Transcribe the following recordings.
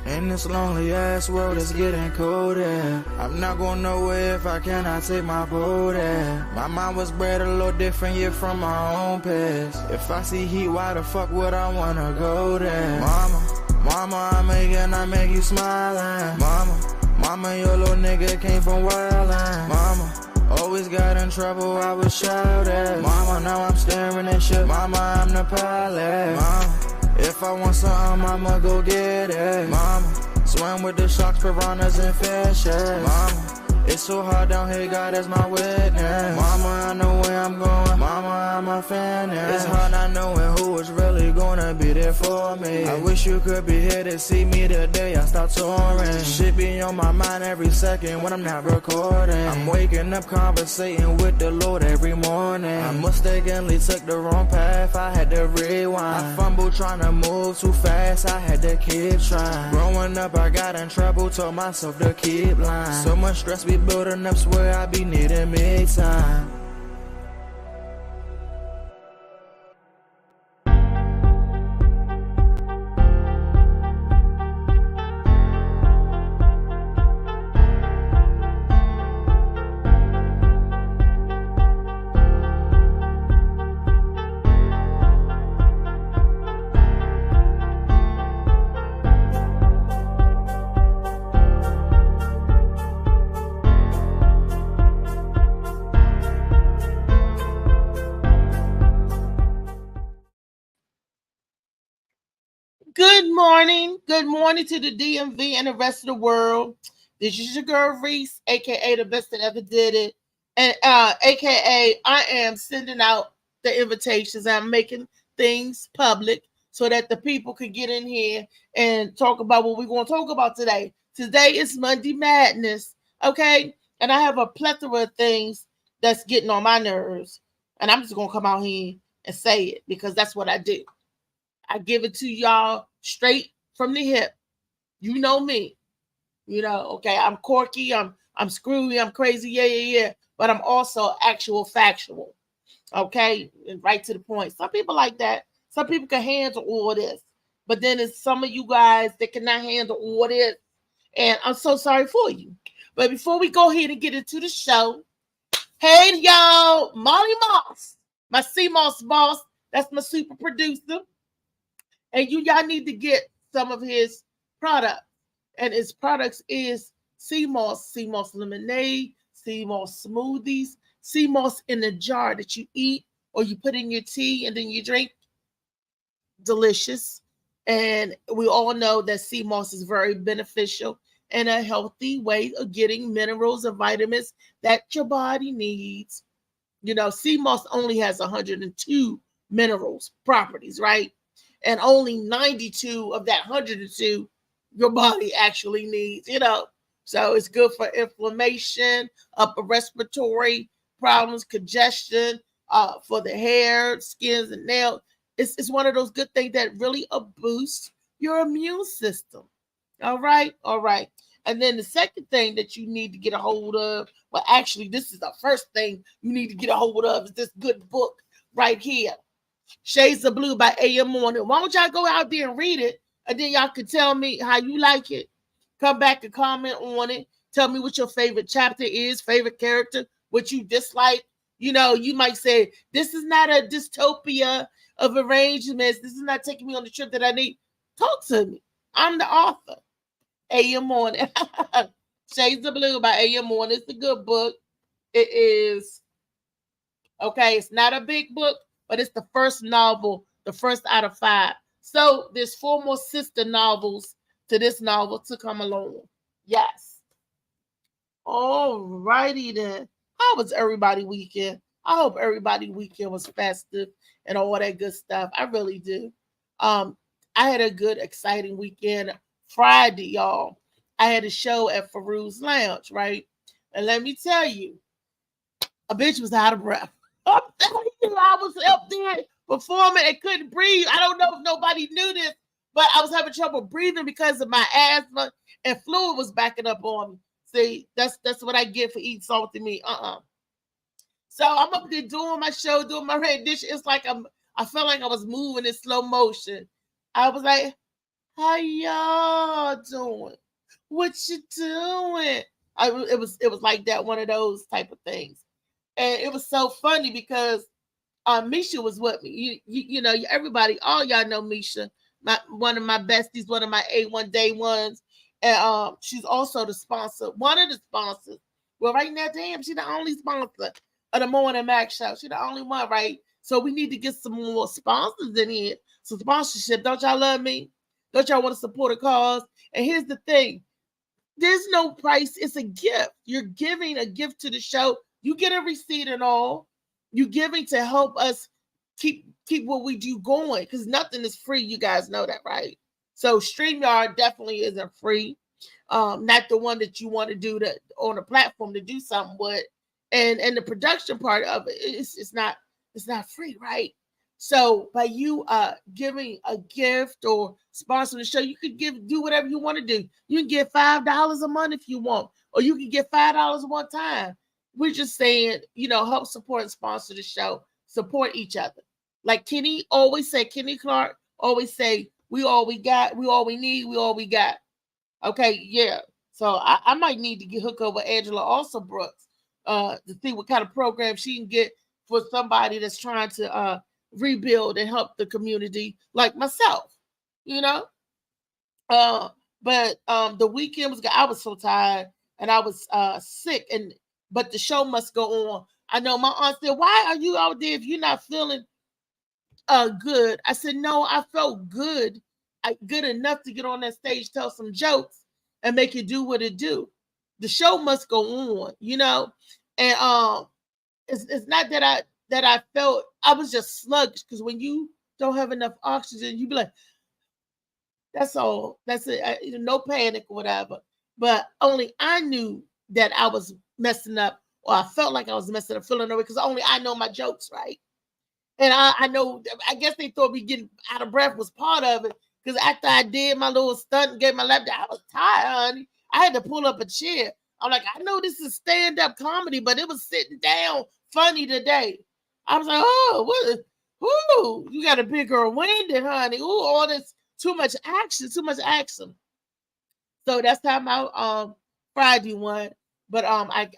In this lonely ass world, it's getting colder. I'm not going nowhere if I cannot take my boat there. My mind was bred a little different, yeah, from my own past. If I see heat, why the fuck would I wanna go there? Mama, I make you smile. Mama, your little nigga came from wildin'. Mama, always got in trouble, I was shouted. Mama, now I'm staring at shit. Mama, I'm the pilot. Mama, if I want something, I'ma go get it. Mama, swim with the sharks, piranhas, and fishes. Mama, it's so hard down here, God is my witness. Mama, I know where I'm going. Mama, I'm a fan. It's hard not knowing who is really gonna be there for me. I wish you could be here to see me the day I start touring. Shit be on my mind every second when I'm not recording. I'm waking up conversating with the Lord every morning. I mistakenly took the wrong path, I had to rewind. I fumbled trying to move too fast, I had to keep trying. Growing up, I got in trouble, told myself to keep lying. So much stress be building up, swear I be needing me time. Good morning to the DMV and the rest of the world. This is your girl Reese, aka the best that ever did it, and aka I am sending out the invitations. I'm making things public so that the people can get in here and talk about what we're going to talk about today. Today is Monday Madness, okay? And I have a plethora of things that's getting on my nerves, and I'm just going to come out here and say it because that's what I do. I give it to y'all straight from the hip. You know me. You know, okay, I'm quirky, I'm screwy, I'm crazy, yeah. But I'm also actual factual. Okay? And right to the point. Some people like that. Some people can handle all this. But then there's some of you guys that cannot handle all this. And I'm so sorry for you. But before we go ahead and get into the show, hey y'all, Molly Moss, my CMOS boss, that's my super producer. And y'all need to get some of his product. And his products is CMOS lemonade, CMOS smoothies, CMOS in a jar that you eat or you put in your tea and then you drink. Delicious. And we all know that CMOS is very beneficial and a healthy way of getting minerals and vitamins that your body needs. You know, CMOS only has 102 minerals properties, right? And only 92 of that 102 your body actually needs, you know. So it's good for inflammation, upper respiratory problems, congestion, for the hair, skins, and nails. It's one of those good things that really boosts your immune system. All right. And then the second thing that you need to get a hold of, well, actually, this is the first thing you need to get a hold of is this good book right here. Shades of Blue by A.M. Morning. Why don't y'all go out there and read it, and then y'all can tell me how you like it. Come back and comment on it. Tell me what your favorite chapter is, favorite character, what you dislike. You know, you might say, this is not a dystopia of arrangements. This is not taking me on the trip that I need. Talk to me. I'm the author. A.M. Morning. Shades of Blue by A.M. Morning. It's a good book. It is. Okay, it's not a big book, but it's the first novel, the first out of 5. So there's 4 more sister novels to this novel to come along. Yes. All righty then. How was everybody weekend? I hope everybody weekend was festive and all that good stuff. I really do. I had a good, exciting weekend. Friday, y'all, I had a show at Farouz Lounge, right? And let me tell you, a bitch was out of breath. I'm telling you, I was up there performing and couldn't breathe. I don't know if nobody knew this, but I was having trouble breathing because of my asthma and fluid was backing up on me. See, that's what I get for eating salty meat. So I'm up there doing my show, doing my rendition. It's like I felt like I was moving in slow motion. I was like, how y'all doing? What you doing? It was like that, one of those type of things. And it was so funny because Misha was with me. You know, everybody, all y'all know Misha, one of my besties, one of my A1 day ones. And she's also the sponsor, one of the sponsors. Well, right now, damn, she's the only sponsor of the Morning Mac show. She's the only one, right? So we need to get some more sponsors in here. Some sponsorship. Don't y'all love me? Don't y'all want to support a cause? And here's the thing. There's no price. It's a gift. You're giving a gift to the show. You get a receipt and all. You're giving to help us keep what we do going, because nothing is free. You guys know that, right? So StreamYard definitely isn't free. Not the one that you want to do on a platform to do something with. And the production part of it, it's not free, right? So by you giving a gift or sponsoring the show, you could do whatever you want to do. You can give $5 a month if you want, or you can give $5 one time. We're just saying, you know, help support and sponsor the show, support each other. Like Kenny Clark always say, we all we got, we all we need, we all we got. Okay, yeah. So I might need to get hooked up with Angela also Brooks to see what kind of program she can get for somebody that's trying to rebuild and help the community like myself, you know. But the weekend was good. I was so tired and I was sick, but the show must go on. I know my aunt said, why are you out there if you're not feeling good? I said, no, I felt good. Good enough to get on that stage, tell some jokes, and make it do what it do. The show must go on, you know. And it's not that I felt I was just sluggish, because when you don't have enough oxygen, you be like, that's all. That's it. No panic or whatever. But only I knew that I was messing up, or I felt like I was messing up, feeling away, because only I know my jokes, right? And I know, I guess they thought me getting out of breath was part of it, because after I did my little stunt and gave my lap, I was tired, honey. I had to pull up a chair. I'm like, I know this is stand-up comedy, but it was sitting down funny today. I was like, oh, what? You got a bigger winded, honey. Ooh, all this, too much action. So that's how my Friday went. But I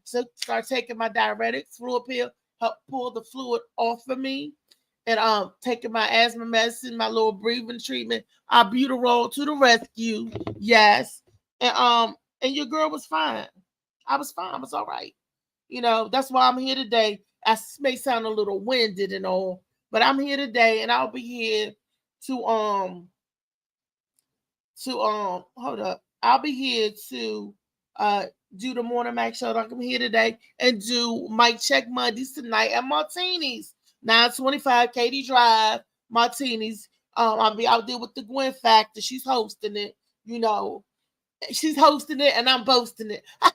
started taking my diuretics, fluid pill, help pull the fluid off of me, and taking my asthma medicine, my little breathing treatment, albuterol to the rescue. Yes. And your girl was fine. I was fine. I was all right. You know, that's why I'm here today. I may sound a little winded and all, but I'm here today, and I'll be here to hold up. I'll be here to do the Morning Mac show. I'm here today and do Mic Check Mondays tonight at Martini's, 925 Katy Drive, Martini's. I'll be out there with the Gwen Factor. She's hosting it. You know, she's hosting it and I'm boasting it. I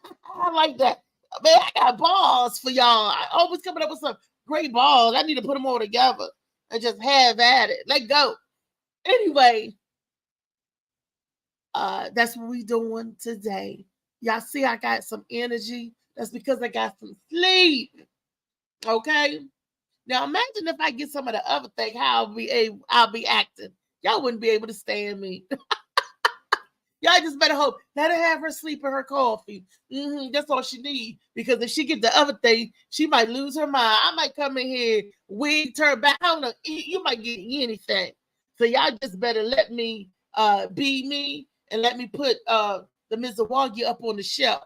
like that. Man, I got balls for y'all. I always coming up with some great balls. I need to put them all together and just have at it. Let go. Anyway, that's what we doing today. Y'all see I got some energy. That's because I got some sleep. Okay? Now imagine if I get some of the other thing, how I'll be acting. Y'all wouldn't be able to stand me. Y'all just better hope. Let her have her sleep and her coffee. That's all she needs. Because if she get the other thing, she might lose her mind. I might come in here, wig, turn back. I don't know. You might get anything. So y'all just better let me be me, and let me put the Mizawagi up on the shelf.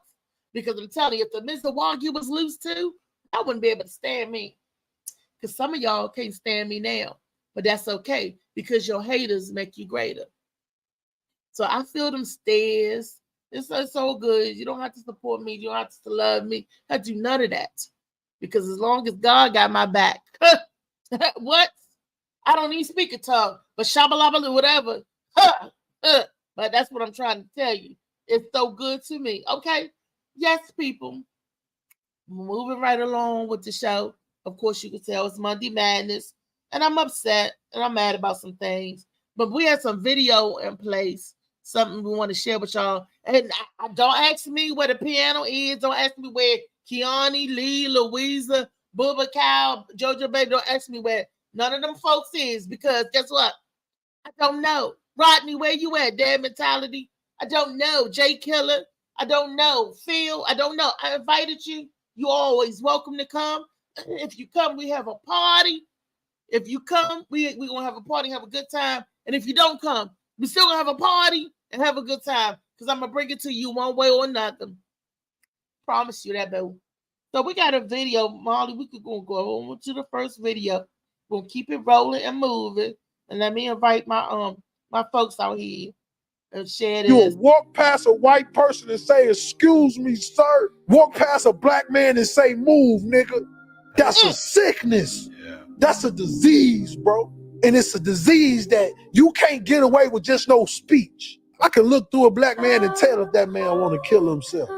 Because I'm telling you, if the Mizawagi was loose too, I wouldn't be able to stand me. Because some of y'all can't stand me now. But that's okay. Because your haters make you greater. So I feel them stairs. It's so good. You don't have to support me. You don't have to love me. I do none of that. Because as long as God got my back. What? I don't even speak a tongue. But shabalabala, whatever. But that's what I'm trying to tell you. It's so good to me. Okay? Yes, people. Moving right along with the show. Of course, you can tell it's Monday Madness. And I'm upset. And I'm mad about some things. But we had some video in place. Something we want to share with y'all. And I don't ask me where the piano is. Don't ask me where Kiani, Lee, Louisa, Bubba Cow, Jojo Baby. Don't ask me where None of them folks is, because guess what? I don't know. Rodney, where you at? Dad mentality. I don't know. Jay Killer. I don't know. Phil. I don't know. I invited you. You always welcome to come. If you come, we have a party. If you come, we gonna have a party, have a good time. And if you don't come, we still gonna have a party and have a good time. Because I'm gonna bring it to you one way or another. Promise you that, boo. So we got a video, Molly. We could go on to the first video. We'll keep it rolling and moving. And let me invite my my folks out here and share this. You will walk past a white person and say, "Excuse me, sir." Walk past a black man and say, "Move, nigga." That's a sickness. Yeah. That's a disease, bro. And it's a disease that you can't get away with just no speech. I can look through a black man and tell if that man want to kill himself.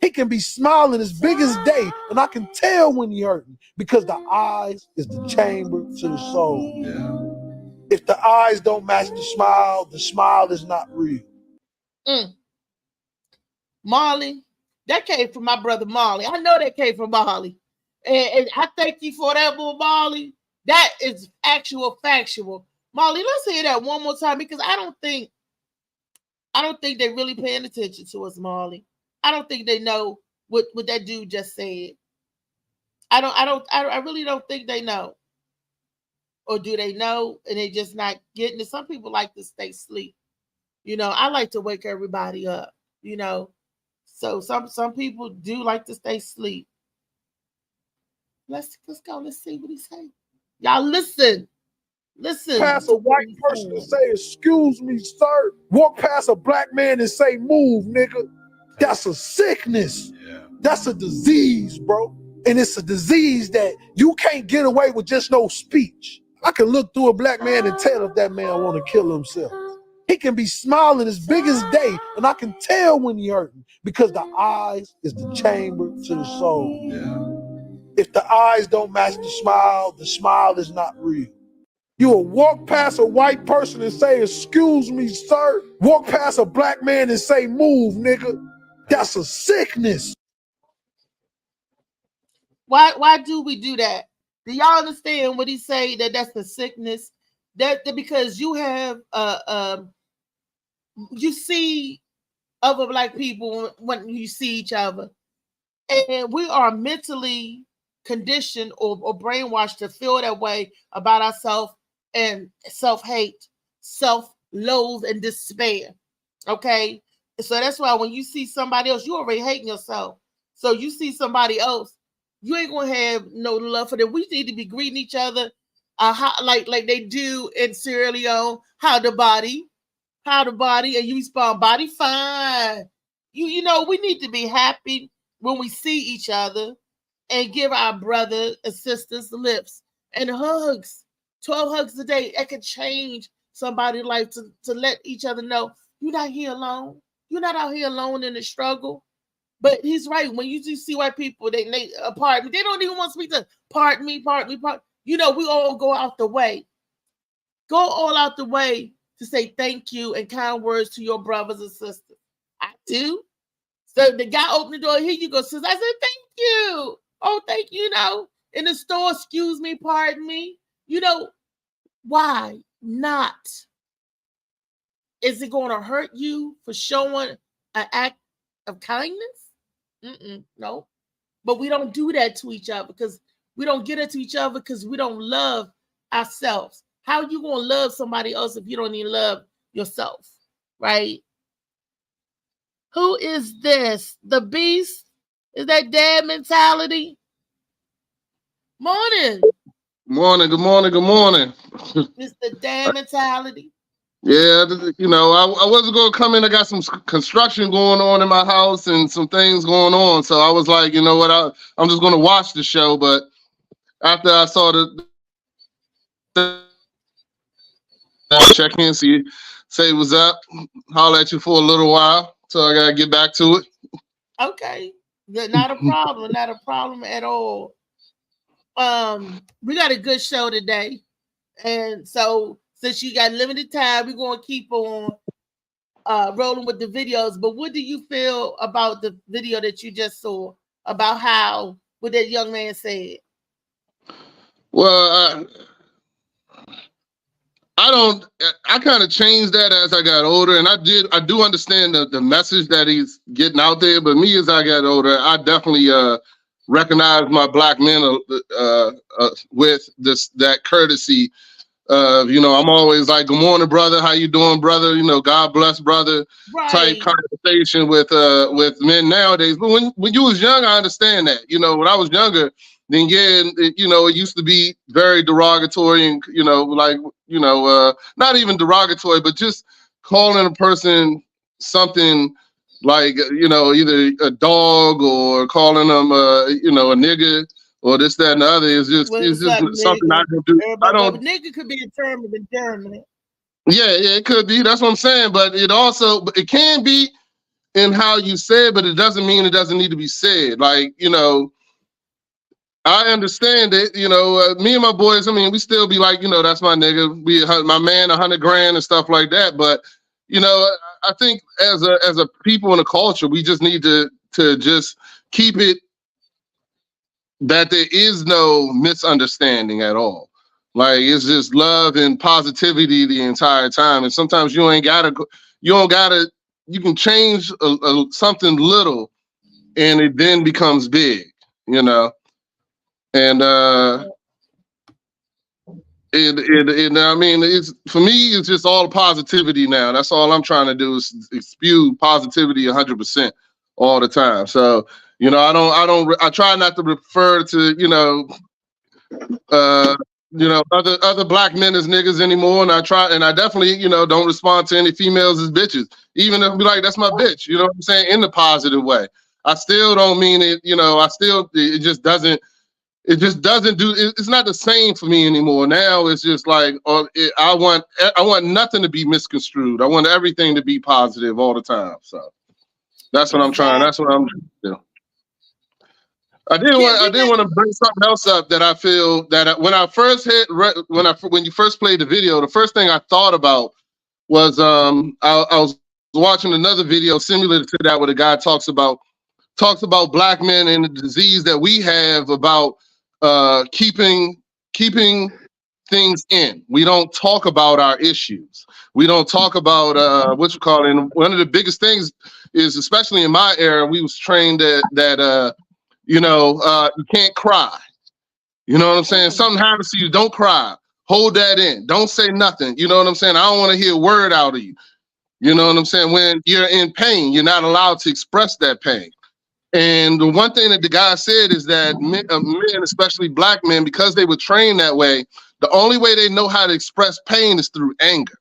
He can be smiling as big as day, and I can tell when he hurting, because the eyes is the chamber to the soul. Yeah. If the eyes don't match the smile is not real. Molly, that came from my brother Molly. I know that came from Molly. And I thank you for that, Molly. That is actual factual. Molly, let's hear that one more time, because I don't think they're really paying attention to us, Molly. I don't think they know what that dude just said. I really don't think they know. Or do they know and they just not getting it? Some people like to stay asleep. You know, I like to wake everybody up, you know. So some people do like to stay asleep. Let's go. Let's see what he's saying. Y'all listen. Listen. Past a white person and say, "Excuse me, sir." Walk past a black man and say, "Move, nigga." That's a sickness. Yeah. That's a disease, bro. And it's a disease that you can't get away with just no speech. I can look through a black man and tell if that man want to kill himself. He can be smiling as big as day, and I can tell when he hurting, because the eyes is the chamber to the soul. Yeah. If the eyes don't match the smile is not real. You will walk past a white person and say, "Excuse me, sir." Walk past a black man and say, "Move, nigga." That's a sickness. Why do we do that? Do y'all understand what he say, that that's a sickness? That because you have you see other black people when you see each other, and we are mentally conditioned or brainwashed to feel that way about ourselves, and self-hate, self-loathe, and despair. Okay? So that's why when you see somebody else, you already hating yourself. So you see somebody else, you ain't gonna have no love for them. We need to be greeting each other like they do in Sierra Leone. How the body, and you respond, "Body fine." You know, we need to be happy when we see each other and give our brother and sisters lips and hugs. 12 hugs a day. That could change somebody's life to let each other know you're not here alone. You're not out here alone in the struggle. But he's right. When you do see white people, they pardon me. They don't even want to speak to pardon me. You know, we all go out the way. Go all out the way to say thank you and kind words to your brothers and sisters. I do. So the guy opened the door. Here you go, sis. I said, "Thank you." Oh, thank you. You know, in the store, "Excuse me, pardon me." You know, why not? Is it going to hurt you for showing an act of kindness? No. But we don't do that to each other, because we don't get it to each other because we don't love ourselves. How are you going to love somebody else if you don't even love yourself? Right? Who is this? The Beast? Is that Dad mentality? Morning. Morning. Good morning. Good morning. It's the Dad mentality. Yeah, you know, I wasn't going to come in. I got some construction going on in my house and some things going on. So I was like, you know what, I'm just going to watch the show. But after I saw check in, say what's up, holler at you for a little while. So I got to get back to it. Okay. Not a problem. Not a problem at all. We got a good show today. And so since you got limited time, we're going to keep on rolling with the videos. But what do you feel about the video that you just saw about what that young man said? Well, I kind of changed that as I got older, and I do understand the message that he's getting out there. But me, as I got older, I definitely recognize my black men with that courtesy. I'm always like, "Good morning, brother. How you doing, brother? God bless, brother." Right. Type conversation with men nowadays. But when you was young, I understand that. When I was younger, then it used to be very derogatory and not even derogatory, but just calling a person something like either a dog or calling them a nigga or this, that, and the other is just something I don't do. Nigga could be a term in Germany. Yeah, it could be. That's what I'm saying. But it can be in how you say it, but it doesn't mean it doesn't need to be said. Like, I understand it. Me and my boys, we still be like, that's my nigga. My man, 100 grand and stuff like that. But, I think as a people in a culture, we just need to just keep it that there is no misunderstanding at all. Like, it's just love and positivity the entire time. And sometimes you can change something little and it then becomes big, And it's for me, it's just all positivity now. That's all I'm trying to do is spew positivity 100% all the time. So, I try not to refer to, other black men as niggas anymore. And I definitely, don't respond to any females as bitches, even if be like, that's my bitch, you know what I'm saying? In the positive way. I still don't mean it, it just doesn't do, it's not the same for me anymore. Now it's just like, I want nothing to be misconstrued. I want everything to be positive all the time. So that's what I'm trying to do. I did want to bring something else up that I feel that when you first played the video, the first thing I thought about was I was watching another video similar to that where the guy talks about black men and the disease that we have about keeping things in. We don't talk about our issues. We don't talk about and one of the biggest things is, especially in my era, we was trained that you can't cry. You know what I'm saying? Something happens to you, don't cry. Hold that in. Don't say nothing. You know what I'm saying? I don't want to hear a word out of you. You know what I'm saying? When you're in pain, you're not allowed to express that pain. And the one thing that the guy said is that men, especially black men, because they were trained that way, the only way they know how to express pain is through anger.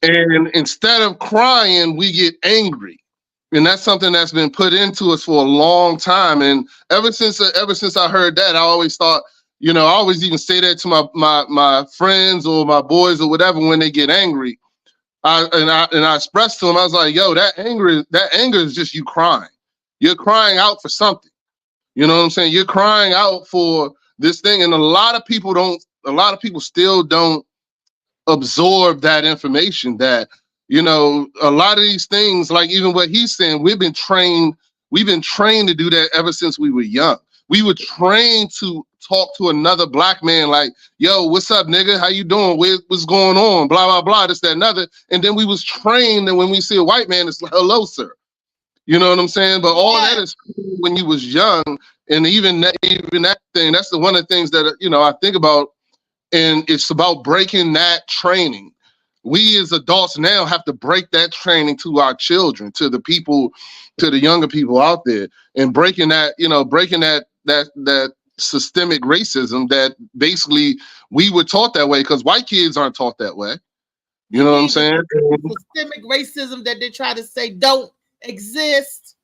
And instead of crying, we get angry. And that's something that's been put into us for a long time. And ever since I heard that, I always thought, I always even say that to my friends or my boys or whatever when they get angry. I expressed to them, I was like, yo, that anger is just you crying. You're crying out for something. You know what I'm saying? You're crying out for this thing. And a lot of people still don't absorb that information that, a lot of these things, like even what he's saying, we've been trained to do that ever since we were young. We were trained to talk to another black man like, yo, what's up, nigga? How you doing? What's going on? Blah, blah, blah, this, that, and other. And then we was trained that when we see a white man, it's like, hello, sir. You know what I'm saying? But all that is when you was young. And even that thing, that's one of the things that, I think about. And it's about breaking that training. We as adults now have to break that training to our children, to the people, to the younger people out there, and breaking that systemic racism that basically we were taught that way because white kids aren't taught that way. You know what I'm saying? Systemic racism that they try to say don't exist.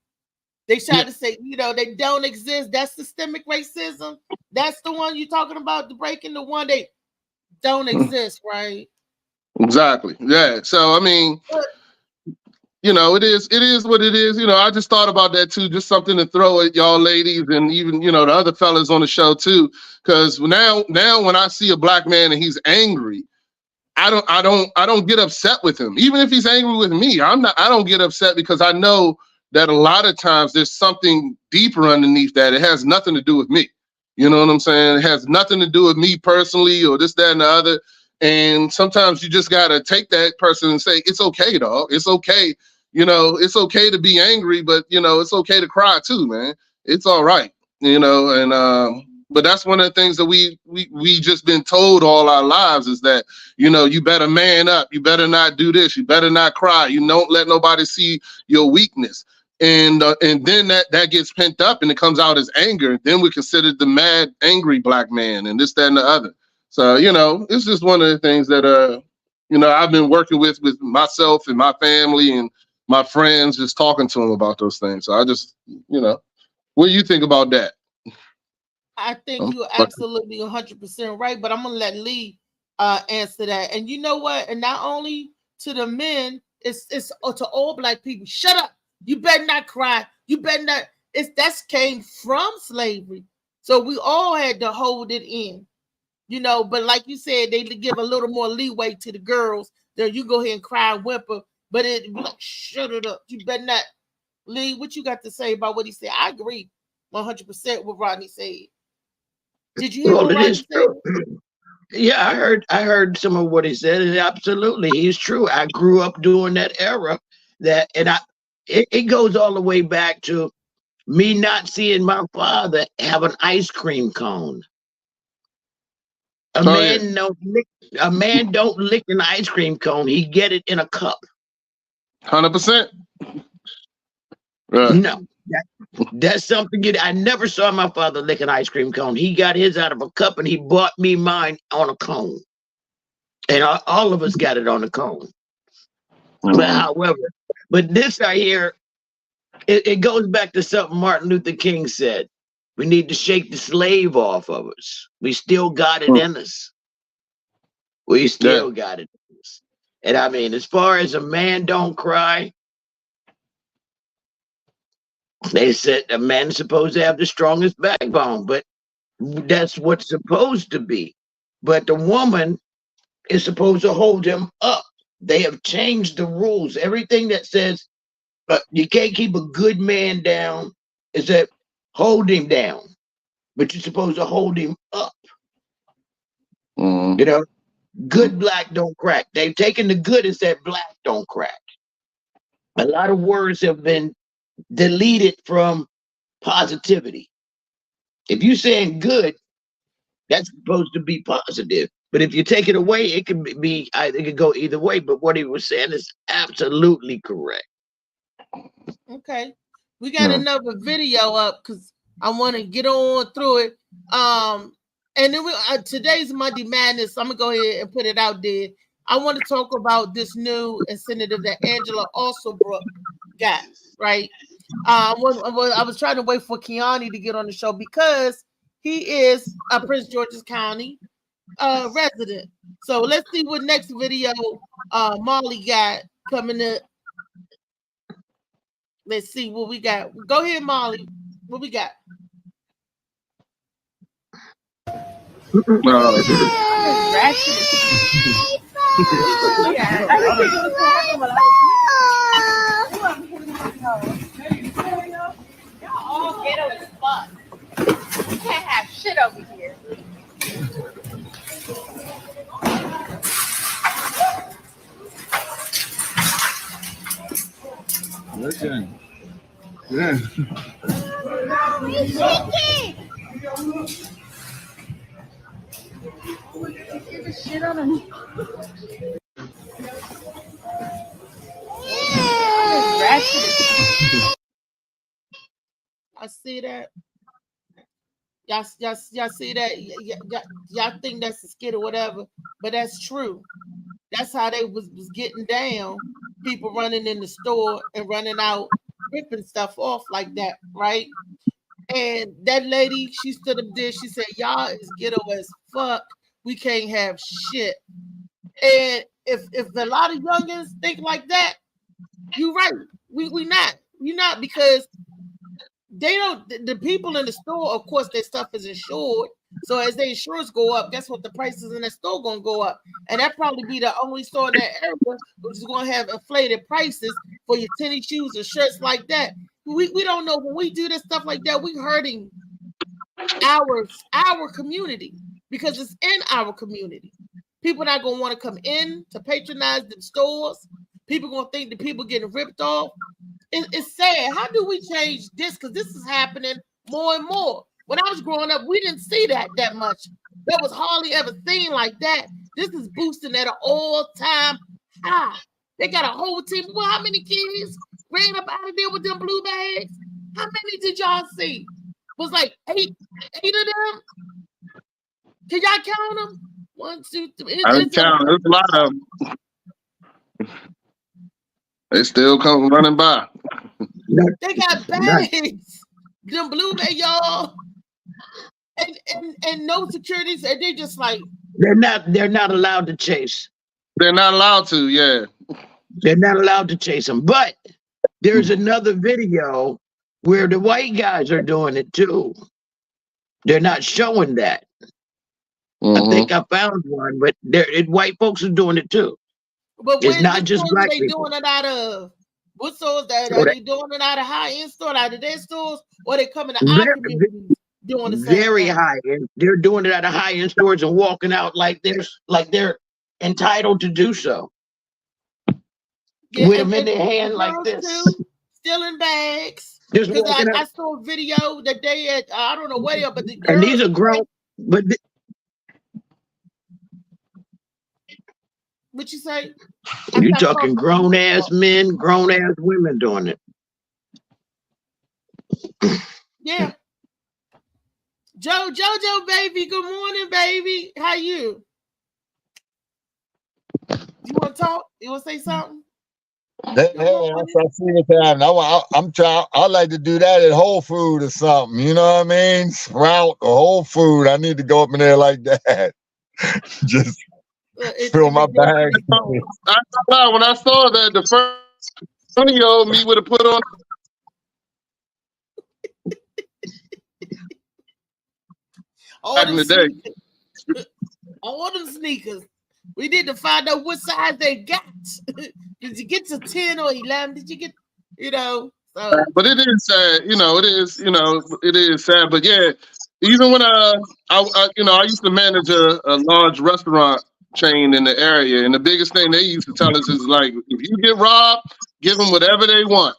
They try to say, they don't exist. That's systemic racism. That's the one you're talking about, the breaking, the one they don't exist, right? Exactly. Yeah. So, it is what it is. I just thought about that too. Just something to throw at y'all ladies and even, the other fellas on the show too. Cause now when I see a black man and he's angry, I don't get upset with him. Even if he's angry with me, I don't get upset because I know that a lot of times there's something deeper underneath that. It has nothing to do with me. You know what I'm saying? It has nothing to do with me personally or this, that, and the other. And sometimes you just got to take that person and say, it's okay, dog. It's okay. You know, it's okay to be angry, but, you know, it's okay to cry too, man. It's all right, you know, and but that's one of the things that we just been told all our lives is that, you know, you better man up. You better not do this. You better not cry. You don't let nobody see your weakness. And then that gets pent up and it comes out as anger. Then we're considered the mad, angry black man and this, that, and the other. So, you know, it's just one of the things that, you know, I've been working with myself and my family and my friends, just talking to them about those things. So I just, you know, what do you think about that? I think you're absolutely 100% right, but I'm going to let Lee answer that. And you know what? And not only to the men, it's to all black people. Shut up. You better not cry. You better not. That's came from slavery. So we all had to hold it in, you know, but like you said, they give a little more leeway to the girls. Then you go ahead and cry and whimper, but it like, shut it up. You better not. Lee, what you got to say about what he said? I agree 100% with Rodney said. Did you hear what Rodney said? Yeah, I heard some of what he said, and absolutely, he's true. I grew up during that era, it goes all the way back to me not seeing my father have an ice cream cone. A man don't lick an ice cream cone. He get it in a cup. 100%. No, that's something I never saw my father lick an ice cream cone. He got his out of a cup and he bought me mine on a cone. And all of us got it on a cone. Mm-hmm. But this right here, it goes back to something Martin Luther King said. We need to shake the slave off of us. We still got it in us. We still got it in us. And I mean, as far as a man don't cry, they said a man is supposed to have the strongest backbone, but that's what's supposed to be. But the woman is supposed to hold him up. They have changed the rules. Everything that says you can't keep a good man down is that hold him down, but you're supposed to hold him up. You know, good black don't crack. They've taken the good and said black don't crack. A lot of words have been deleted from positivity. If you're saying good, that's supposed to be positive. But if you take it away, it can be, it could go either way. But what he was saying is absolutely correct. Okay. We got another video up because I want to get on through it. And then today's Monday Madness. I'm going to go ahead and put it out there. I want to talk about this new incentive that Angela Alsobrook got, right? I was trying to wait for Kiani to get on the show because he is a Prince George's County resident. So let's see what next video Molly got coming up. Let's see what we got. Go ahead, Molly. What we got? Y'all all ghetto as fuck. You can't have shit over here. Listen. Yeah. Shit on him. I see that. Y'all see that? Y'all think that's a skit or whatever, but that's true. That's how they was getting down. People running in the store and running out, ripping stuff off like that, right? And that lady, she stood up there. She said, "Y'all is ghetto as fuck. We can't have shit." And if a lot of youngins think like that, you're right. You're not because they don't. The people in the store, of course, their stuff is insured. So as their insurance go up, guess what? The prices in the store gonna go up, and that probably be the only store in that area which is gonna have inflated prices for your tennis shoes and shirts like that. We don't know when we do this stuff like that. We hurting our community because it's in our community. People not gonna want to come in to patronize the stores. People gonna think that people getting ripped off. It's sad. How do we change this? Because this is happening more and more. When I was growing up, we didn't see that much. That was hardly ever seen like that. This is boosting at an all-time high. They got a whole team. Well, how many kids ran up out of there with them blue bags? How many did y'all see? It was like eight of them. Can y'all count them? 1, 2, 3. I didn't count. There's a lot of them. They still come running by. They got bags. Them blue bags, y'all. And no securities, and they just like They're not allowed to chase. They're not allowed to, yeah. They're not allowed to chase them. But there's another video where the white guys are doing it too. They're not showing that. I think I found one, but white folks are doing it too. But it's not just black they people. Doing it out of what stores? Are they doing it out of high-end stores, out of their stores, or they coming to our communities doing the same very thing? high end? They're doing it at a high-end stores and walking out like they're entitled to do so. Yeah, with them in their hand like this, too, still in bags. Just Because walking I out. saw a video that they had. I don't know where they are, but the And these girls- are grown, but what you say? you talking grown ass men, grown ass women doing it. Yeah. Jojo, baby. Good morning, baby. How you? You want to talk? You want to say something? Hey, I see what's happening. I'm trying. I like to do that at Whole Food or something. You know what I mean? Sprout or Whole Food. I need to go up in there like that. Just fill my bag. When I saw that, the first 20-year-old me would have put on. Back in the day. All them sneakers. We need to find out what size they got. Did you get to 10 or 11? Did you get, So. But it is sad, it is sad. But yeah, even when I used to manage a large restaurant chain in the area, and the biggest thing they used to tell us is like, if you get robbed, give them whatever they want.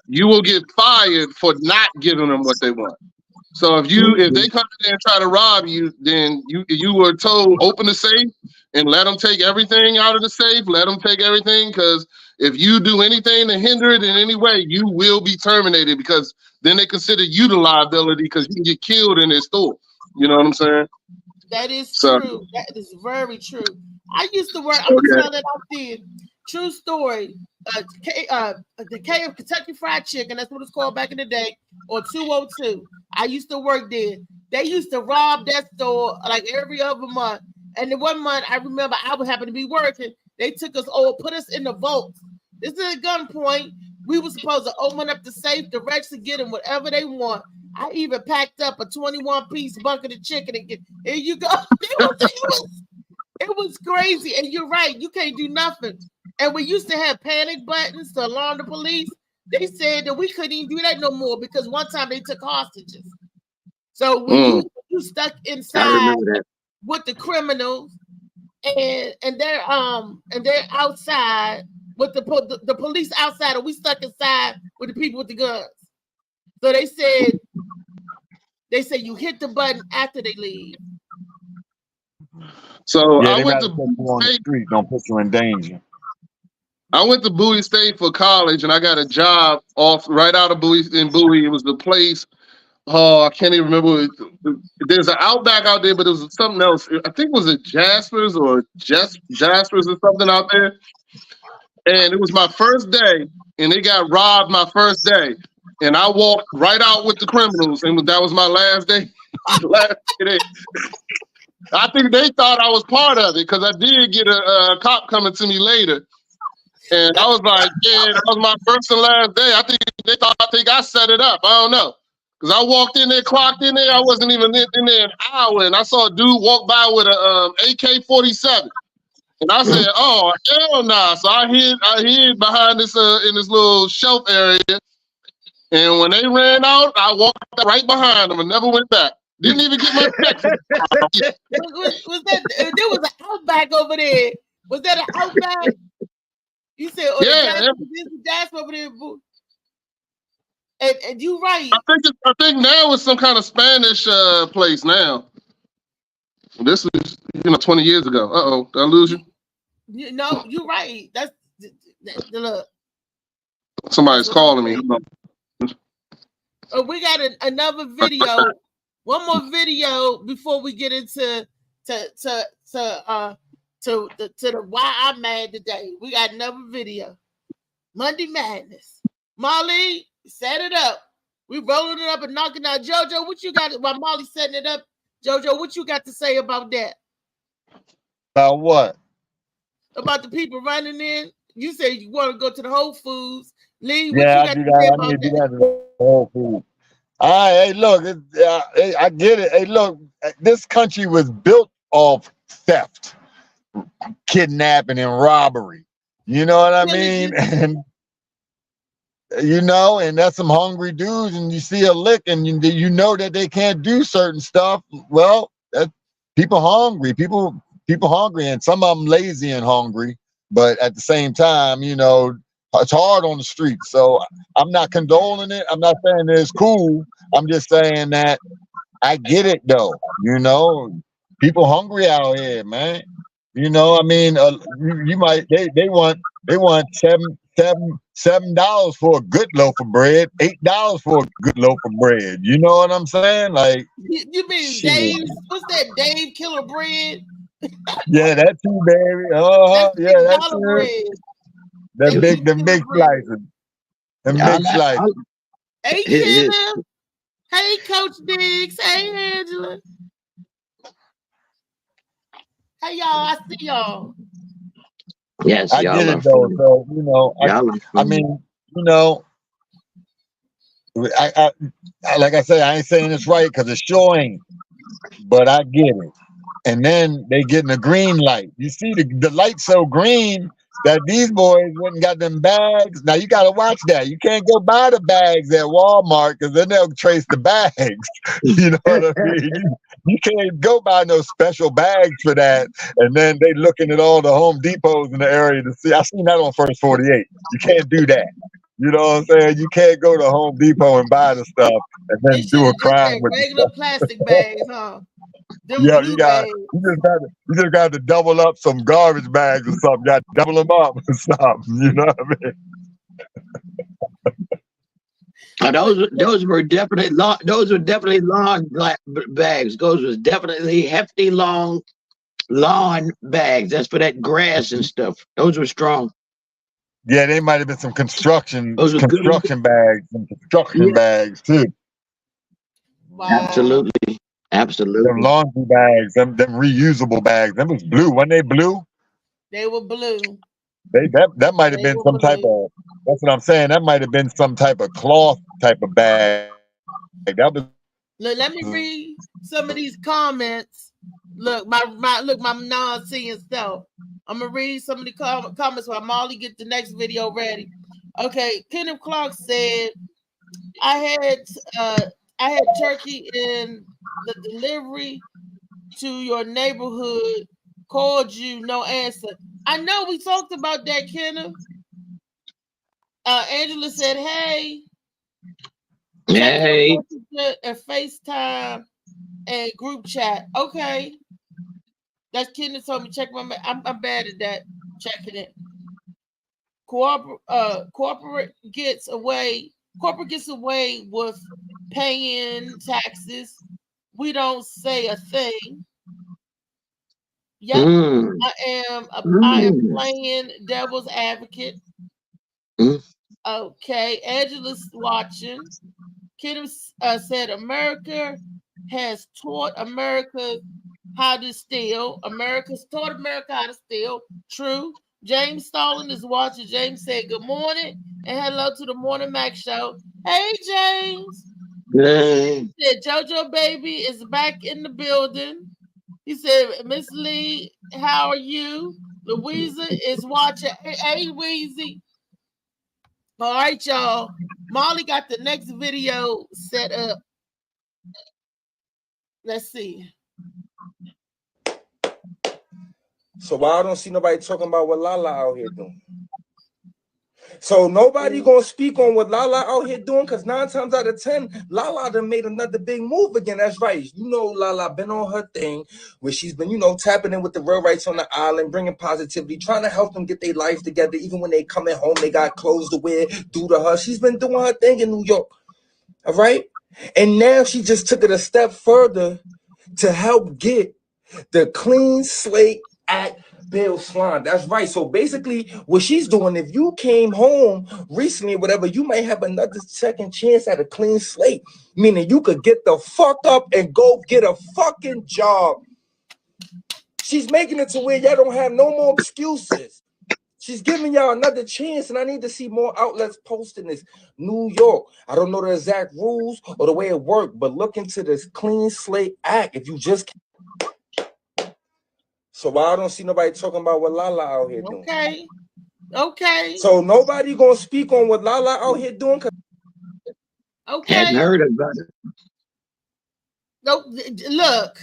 You will get fired for not giving them what they want. So if they come in and try to rob you, then you were told open the safe and let them take everything out of the safe. Let them take everything, because if you do anything to hinder it in any way, you will be terminated, because then they consider you the liability because you can get killed in their store. You know what I'm saying? That is true. That is very true. I used to work. I'm gonna tell that I did. True story. The K of Kentucky Fried Chicken. That's what it's called back in the day. Or 202. I used to work there. They used to rob that store like every other month. And the one month I remember I would happen to be working. They took us over, put us in the vault. This is a gunpoint. We were supposed to open up the safe, the Rex, to get them whatever they want. I even packed up a 21-piece bucket of chicken and here you go. It was crazy. And you're right, you can't do nothing. And we used to have panic buttons to alarm the police. They said that we couldn't even do that no more because one time they took hostages. So when you stuck inside with the criminals and they're outside with the police outside, and we stuck inside with the people with the guns. So they said you hit the button after they leave. So Yeah, I went to put you on the street, don't put you in danger. I went to Bowie State for college, and I got a job right out of Bowie. In Bowie, it was the place. Oh, I can't even remember. There's an Outback out there, but it was something else. I think it was a Jasper's or Jasper's or something out there. And it was my first day, and they got robbed my first day. And I walked right out with the criminals, and that was my last day. I think they thought I was part of it, because I did get a cop coming to me later. And I was like, yeah, that was my first and last day. I think I set it up. I don't know. Because I walked in there, clocked in there. I wasn't even in there an hour. And I saw a dude walk by with a AK-47. And I said, oh, hell nah. So I hid behind this in this little shelf area. And when they ran out, I walked right behind them and never went back. Didn't even get my check. Was that there was an Outback over there? Was that an Outback? You said, "Oh, Yeah, there's a gas over there." Boo. And you right. I think now it's some kind of Spanish place now. This was 20 years ago. Did I lose you? No, you're right. That's look. Somebody's calling me. We got another video. One more video before we get into the why I'm mad today. We got another video. Monday Madness. Molly, set it up. We rolling it up and knocking out. JoJo, what you got? While Molly setting it up, JoJo, what you got to say about that? About what? About the people running in. You say you want to go to the Whole Foods. Lee, what Yeah, you got to say about I do that to the Whole Foods. All right, hey, look, I get it. Hey, look, this country was built off theft, kidnapping, and robbery. You know what I mean? And and that's some hungry dudes, and you see a lick, and you know that they can't do certain stuff. Well, that people hungry, people hungry, and some of them lazy and hungry. But at the same time, it's hard on the street. So I'm not condoling it. I'm not saying that it's cool. I'm just saying that I get it though. People hungry out here, man. I mean, you might they want $7 for a good loaf of bread, $8 for a good loaf of bread. You know what I'm saying? Like, you mean shit. Dave? What's that? Dave Killer Bread? Yeah, that too, baby. Yeah, that's it. The big slices. The big slices. Hey, Kenna. Hey, Coach Diggs. Hey, Angela. Hey, y'all. I see y'all. Yes, I get it though. So I mean, I like I said, I ain't saying it's right because it sure ain't, but I get it. And then they getting a green light. You see the light so green that these boys went and got them bags. Now you got to watch that. You can't go buy the bags at Walmart because then they'll trace the bags. You know what I mean? You can't go buy no special bags for that. And then they looking at all the Home Depots in the area to see. I seen that on First 48. You can't do that. You know what I'm saying? You can't go to Home Depot and buy the stuff and then do a crime with regular plastic bags, huh? Yeah, you just got to double up some garbage bags or something. You got to double them up or something. You know what I mean? Those were definitely long. Those were definitely long bags. Those was definitely hefty, long lawn bags. That's for that grass and stuff. Those were strong. Yeah, they might have been some construction bags, some construction Yeah. bags too. Wow. Absolutely. Them laundry bags, them reusable bags. Them was blue. Weren't they blue? They were blue. That might have been some type of. That's what I'm saying. That might have been some type of cloth type of bag. That was. Look, let me read some of these comments. Look, my non-seeing self. I'm gonna read some of the comments while Molly get the next video ready. Okay, Kenneth Clark said, I had turkey in the delivery to your neighborhood. Called you, no answer. I know we talked about that, Kenneth. Angela said, hey. Hey. And FaceTime and group chat. Okay. That's Kenneth told me check my. I'm bad at that. Checking it. Corporate gets away with paying taxes. We don't say a thing. Yep. I am playing devil's advocate. Okay, Angela's watching. Kenneth said America has taught America how to steal. America's taught America how to steal. True. James Stalin is watching. James said good morning and hello to the Morning Mac Show. Hey, James. Hey. He said JoJo Baby is back in the building. He said, Miss Lee, how are you? Louisa is watching. Hey, Weezy. All right, y'all. Molly got the next video set up. Let's see. So why I don't see nobody talking about what Lala out here doing? So nobody gonna speak on what Lala out here doing, because 9 times out of 10, Lala done made another big move again. That's right. You know, Lala been on her thing where she's been, you know, tapping in with the real rights on the island, bringing positivity, trying to help them get their life together. Even when they come at home, they got clothes to wear due to her. She's been doing her thing in New York. All right. And now she just took it a step further to help get the Clean Slate Act bill signed. That's right. So basically, what she's doing, if you came home recently, whatever, you may have another second chance at a clean slate, meaning you could get the fuck up and go get a fucking job. She's making it to where y'all don't have no more excuses. She's giving y'all another chance, and I need to see more outlets posting this. New York, I don't know the exact rules or the way it worked, but look into this Clean Slate Act. If you just So why I don't see nobody talking about what Lala out here doing? Okay. So nobody gonna speak on what Lala out here doing? Okay. Hadn't heard about it. No, look.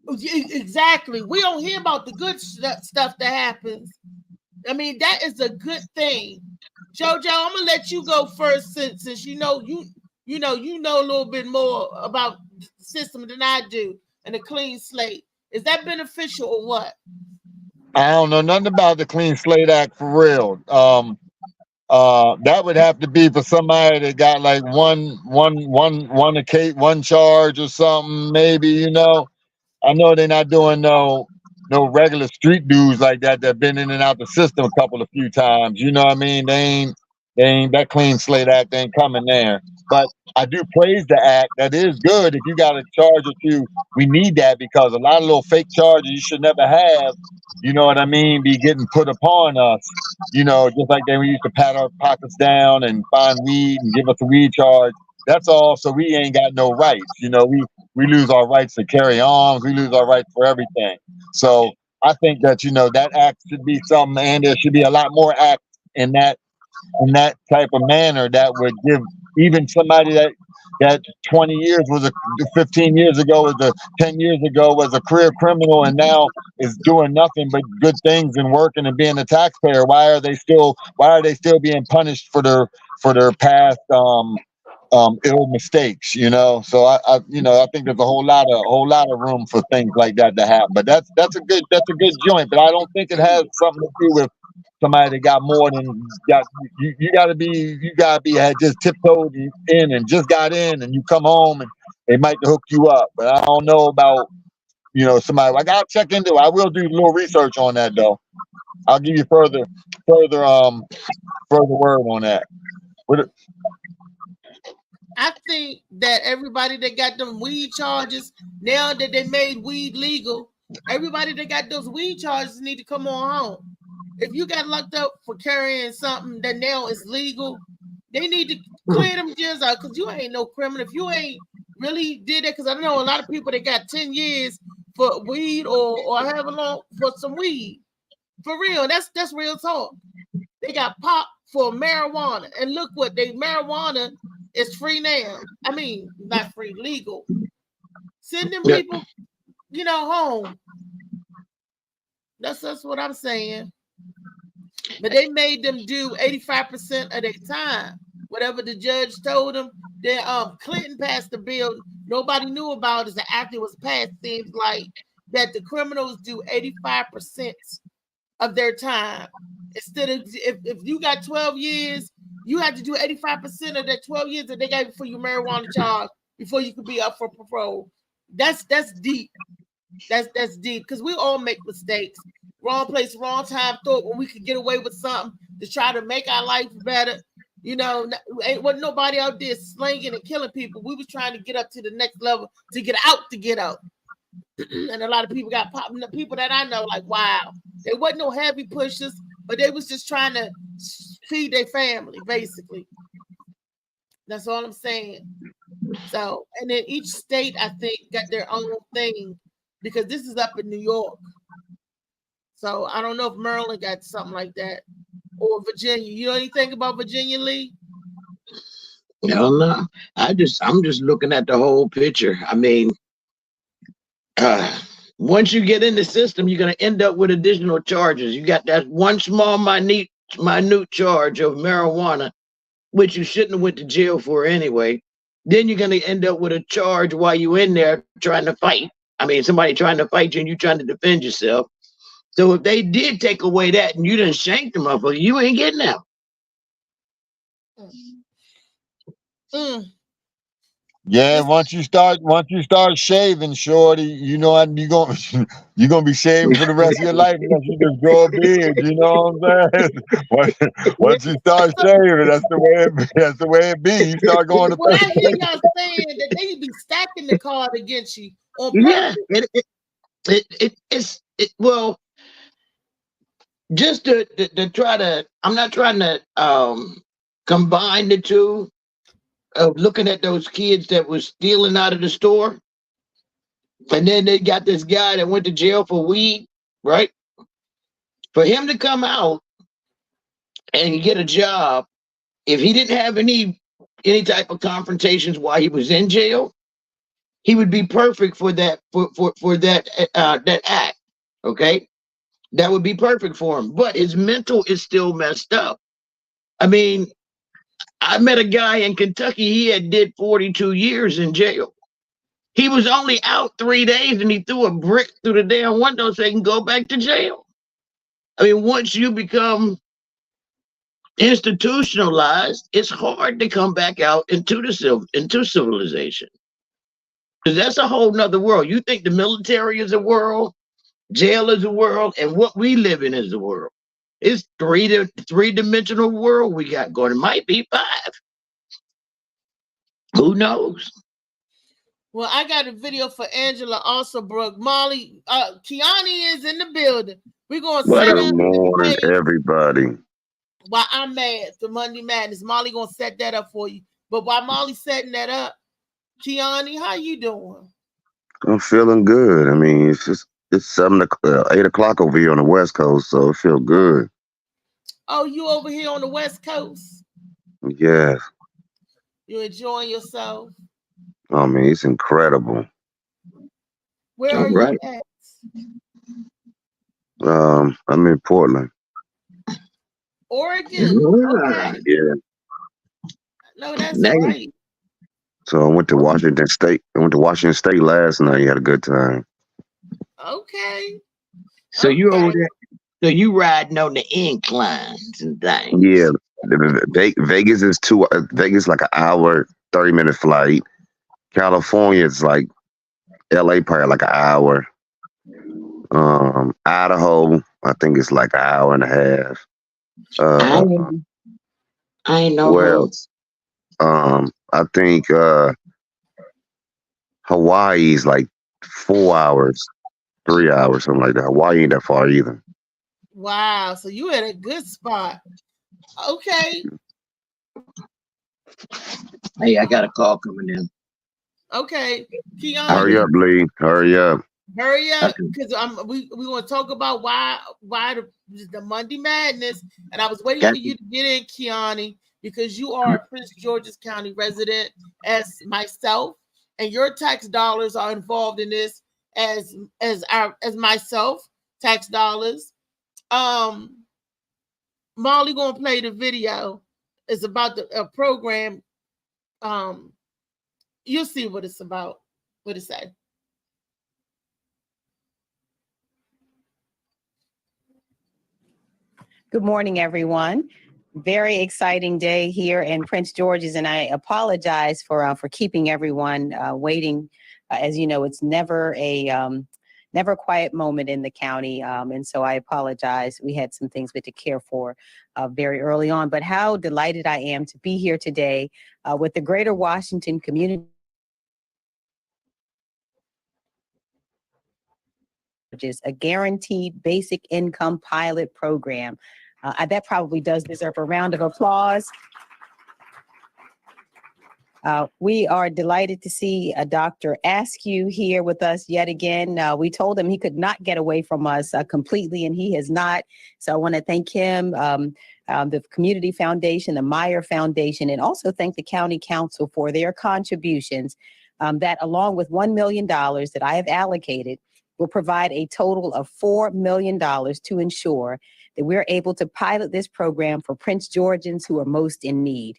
Exactly. We don't hear about the good stuff that happens. I mean, that is a good thing. JoJo, I'm gonna let you go first since you know a little bit more about the system than I do and a clean slate. Is that beneficial or what? I don't know nothing about the Clean Slate Act for real. That would have to be for somebody that got like one charge or something, maybe, you know. I know they're not doing no regular street dudes like that that been in and out the system a few times. You know what I mean? They ain't that Clean Slate Act ain't coming there. But I do praise the act. That is good. If you got a charge or two, we need that, because a lot of little fake charges you should never have, you know what I mean, be getting put upon us. You know, just like we used to pat our pockets down and find weed and give us a weed charge. That's all. So we ain't got no rights. You know, we lose our rights to carry arms. We lose our rights for everything. So I think that, you know, that act should be something, and there should be a lot more acts in that type of manner that would give even somebody that 20 years was 15 years ago was 10 years ago was a career criminal and now is doing nothing but good things and working and being a taxpayer. Why are they still being punished for their past ill mistakes, you know? So I think there's a whole lot of room for things like that to happen. But that's a good joint. But I don't think it has something to do with somebody that got more than you had just tiptoed in and just got in, and you come home and they might hook you up. But I don't know about, you know, somebody. I gotta check into it. I will do a little research on that though. I'll give you further word on that. I think that everybody that got them weed charges, now that they made weed legal, everybody that got those weed charges need to come on home. If you got locked up for carrying something that now is legal, they need to clear them jails out, because you ain't no criminal. If you ain't really did that, because I know a lot of people that got 10 years for weed or however long for some weed. For real, that's real talk. They got popped for marijuana, and look what marijuana is free now. I mean, not free, legal. Send them people, you know, home. That's what I'm saying. But they made them do 85% of their time. Whatever the judge told them. Then Clinton passed the bill nobody knew about as after it was passed. Seems like that the criminals do 85% of their time. Instead of if you got 12 years, you had to do 85% of that 12 years that they gave for your marijuana charge before you could be up for parole. That's deep. That's deep, because we all make mistakes. Wrong place, wrong time. Thought when we could get away with something to try to make our life better. You know, wasn't nobody out there slanging and killing people. We was trying to get up to the next level to get out. And a lot of people got popped. People that I know, like, wow, they wasn't no heavy pushers, but they was just trying to feed their family, basically. That's all I'm saying. So, and then each state, I think, got their own thing, because this is up in New York. So I don't know if Maryland got something like that, or Virginia. You know anything about Virginia, Lee? Hell no. I'm just looking at the whole picture. I mean, Once you get in the system, you're going to end up with additional charges. You got that one small, minute charge of marijuana, which you shouldn't have went to jail for anyway. Then you're going to end up with a charge while you're in there trying to fight. I mean, somebody trying to fight you and you trying to defend yourself. So if they did take away that and you didn't shank them up, you ain't getting out. Yeah, once you start shaving, shorty, you know you're gonna be shaving for the rest of your life unless you just grow a beard. You know what I'm saying? Once you start shaving, that's the way it be. You start going to. Well, I hear y'all saying that they be stacking the card against you on purpose. Yeah, well, just to try to. I'm not trying to combine the two. Of looking at those kids that was stealing out of the store, and then they got this guy that went to jail for weed, right? For him to come out and get a job, if he didn't have any type of confrontations while he was in jail, he would be perfect for that that act. Okay, that would be perfect for him. But his mental is still messed up. I mean, I met a guy in Kentucky. He did 42 years in jail. He was only out 3 days and he threw a brick through the damn window so he can go back to jail. I mean, once you become institutionalized, it's hard to come back out into civilization. Because that's a whole nother world. You think the military is a world, jail is a world, and what we live in is a world. It's three-dimensional world we got going. It might be 5. Who knows? Well, I got a video for Angela also, Brooke. Molly, Kiani is in the building. We're going to set up. Good morning, everybody. While I'm mad for Monday Madness, Molly going to set that up for you. But while Molly's setting that up, Kiani, how you doing? I'm feeling good. I mean, it's 8 o'clock over here on the West Coast, so it feels good. Oh, you over here on the West Coast? Yes. You enjoying yourself? I mean, it's incredible. Where are you at? I'm in Portland. Oregon. Okay. Yeah. No, that's right. So I went to Washington State. Last night. Had a good time. Okay. So you over there? So you riding on the inclines and things? Yeah. Vegas is Vegas like an hour, 30-minute flight. California is like LA, probably like an hour. Idaho, I think it's like an hour and a half. I know. Well, I think Hawaii is like 4 hours, 3 hours, something like that. Hawaii ain't that far either. Wow, so you at a good spot. Okay. Hey, I got a call coming in. Okay, Kiana. Hurry up, Lee. Hurry up. Hurry up, because we want to talk about why the Monday Madness, and I was waiting for you to get in, Kiani, because you are a Prince George's County resident, as myself, and your tax dollars are involved in this, as myself, tax dollars. Molly gonna play the video. It's about the program. You'll see what it's about. What it say? Good morning, everyone. Very exciting day here in Prince George's, and I apologize for keeping everyone waiting. As you know, it's never a quiet moment in the county, and so I apologize. We had some things we had to care for very early on, but how delighted I am to be here today with the Greater Washington Community. Which is a guaranteed basic income pilot program. That probably does deserve a round of applause. We are delighted to see Dr. Askew here with us yet again. We told him he could not get away from us completely, and he has not. So I want to thank him, the Community Foundation, the Meyer Foundation, and also thank the County Council for their contributions that along with $1 million that I have allocated will provide a total of $4 million to ensure that we're able to pilot this program for Prince Georgians who are most in need.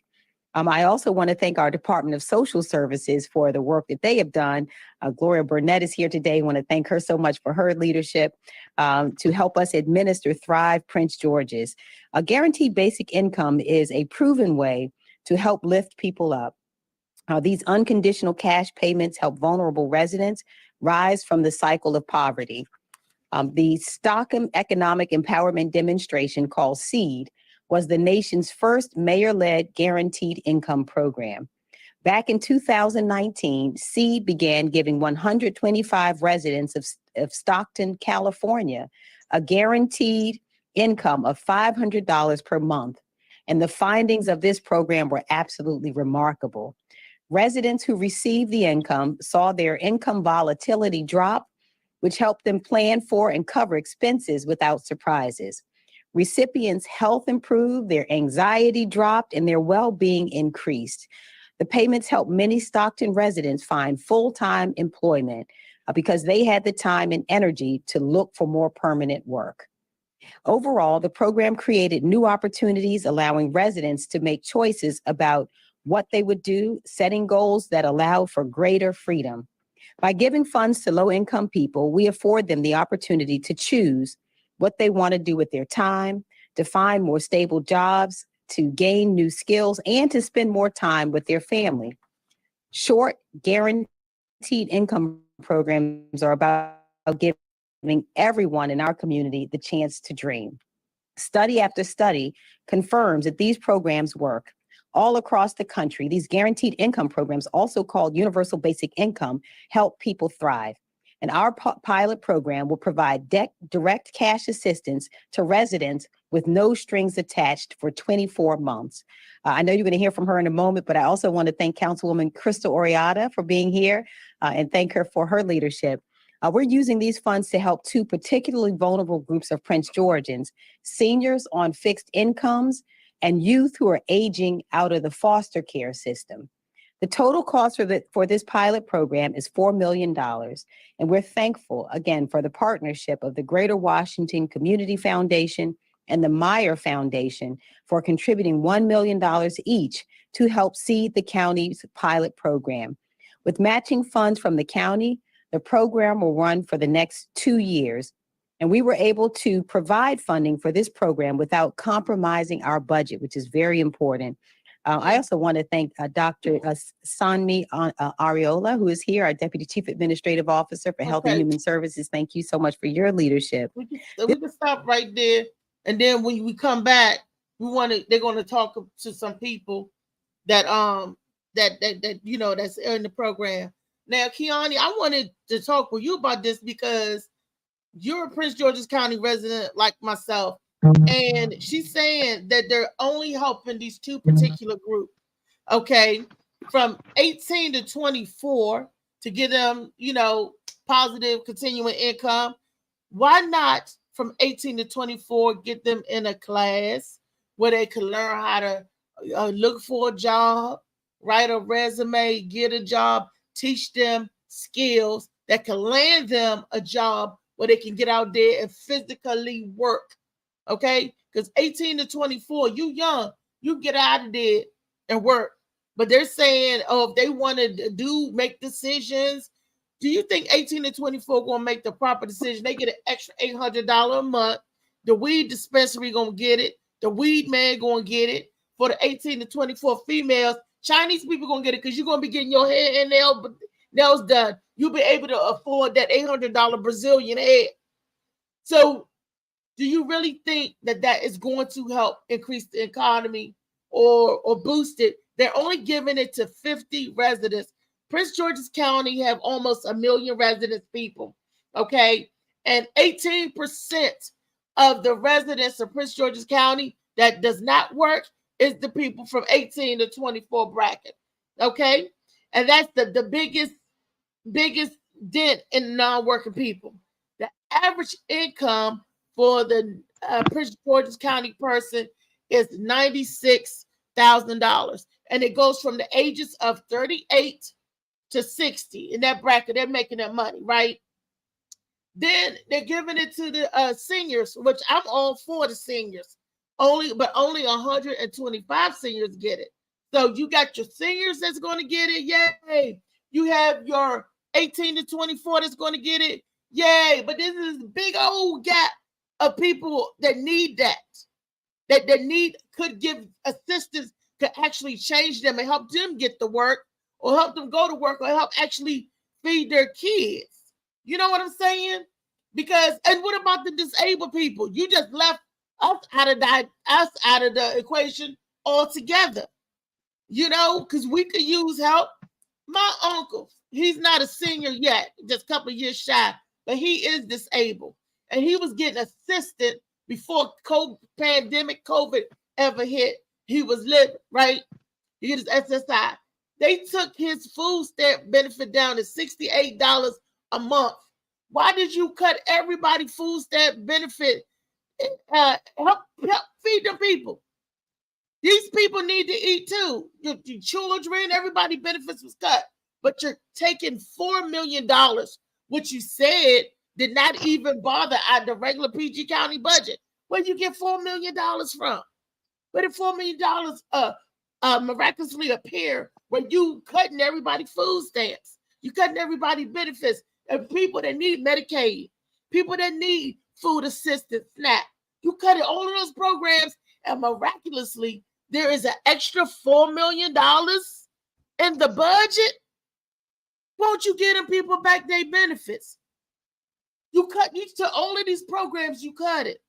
I also want to thank our Department of Social Services for the work that they have done. Gloria Burnett is here today. I want to thank her so much for her leadership to help us administer Thrive Prince George's. A guaranteed basic income is a proven way to help lift people up. These unconditional cash payments help vulnerable residents rise from the cycle of poverty. The Stockholm Economic Empowerment Demonstration, called SEED, was the nation's first mayor-led guaranteed income program. Back in 2019, SEED began giving 125 residents of Stockton, California, a guaranteed income of $500 per month. And the findings of this program were absolutely remarkable. Residents who received the income saw their income volatility drop, which helped them plan for and cover expenses without surprises. Recipients' health improved, their anxiety dropped, and their well-being increased. The payments helped many Stockton residents find full-time employment because they had the time and energy to look for more permanent work. Overall, the program created new opportunities, allowing residents to make choices about what they would do, setting goals that allow for greater freedom. By giving funds to low-income people, we afford them the opportunity to choose what they want to do with their time, to find more stable jobs, to gain new skills, and to spend more time with their family. Short, guaranteed income programs are about giving everyone in our community the chance to dream. Study after study confirms that these programs work. All across the country, these guaranteed income programs, also called Universal Basic Income, help people thrive. And our pilot program will provide direct cash assistance to residents with no strings attached for 24 months. I know you're going to hear from her in a moment, but I also want to thank Councilwoman Crystal Oriata for being here and thank her for her leadership. We're using these funds to help two particularly vulnerable groups of Prince Georgians: seniors on fixed incomes and youth who are aging out of the foster care system. The total cost for this pilot program is $4 million, and we're thankful, again, for the partnership of the Greater Washington Community Foundation and the Meyer Foundation for contributing $1 million each to help seed the county's pilot program. With matching funds from the county, the program will run for the next 2 years, and we were able to provide funding for this program without compromising our budget, which is very important. I also want to thank Dr. Sanmi Ariola, who is here, our Deputy Chief Administrative Officer for Health and Human Services. Thank you so much for your leadership. We can stop right there, and then when we come back, they're going to talk to some people that you know that's in the program. Now, Kiani, I wanted to talk with you about this because you're a Prince George's County resident like myself. And she's saying that they're only helping these two particular groups, okay, from 18 to 24 to get them, you know, positive continuing income. Why not from 18 to 24 get them in a class where they can learn how to look for a job, write a resume, get a job, teach them skills that can land them a job where they can get out there and physically work. Okay, because 18 to 24, you young, you get out of there and work. But they're saying, oh, if they want to make decisions, do you think 18 to 24 going to make the proper decision? They get an extra $800 a month. The weed dispensary going to get it. The weed man going to get it. For the 18 to 24 females, Chinese people going to get it because you're going to be getting your hair and nails done. You'll be able to afford that $800 Brazilian head. So do you really think that is going to help increase the economy or boost it? They're only giving it to 50 residents. Prince George's County have almost 1 million residents, people, okay? And 18% of the residents of Prince George's County that does not work is the people from 18 to 24 bracket, okay? And that's the biggest dent in non-working people. The average income for the Prince George's County person is $96,000. And it goes from the ages of 38 to 60 in that bracket. They're making that money, right? Then they're giving it to the seniors, which I'm all for the seniors. Only 125 seniors get it. So you got your seniors that's going to get it, yay. You have your 18 to 24 that's going to get it, yay. But this is a big old gap of people that need that could give assistance, could actually change them and help them get to work, or help them go to work, or help actually feed their kids. You know what I'm saying? And what about the disabled people? You just left us out of the equation altogether. You know, because we could use help. My uncle, he's not a senior yet, just a couple of years shy, but he is disabled. And he was getting assistance before pandemic COVID ever hit. He was living, right? He had his SSI. They took his food stamp benefit down to $68 a month. Why did you cut everybody food stamp benefit? Help feed them people. These people need to eat too. Your children, everybody benefits was cut. But you're taking $4 million, which you said did not even bother out the regular PG County budget. Where'd you get $4 million from? Where did $4 million miraculously appear when you cutting everybody food stamps? You cutting everybody benefits, and people that need Medicaid, people that need food assistance, SNAP. You cut all of those programs, and miraculously, there is an extra $4 million in the budget. Won't you give them people back their benefits? You to all of these programs, you cut it.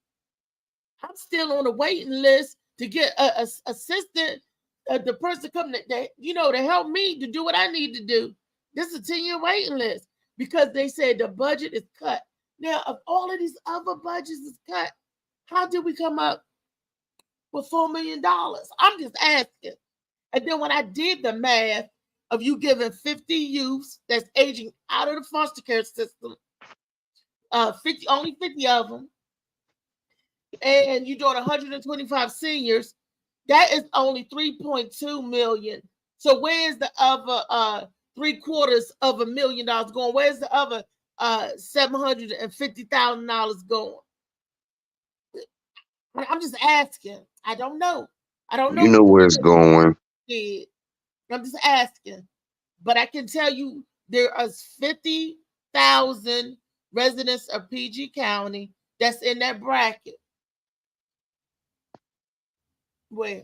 I'm still on the waiting list to get a assistant, the person coming to help me to do what I need to do. This is a 10-year waiting list because they said the budget is cut. Now, if all of these other budgets is cut, how did we come up with $4 million? I'm just asking. And then when I did the math of you giving 50 youths that's aging out of the foster care system, only 50 of them, and you're doing 125 seniors, that is only 3.2 million. So where's the other $750,000 going? Where's the other $750,000 going? I'm just asking. I don't know. You know where it's going. I'm just asking. But I can tell you there are 50,000 residents of PG County that's in that bracket. Where?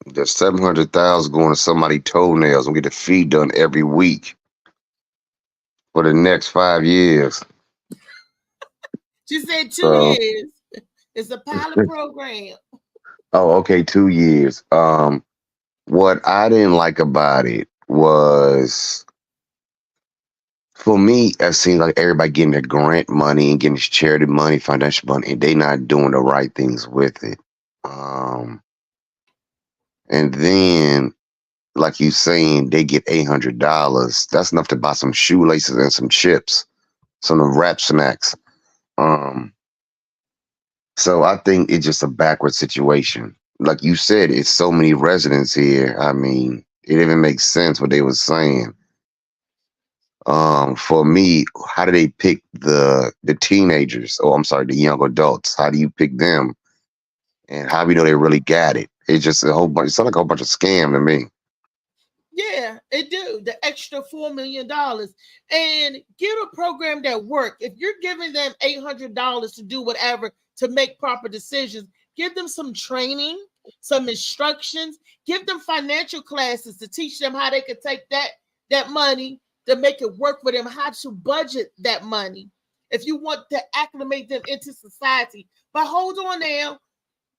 There's 700,000 going to somebody's toenails and get the feed done every week for the next 5 years. She said 2 years. It's a pilot program. Oh, okay, 2 years. What I didn't like about it was, for me, it seems like everybody getting their grant money and getting this charity money, financial money, and they not doing the right things with it. And then, like you saying, they get $800. That's enough to buy some shoelaces and some chips, some of the wrap snacks. So I think it's just a backward situation. Like you said, it's so many residents here. I mean, it even makes sense what they were saying. For me, how do they pick the teenagers? Oh, I'm sorry, the young adults. How do you pick them? And how do we know they really got it? It's just a whole bunch. It sounds like a whole bunch of scam to me. Yeah, it do. The extra $4 million. And get a program that work. If you're giving them $800 to do whatever, to make proper decisions, give them some training, some instructions, give them financial classes to teach them how they can take that money to make it work for them, how to budget that money. If you want to acclimate them into society. But hold on now.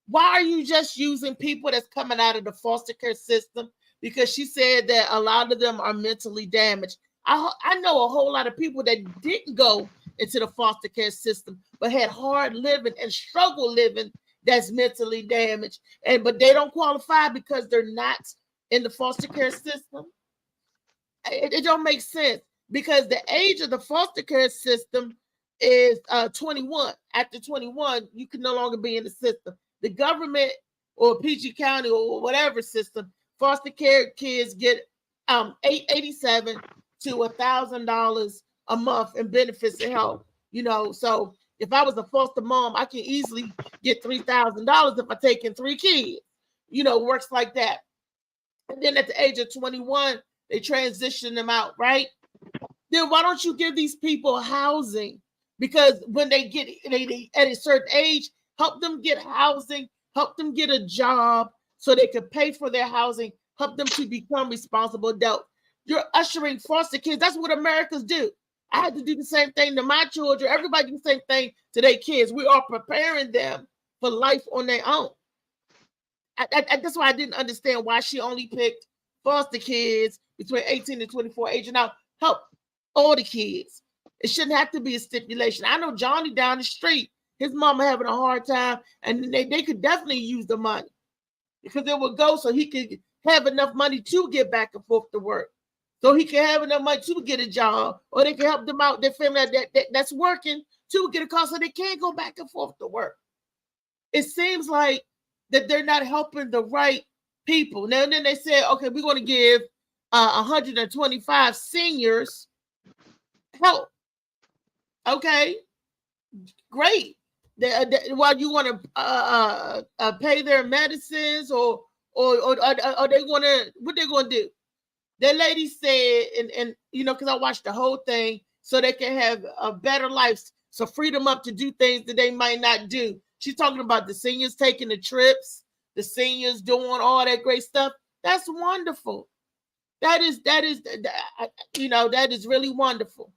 Why are you just using people that's coming out of the foster care system? Because she said that a lot of them are mentally damaged. I know a whole lot of people that didn't go into the foster care system, but had hard living and struggle living that's mentally damaged. But they don't qualify because they're not in the foster care system. It don't make sense because the age of the foster care system is 21. After 21, you can no longer be in the system. The government or PG County or whatever system, foster care kids get $887 to $1,000 a month in benefits and help. You know, so if I was a foster mom, I can easily get $3,000 if I take in 3 kids. You know, works like that. And then at the age of 21, they transition them out, right? Then why don't you give these people housing? Because when they get at a certain age, help them get housing, help them get a job so they can pay for their housing, help them to become responsible adults. You're ushering foster kids. That's what Americans do. I had to do the same thing to my children. Everybody do the same thing to their kids. We are preparing them for life on their own. That's why I didn't understand why she only picked foster kids between 18 and 24 age and now help all the kids. It shouldn't have to be a stipulation. I know Johnny down the street, his mama having a hard time, and they could definitely use the money because it would go so he could have enough money to get back and forth to work. So he can have enough money to get a job, or they can help them out, their family that's working to get a car so they can't go back and forth to work. It seems like that they're not helping the right people. Now and then they say, okay, we're going to give 125 seniors help. Okay, great. While you want to pay their medicines, or they want to, what they're going to do? That lady said, and you know, because I watched the whole thing, so they can have a better life, so freedom up to do things that they might not do. She's talking about the seniors taking the trips, the seniors doing all that great stuff. That's wonderful. That is, you know, that is really wonderful.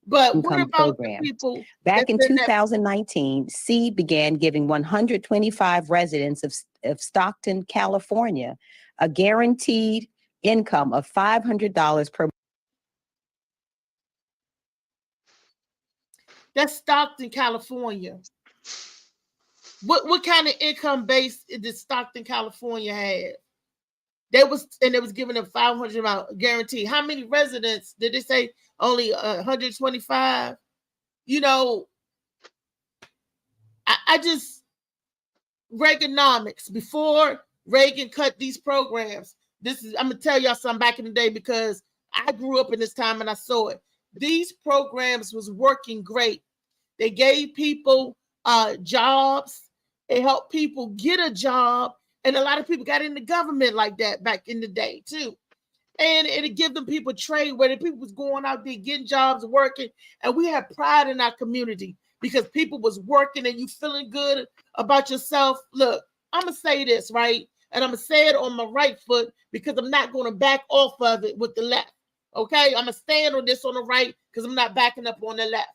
But what about the people? Back in 2019, C began giving 125 residents of Stockton, California, a guaranteed income of $500 per month. That's Stockton, California. What kind of income base did Stockton, California have? It was giving them $500 guarantee. How many residents did they say? Only 125. You know, I just, Reaganomics, before Reagan cut these programs. I'm gonna tell y'all something back in the day because I grew up in this time and I saw it. These programs was working great. They gave people jobs. It helped people get a job, and a lot of people got in the government like that back in the day too. And it'd give them people trade where the people was going out there getting jobs, working, and we had pride in our community because people was working and you feeling good about yourself. Look, I'm gonna say this, right? And I'm gonna say it on my right foot because I'm not gonna back off of it with the left. Okay, I'm gonna stand on this on the right because I'm not backing up on the left.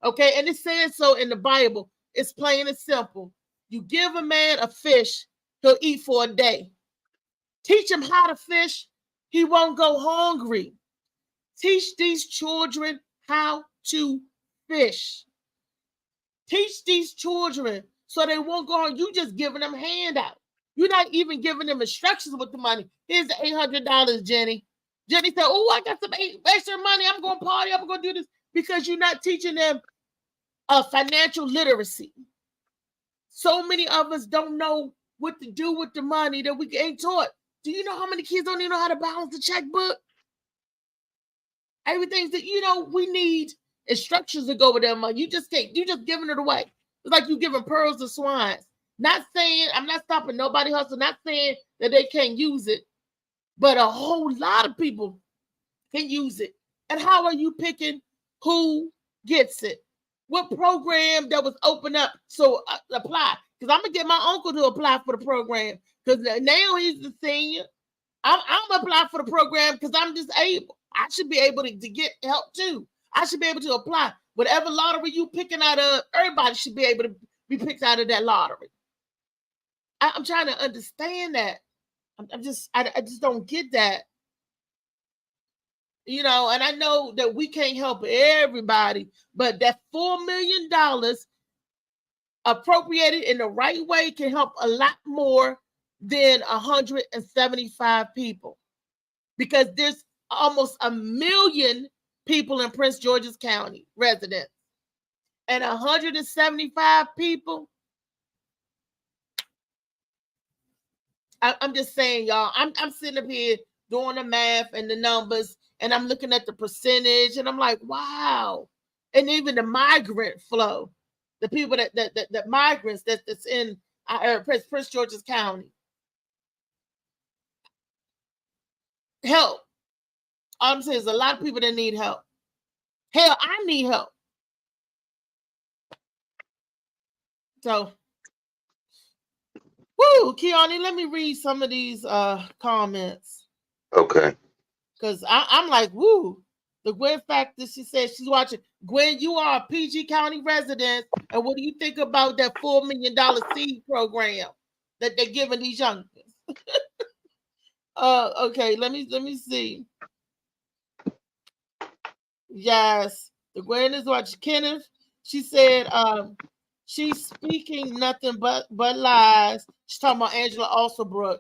Okay, and it says so in the Bible. It's plain and simple. You give a man a fish, he'll eat for a day. Teach him how to fish, he won't go hungry. Teach these children how to fish. Teach these children so they won't go hungry. You just giving them handout. You're not even giving them instructions with the money. Here's the $800, Jenny. Jenny said, oh, I got some extra money. I'm going to party. I'm going to do this. Because you're not teaching them financial literacy. So many of us don't know what to do with the money that we ain't taught. Do you know how many kids don't even know how to balance the checkbook? Everything's that, you know, we need instructions to go with that money. You just can't. You're just giving it away. It's like you giving pearls to swines. Not saying, I'm not stopping nobody hustle, not saying that they can't use it, but a whole lot of people can use it. And how are you picking who gets it? What program that was open up so apply? Because I'm gonna get my uncle to apply for the program because now he's the senior. I'm gonna apply for the program because I'm disabled. I should be able to get help too. I should be able to apply. Whatever lottery you picking out of, everybody should be able to be picked out of that lottery. I'm trying to understand that. I just don't get that. You know, and I know that we can't help everybody, but that $4 million appropriated in the right way can help a lot more than 175 people. Because there's almost 1 million people in Prince George's County, residents. And 175 people, I'm just saying, y'all. I'm sitting up here doing the math and the numbers, and I'm looking at the percentage, and I'm like, wow. And even the migrant flow, the people that migrants that's in Prince George's County. Help. All I'm saying is a lot of people that need help. Hell, I need help. So, woo, Kiani, let me read some of these comments. Okay. Because I'm like, woo. The Gwen factor, she said she's watching. Gwen, you are a PG County resident. And what do you think about that $4 million seed program that they're giving these youngsters? Okay, let me see. Yes, the Gwen is watching. Kenneth, she said she's speaking nothing but lies. She's talking about Angela Alsabrook.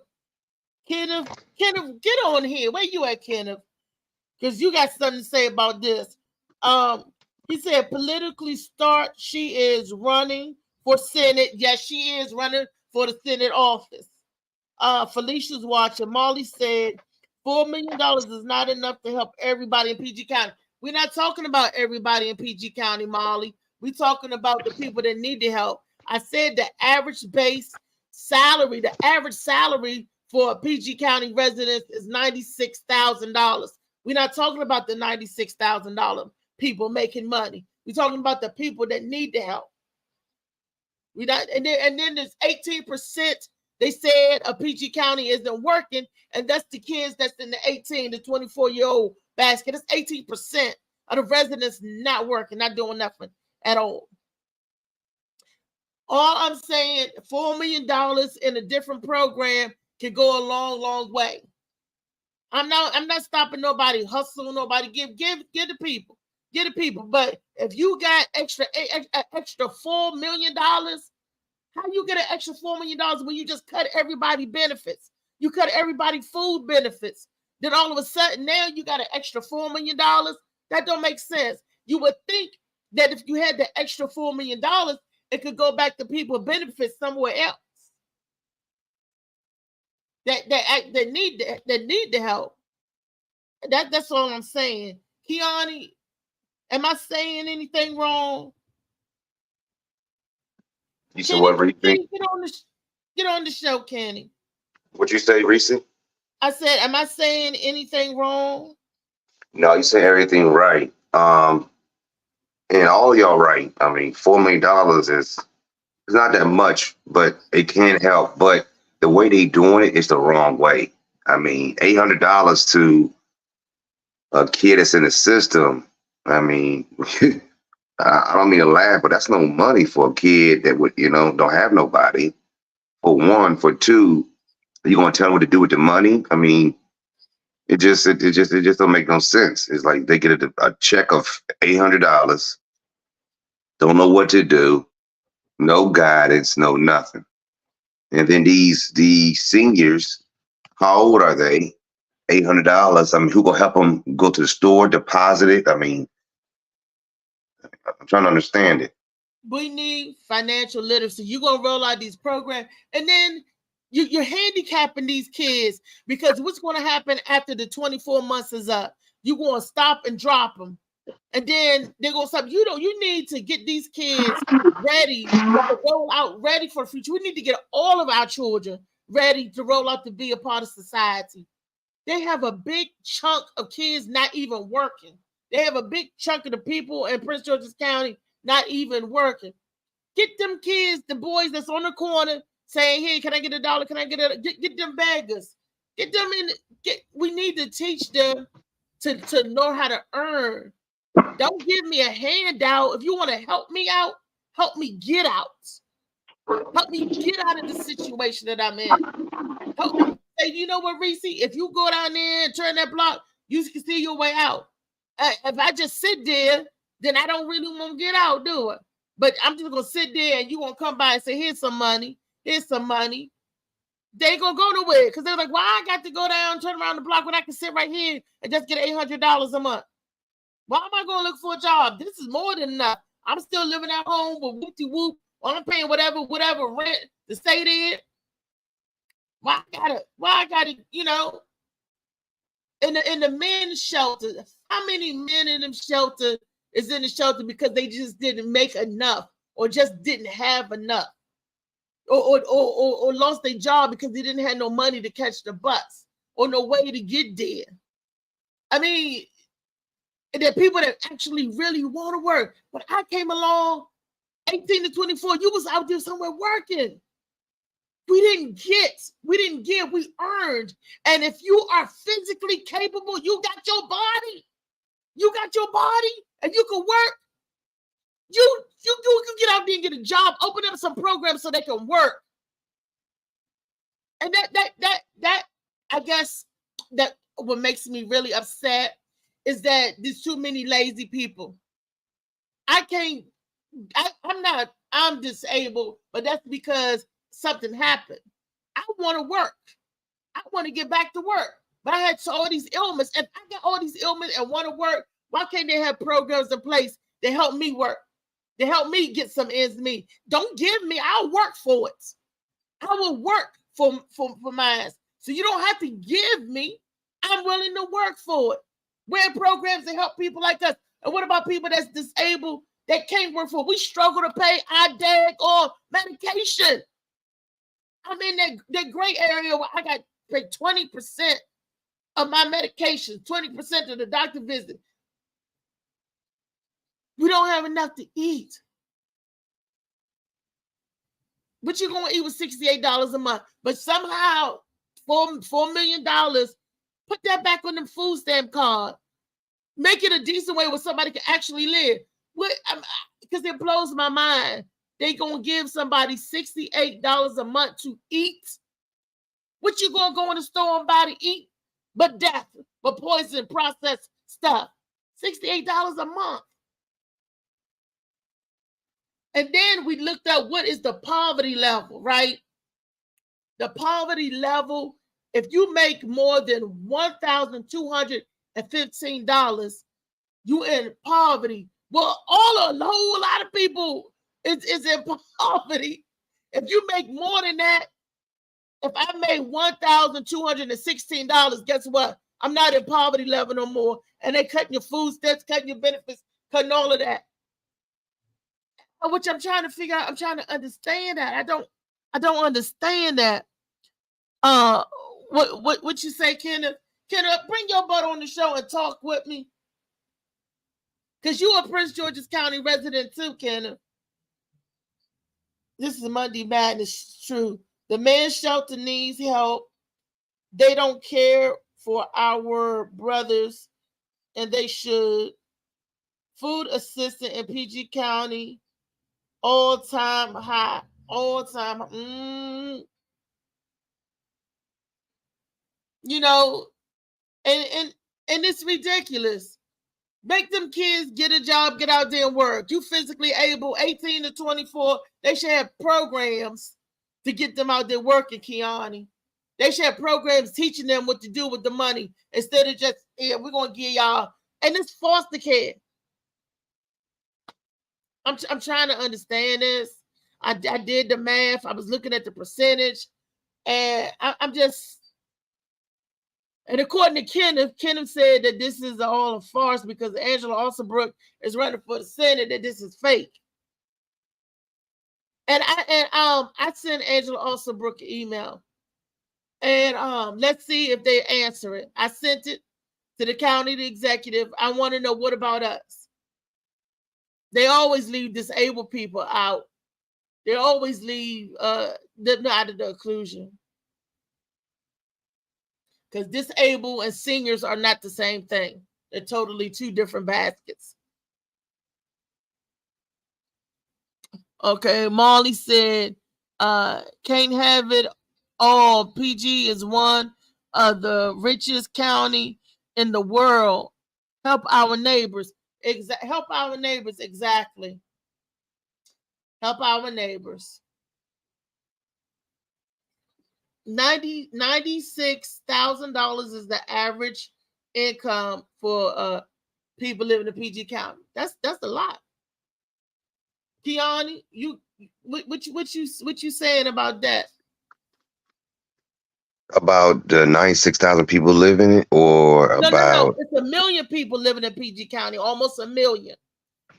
Kenneth, get on here. Where you at, Kenneth? Because you got something to say about this. He said politically start. She is running for Senate. Yes, she is running for the Senate office. Felicia's watching. Molly said $4 million is not enough to help everybody in PG County. We're not talking about everybody in PG County, Molly. We're talking about the people that need the help. I said the average base salary, the average salary for a PG County resident is $96,000. We're not talking about the $96,000 people making money. We're talking about the people that need the help. And then there's 18%. They said a PG County isn't working, and that's the kids that's in the 18 to 24-year-old basket. That's 18% of the residents not working, not doing nothing at all. All I'm saying, $4 million in a different program can go a long, long way. I'm not stopping nobody hustle, nobody give the people. Get the people. But if you got extra $4 million, how you get an extra $4 million when you just cut everybody benefits? You cut everybody food benefits. Then all of a sudden now you got an extra $4 million. That don't make sense. You would think that if you had the extra $4 million, it could go back to people benefits somewhere else. That need the help. That's all I'm saying. Kiani, am I saying anything wrong? You said what, Reese? Get on the show, Kenny. What'd you say, Reese? I said, am I saying anything wrong? No, you said everything right. And all y'all right. I mean, $4 million is not that much, but it can help. But the way they doing it is the wrong way. I mean, $800 to a kid that's in the system. I mean, I don't mean to laugh, but that's no money for a kid that would, don't have nobody. For one, for two, you gonna tell them what to do with the money? I mean, it just don't make no sense. It's like they get a check of $800, don't know what to do, no guidance, no nothing. And then these seniors, how old are they? $800. I mean, who gonna help them go to the store, deposit it? I mean, I'm trying to understand it. We need financial literacy. You're gonna roll out these programs, and then you're handicapping these kids, because what's going to happen after the 24 months is up? You're going to stop and drop them, and then they're going to stop. You need to get these kids ready to roll out, ready for the future. We need to get all of our children ready to roll out to be a part of society. They have a big chunk of kids not even working. They have a big chunk of the people in Prince George's County not even working. Get them kids, the boys that's on the corner, saying, "Hey, can I get $1? Can I get a?" Get them beggars. Get them in. We need to teach them to know how to earn. Don't give me a handout. If you want to help me out, help me get out. Help me get out of the situation that I'm in. Help me say, you know what, Reese? If you go down there and turn that block, you can see your way out. If I just sit there, then I don't really want to get out, do it. But I'm just gonna sit there, and you gonna come by and say, "Here's some money. Here's some money." They ain't gonna go nowhere, because they're like, "Why I got to go down, turn around the block when I can sit right here and just get $800 a month? Why am I gonna look for a job? This is more than enough. I'm still living at home with whoopty whoop. I'm paying whatever rent to stay there." Why I gotta, you know, in the men's shelter, how many men in them shelter is in the shelter because they just didn't make enough or just didn't have enough? Or lost their job because they didn't have no money to catch the bus or no way to get there. I mean, there are people that actually really want to work. When I came along, 18 to 24, you was out there somewhere working. We didn't give, we earned. And if you are physically capable, you got your body, and you can work. You get out there and get a job, open up some programs so they can work. And that I guess that what makes me really upset is that there's too many lazy people. I'm disabled, but that's because something happened. I want to work. I want to get back to work. But I had all these ailments, and I got all these ailments and want to work. Why can't they have programs in place that help me work? To help me get some ends meet. Don't give me, I'll work for it. I will work for mine. So you don't have to give me. I'm willing to work for it. We're in programs to help people like us. And what about people that's disabled that can't work for it? We struggle to pay our DAG or medication. I'm in that gray area where I got paid 20% of my medication, 20% of the doctor visit. We don't have enough to eat. But you're going to eat with $68 a month. But somehow, $4 million, put that back on the food stamp card. Make it a decent way where somebody can actually live. Because it blows my mind. They going to give somebody $68 a month to eat. What you going to go in the store and buy to eat? But death, but poison, processed stuff. $68 a month. And then we looked up what is the poverty level, right? The poverty level, if you make more than $1,215, you in poverty. Well, a whole lot of people is in poverty. If you make more than that, if I made $1,216, guess what? I'm not in poverty level no more. And they cutting your food stamps, cutting your benefits, cutting all of that. Which I'm trying to figure out. I'm trying to understand that. I don't understand that. What you say, Kenneth? Kenneth, bring your butt on the show and talk with me. Because you a Prince George's County resident too, Kenneth. This is Monday Madness. True. The men's shelter needs help. They don't care for our brothers, and they should. Food assistant in PG County. All-time high. All-time. You know, and it's ridiculous. Make them kids get a job, get out there and work. You physically able, 18 to 24, they should have programs to get them out there working, Kiani. They should have programs teaching them what to do with the money instead of just, we're going to give y'all. And it's foster care. I'm trying to understand this. I did the math. I was looking at the percentage, and I'm just. And according to Kenneth said that this is all a farce because Angela Alsabrook is running for the Senate. That this is fake. And I sent Angela Alsabrook an email, and let's see if they answer it. I sent it to the county, the executive. I want to know, what about us? They always leave disabled people out. They always leave them out of the inclusion. Because disabled and seniors are not the same thing. They're totally two different baskets. Okay, Molly said, can't have it all. PG is one of the richest county in the world. Help our neighbors. Help our neighbors, exactly. Help our neighbors. $96,000 is the average income for people living in PG County. That's a lot. Kiani, what you saying about that? About the 96,000 people live in it, or No. about It's 1 million people living in PG County, almost 1 million.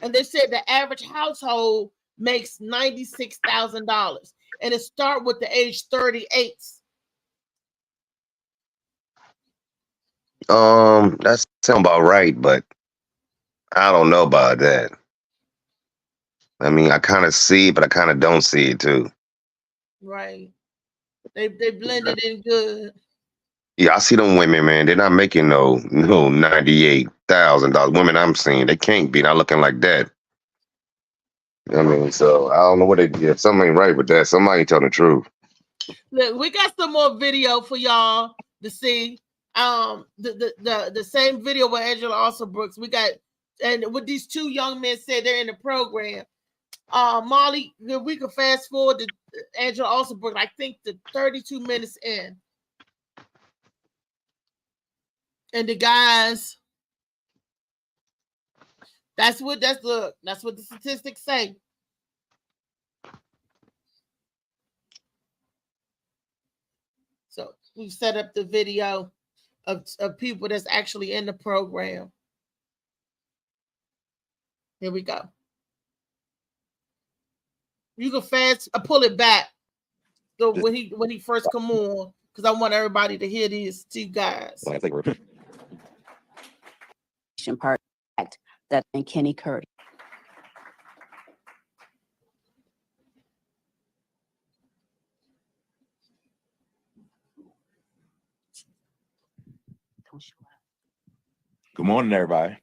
And they said the average household makes $96,000. And it start with the age 38. that sounds about right, but I don't know about that. I mean, I kind of see it, but I kind of don't see it too. Right. They blended in good. Yeah, I see them women, man. They're not making no $98,000. Women I'm seeing, they can't be not looking like that. I mean, so I don't know what they did. Something ain't right with that. Somebody ain't telling the truth. Look, we got some more video for y'all to see. The same video with Angela Alsobrooks. We got, and with these two young men said they're in the program. Molly, we could fast forward to Angela Alsobrooks, I think the 32 minutes in. And the guys, that's what the statistics say. So we set up the video of people that's actually in the program. Here we go. You can pull it back. So when he first come on, because I want everybody to hear these two guys. Part that and Kenny Curry. Good morning, everybody.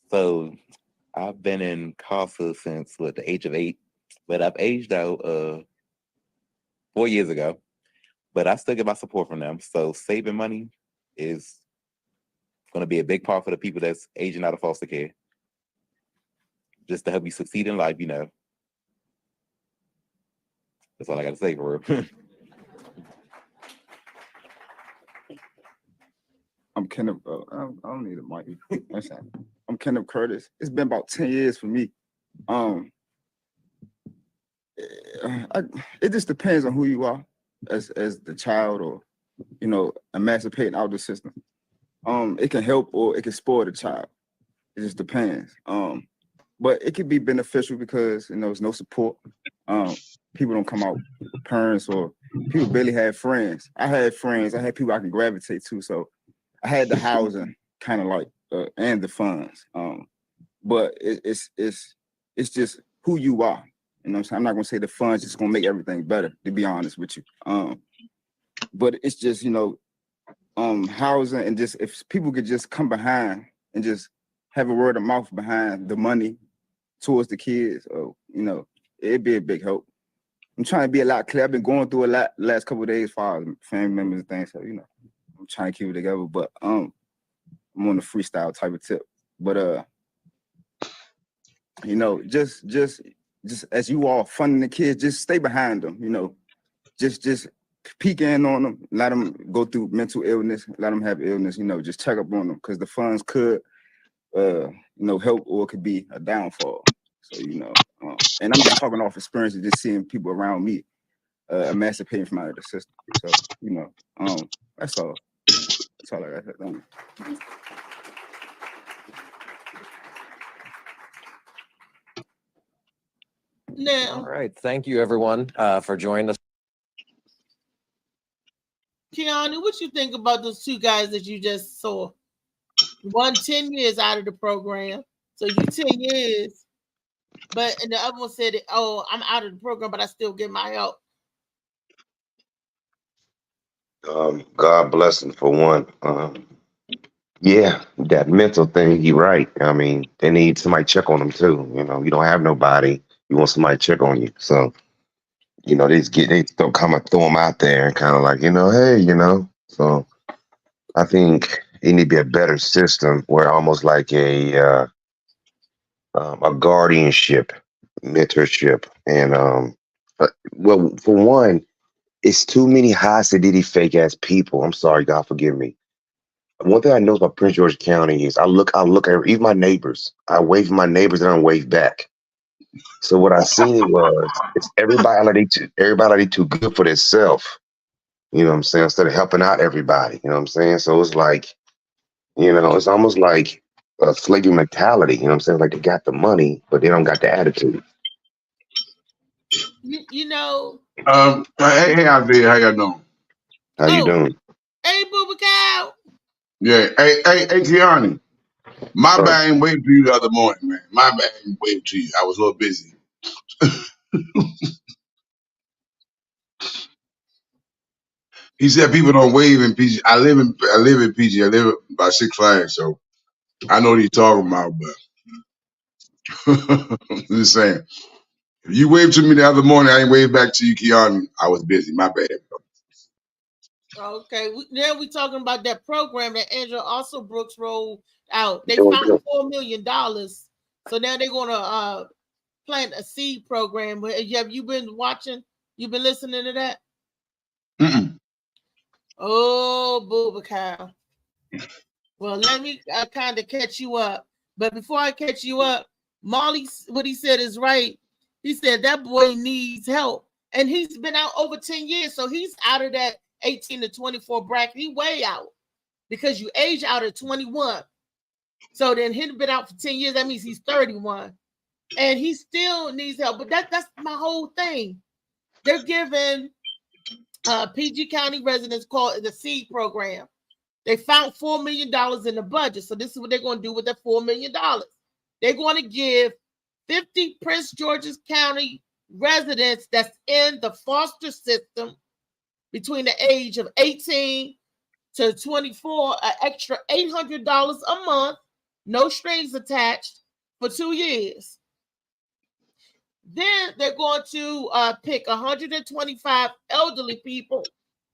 So I've been in CASA since the age of 8, but I've aged out 4 years ago. But I still get my support from them. So saving money is going to be a big part for the people that's aging out of foster care. Just to help you succeed in life, That's all I got to say for real. I'm Kenneth. I don't need a mic. I'm Kenneth Curtis. It's been about 10 years for me. It just depends on who you are as the child, or emancipating out of the system. It can help or it can spoil the child. It just depends. But it can be beneficial because there's no support. People don't come out, parents or people barely have friends. I had friends. I had people I can gravitate to. So I had the housing kind of like and the funds. But it's just who you are. You know what I'm saying? I'm not gonna say the funds just gonna make everything better, to be honest with you. But it's just, housing, and just if people could just come behind and just have a word of mouth behind the money towards the kids, it'd be a big help. I'm trying to be a lot clear. I've been going through a lot last couple of days as far as family members and things. So, I'm trying to keep it together, but I'm on the freestyle type of tip. But just as you are funding the kids, just stay behind them, just peek in on them, let them go through mental illness, let them have illness, just check up on them, because the funds could help, or it could be a downfall. So, and I'm just talking off experience and just seeing people around me emancipating from out of the system. So, that's all. That's all I got. Now, all right. Thank you, everyone, for joining us. Keanu, what you think about those two guys that you just saw? One 10 years out of the program. So you 10 years. And the other one said, "Oh, I'm out of the program, but I still get my help." God bless him for one. Yeah, that mental thing, you're right. I mean, they need somebody to check on them too. You don't have nobody. You want somebody to check on you. So, they still come and throw them out there and kind of like, hey, So I think it need to be a better system where almost like a guardianship, mentorship. And well, for one, it's too many high sedity fake ass people. I'm sorry, God forgive me. One thing I know about Prince George County is I look at even my neighbors. I wave at my neighbors and I don't wave back. So what I seen was it's everybody like they too good for themselves. You know what I'm saying? Instead of helping out everybody. You know what I'm saying? So it's like, it's almost like a slavery mentality. You know what I'm saying? Like they got the money, but they don't got the attitude. You know. Hey, Isaiah, how y'all doing? How you doing? Hey, Booba Cow. Yeah. Hey, Kiani. My bad, I ain't waiting for you the other morning, man. My bad, I ain't waiting to you. I was a little busy. He said people don't wave in PG. I live in PG. I live by Six Flags, so I know what he's talking about. But I'm just saying, if you waved to me the other morning, I ain't waved back to you, Kiani. I was busy. My bad. Okay, now we talking about that program that Angela also Brooks rolled out. They found $4 million, so now they're gonna plant a seed program. Have you been watching? You been listening to that? Oh, Booba Cow. Well, let me kind of catch you up. But before I catch you up, Molly, what he said is right. He said that boy needs help. And he's been out over 10 years. So he's out of that 18 to 24 bracket. He way out because you age out at 21. So then he'd been out for 10 years. That means he's 31. And he still needs help. But that's my whole thing. They're giving PG County residents called the SEED program. They found $4 million in the budget. So this is what they're going to do with that $4 million. They're going to give 50 Prince George's County residents that's in the foster system between the age of 18 to 24 an extra $800 a month, no strings attached, for 2 years. Then they're going to pick 125 elderly people,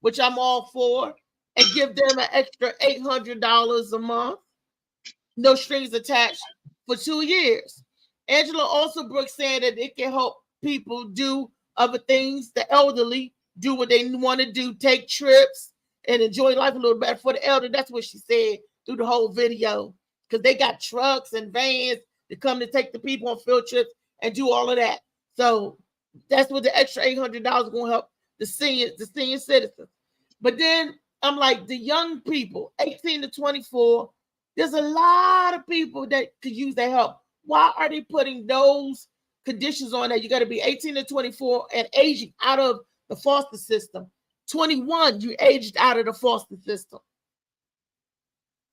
which I'm all for, and give them an extra $800 a month, no strings attached, for 2 years. Angela also Brooks saying that it can help people do other things, the elderly, do what they want to do, take trips and enjoy life a little better for the elder. That's what she said through the whole video, because they got trucks and vans to come to take the people on field trips and do all of that. So that's what the extra $800 is going to help the senior citizens. But then I'm like, the young people, 18 to 24, there's a lot of people that could use their help. Why are they putting those conditions on that? You got to be 18 to 24 and aging out of the foster system. 21, you aged out of the foster system.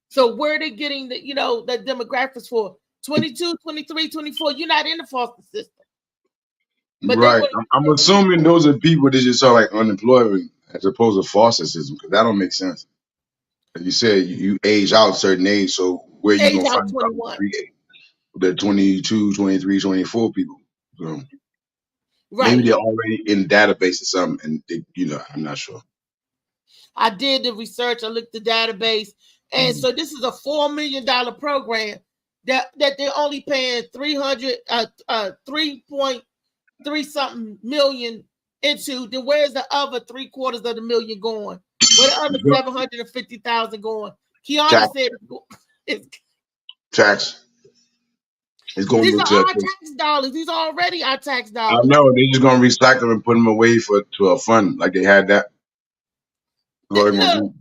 So where are they getting the, the demographics for? 22, 23, 24, you're not in the foster system. But right. I'm assuming those are people that just are like unemployment as opposed to foster system, because that don't make sense. As you said, you age out a certain age, so where you going to find 21. The 22, 23, 24 people? So right. Maybe they're already in the database or something, and they, I'm not sure. I did the research. I looked at the database, and so this is a $4 million program that they're only paying 3.3 something million into. Then where's the other $750,000 of the million going? Where the other 750,000 going? Kiana said it's tax. It's going these to are our tax dollars. These are already our tax dollars. I know they're just gonna recycle and put them away to a fund like they had that. Look, they ain't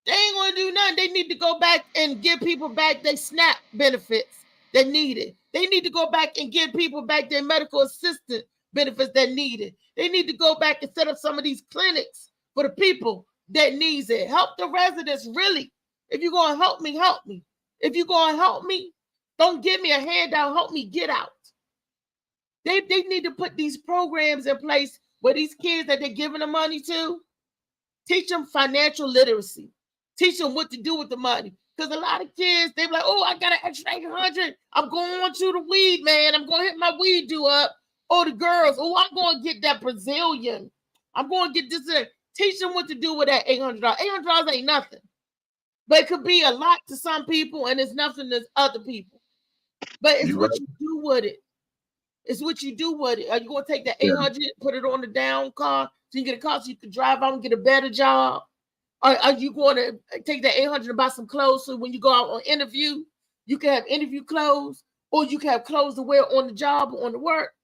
gonna do nothing. They need to go back and give people back their SNAP benefits that need it. They need to go back and give people back their medical assistant benefits that need it. They need to go back and set up some of these clinics for the people that needs it. Help the residents, really. If you're gonna help me, help me. If you're gonna help me, don't give me a handout. Help me get out. They need to put these programs in place where these kids that they're giving the money to, teach them financial literacy. Teach them what to do with the money. Because a lot of kids, they're like, oh, I got an extra 800. I'm going to the weed, man. I'm going to hit my weed do up. Oh, the girls, oh, I'm going to get that Brazilian. I'm going to get this. Teach them what to do with that $800. $800 ain't nothing. But it could be a lot to some people, and it's nothing to other people. But it's what you do with it. It's what you do with it. Are you going to take that 800, put it on the down car, so you get a car so you can drive out and get a better job? Or are you going to take that 800 and buy some clothes so when you go out on interview, you can have interview clothes, or you can have clothes to wear on the job or on the work?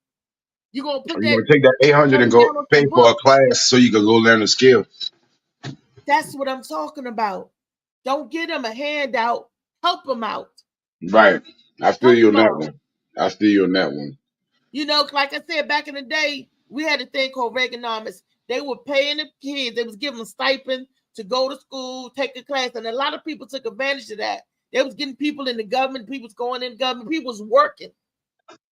You're going to put take that 800 and go pay for a class so you can go learn a skill. That's what I'm talking about. Don't get them a handout. Help them out. Right. I feel Help you on them that out. one. I feel you on that one. You know, like I said, back in the day, we had a thing called Reaganomics. They were paying the kids. They was giving them stipend to go to school, take a class, and a lot of people took advantage of that. They was getting people in the government. People was going in government. People was working.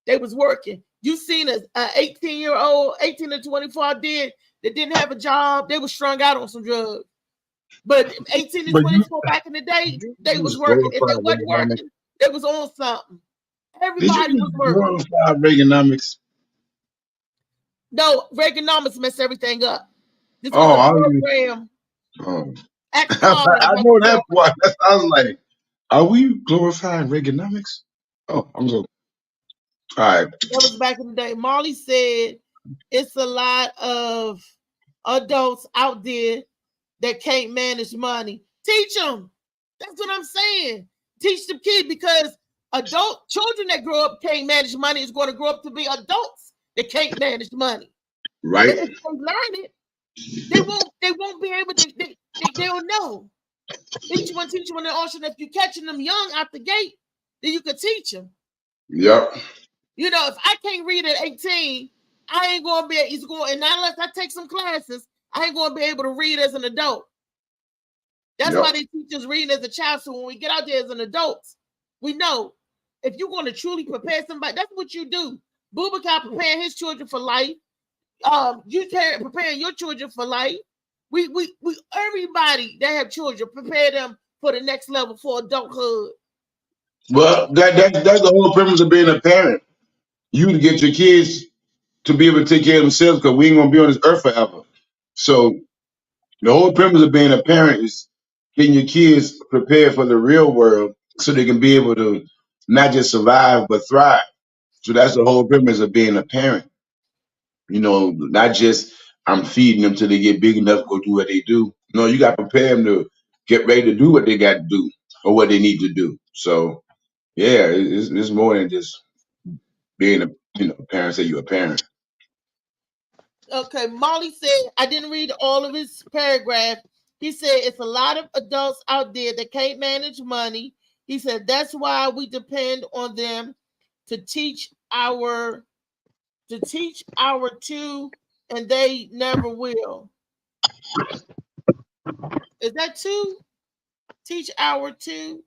They was working. You seen a 18-year-old, 18 to 24 that didn't have a job. They was strung out on some drugs. But 18 to But you 24 back in the day, they was use working. If they glorified wasn't Reaganomics. working, they was on something. Did you Everybody was use working. glorified Reaganomics? No, Reaganomics messed everything up. This Oh, was I a don't even. program. Oh. Ask Carmen I about know the that program. part. I was like, are we glorifying Reaganomics? Oh, I'm so. All right. That was back in the day. Marley said it's a lot of adults out there that can't manage money. Teach them. That's what I'm saying. Teach the kid, because adult children that grow up can't manage money is going to grow up to be adults that can't manage money. Right. If they learn it, they won't be able to. They'll know. Teach them, and also if you're catching them young out the gate, then you could teach them. Yep. You know, if I can't read at 18, I ain't going to be. He's going, and not unless I take some classes, I ain't going to be able to read as an adult. That's why they teach us reading as a child. So when we get out there as an adult, we know if you're going to truly prepare somebody, that's what you do. Boubacar preparing his children for life. You preparing your children for life. We everybody that have children, prepare them for the next level, for adulthood. Well, that's the whole premise of being a parent. You to get your kids to be able to take care of themselves, because we ain't gonna be on this earth forever. So the whole premise of being a parent is getting your kids prepared for the real world, so they can be able to not just survive but thrive. So that's the whole premise of being a parent. You know, not just I'm feeding them till they get big enough to go do what they do. No, you got to prepare them to get ready to do what they got to do or what they need to do. So yeah, it's more than just being a parent. Say you're a parent. Okay, Molly said, I didn't read all of his paragraph. He said it's a lot of adults out there that can't manage money. He said that's why we depend on them to teach our two, and they never will. Is that two? Teach our two?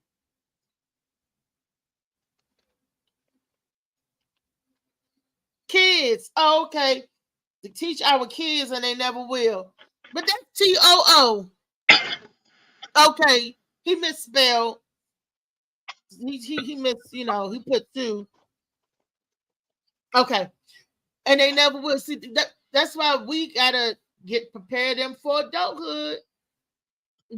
Kids. Oh, okay. To teach our kids, and they never will. But that's TOO. Okay. He misspelled. He missed, he put two. Okay. And they never will. See, that's why we gotta prepare them for adulthood.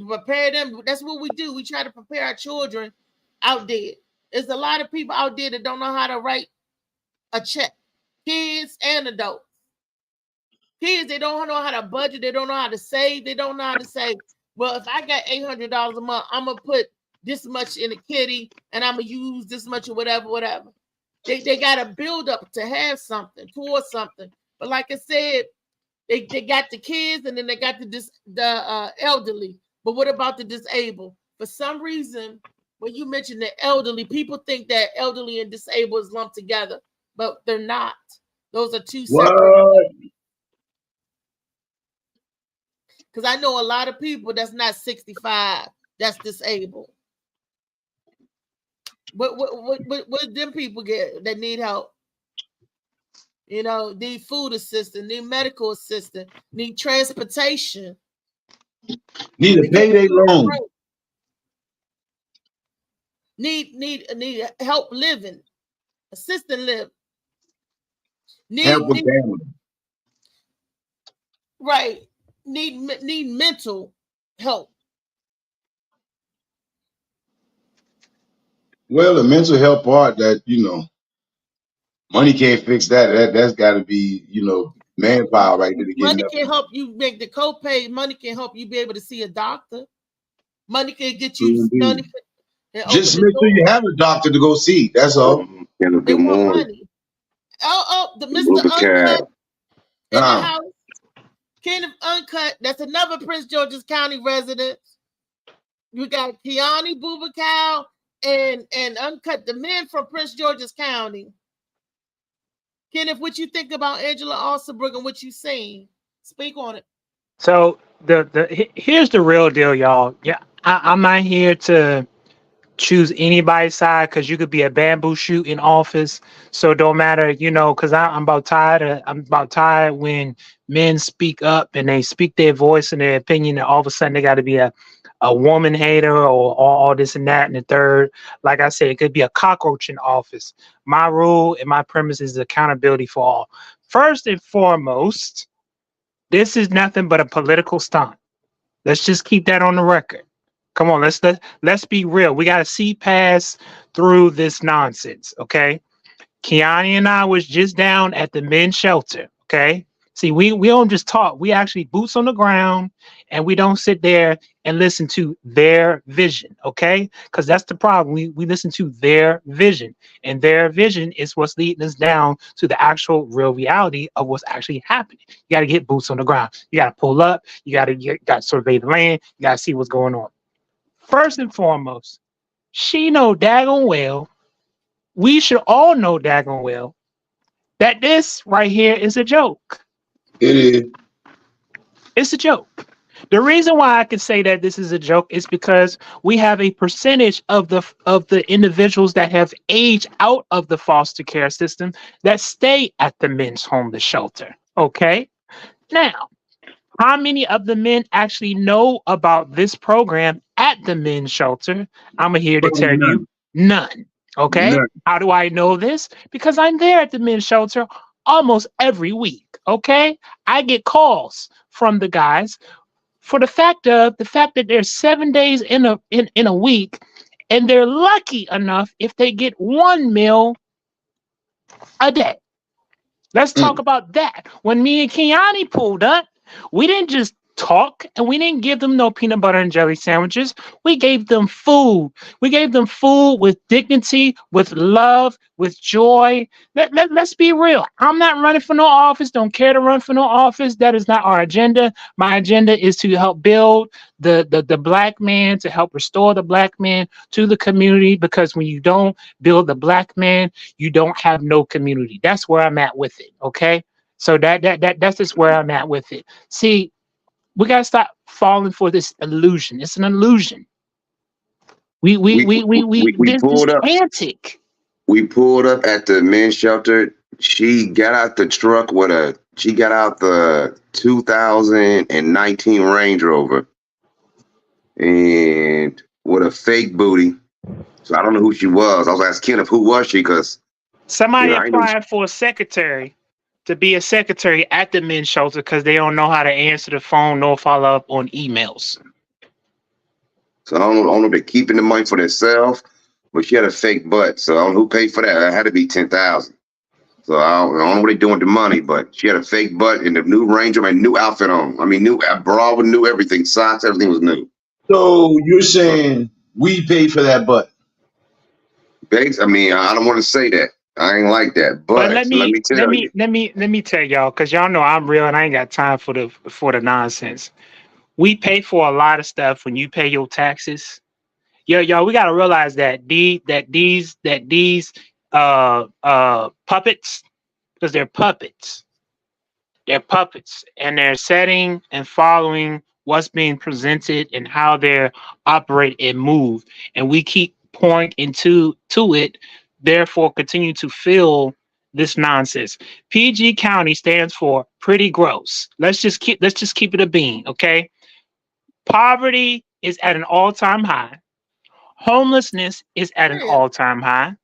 Prepare them. That's what we do. We try to prepare our children out there. There's a lot of people out there that don't know how to write a check. Kids and adults. Kids, they don't know how to budget. They don't know how to save. They don't know how to say, well, if I got $800 a month, I'm gonna put this much in a kitty, and I'm gonna use this much or whatever. They got to build up to have something, towards something. But like I said, they got the kids, and then they got the elderly. But what about the disabled? For some reason, when you mention the elderly, people think that elderly and disabled is lumped together, but they're not. Those are two separate. Because I know a lot of people that's not 65 that's disabled. What them people get that need help? Need food assistance, need medical assistance, need transportation. Need a payday loan. Need help living, assistant live. Help with family. Right. Need mental help. Well, the mental health part, that money can't fix that. That's got to be manpower right there to get Money enough. can help you make the copay. Money can help you be able to see a doctor. Money can get you money. Just make sure you have a doctor to go see. That's all. They want money. The Mr. Uncut in the house. Kenneth Uncut, that's another Prince George's County resident. You got Kiani Bubakau and Uncut, the men from Prince George's County. Kenneth, what you think about Angela Alsabrook and what you seen? Speak on it. So here's the real deal, y'all. Yeah, I'm not here to choose anybody's side because you could be a bamboo shoot in office. So it don't matter, you know, because I'm about tired when men speak up and they speak their voice and their opinion, and all of a sudden they got to be a woman hater or all this and that and the third. Like I said, it could be a cockroach in office. My rule and my premise is accountability for all. First and foremost, this is nothing but a political stunt. Let's just keep that on the record. Come on, let's be real. We got to see past through this nonsense, okay? Kiani and I was just down at the men's shelter, okay? See, we don't just talk. We actually boots on the ground, and we don't sit there and listen to their vision, okay? Because that's the problem. We listen to their vision, and their vision is what's leading us down to the actual real reality of what's actually happening. You got to get boots on the ground. You got to pull up. You got to survey the land. You got to see what's going on. First and foremost, she know daggone well, we should all know daggone well, that this right here is a joke. It is. It's a joke. The reason why I can say that this is a joke is because we have a percentage of the individuals that have aged out of the foster care system that stay at the men's homeless shelter. Okay? Now, how many of the men actually know about this program at the men's shelter? I'm here to tell you none. Okay? None. How do I know this? Because I'm there at the men's shelter almost every week. Okay? I get calls from the guys for the fact that there's 7 days in a week, and they're lucky enough if they get one meal a day. Let's talk about that. When me and Kiani pulled up, we didn't just talk, and we didn't give them no peanut butter and jelly sandwiches. We gave them food. We gave them food with dignity, with love, with joy. Let's be real. I'm not running for no office. Don't care to run for no office. That is not our agenda. My agenda is to help build the black man, to help restore the black man to the community, because when you don't build the black man, you don't have no community. That's where I'm at with it. Okay? So that's just where I'm at with it. See, we gotta stop falling for this illusion. It's an illusion. We pulled up. Antic. We pulled up at the men's shelter. She got out the truck she got out the 2019 Range Rover and with a fake booty. So I don't know who she was. I was asking Kenneth, who was she? Because somebody applied for a secretary to be a secretary at the men's shelter because they don't know how to answer the phone nor follow up on emails. So I don't know if they're keeping the money for themselves, but she had a fake butt. So I don't know who paid for that. It had to be $10,000. So I don't know what they're doing with the money, but she had a fake butt in the new Ranger and new outfit on. I mean, new bra with new everything, socks, everything was new. So you're saying we paid for that butt? I mean, I don't want to say that. I ain't like that, but let me tell y'all, because y'all know I'm real and I ain't got time for the nonsense. We pay for a lot of stuff when you pay your taxes. Y'all, we gotta realize that these puppets, because they're puppets. They're puppets, and they're setting and following what's being presented and how they're operate and move, and we keep pouring into it. Therefore, continue to fill this nonsense. PG County stands for pretty gross. Let's just keep it a bean, okay? Poverty is at an all-time high. Homelessness is at an all-time high.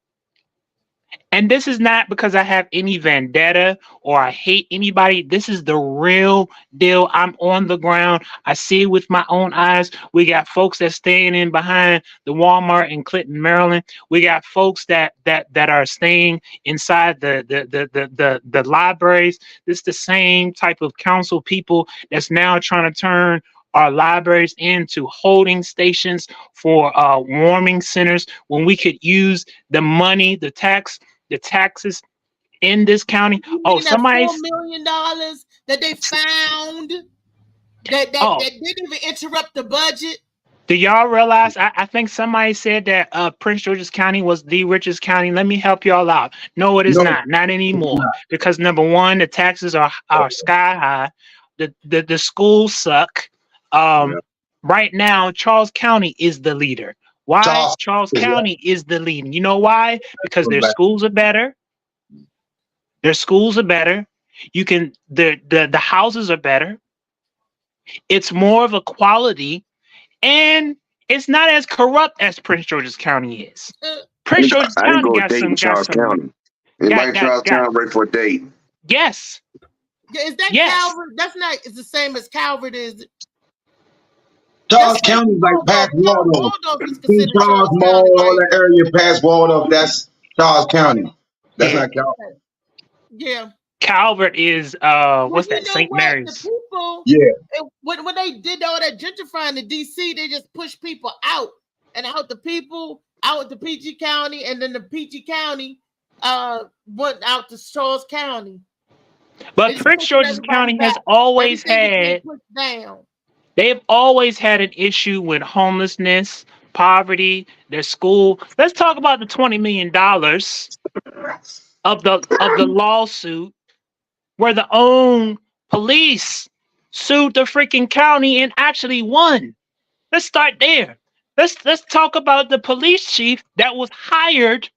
And this is not because I have any vendetta or I hate anybody. This is the real deal. I'm on the ground. I see it with my own eyes. We got folks that's staying in behind the Walmart in Clinton, Maryland. We got folks that are staying inside the libraries. This is the same type of council people that's now trying to turn our libraries into holding stations for warming centers when we could use the money, the taxes in this county. You Oh, mean that somebody. $4 million that they found that Oh, didn't even interrupt the budget? do y'all realize? I think somebody said that Prince George's County was the richest county. Let me help y'all out. No, it is No, not it's anymore. not. Because number one, the taxes are sky high. The schools suck. Yeah. Right now, Charles County is the leader. Why? Charles Yeah. County is the leader. You know why? Because their Black. schools are better. Their schools are better. You can the houses are better. It's more of a quality, and it's not as corrupt as Prince George's County is. Prince George's I ain't County go got date in Charles County. Anybody in Charles County ready for a date? Yes. Is that Yes. Calvert? That's not. It's the same as Calvert is. Charles County is like past Waldorf. Waldorf is King considered Charles Charles Mall, County, all right? that area past Waldorf, that's Charles County. That's Yeah. not Calvert. Yeah. Calvert is Well, what's you that? know St. what? Mary's. The people, Yeah. when they did all that gentrifying in DC, they just pushed people out and out the people out to PG County, and then the PG County went out to Charles County. But Prince George's County has always had. Down. They've always had an issue with homelessness, poverty, their school. Let's talk about the $20 million of the lawsuit where the own police sued the freaking county and actually won. Let's start there. Let's talk about the police chief that was hired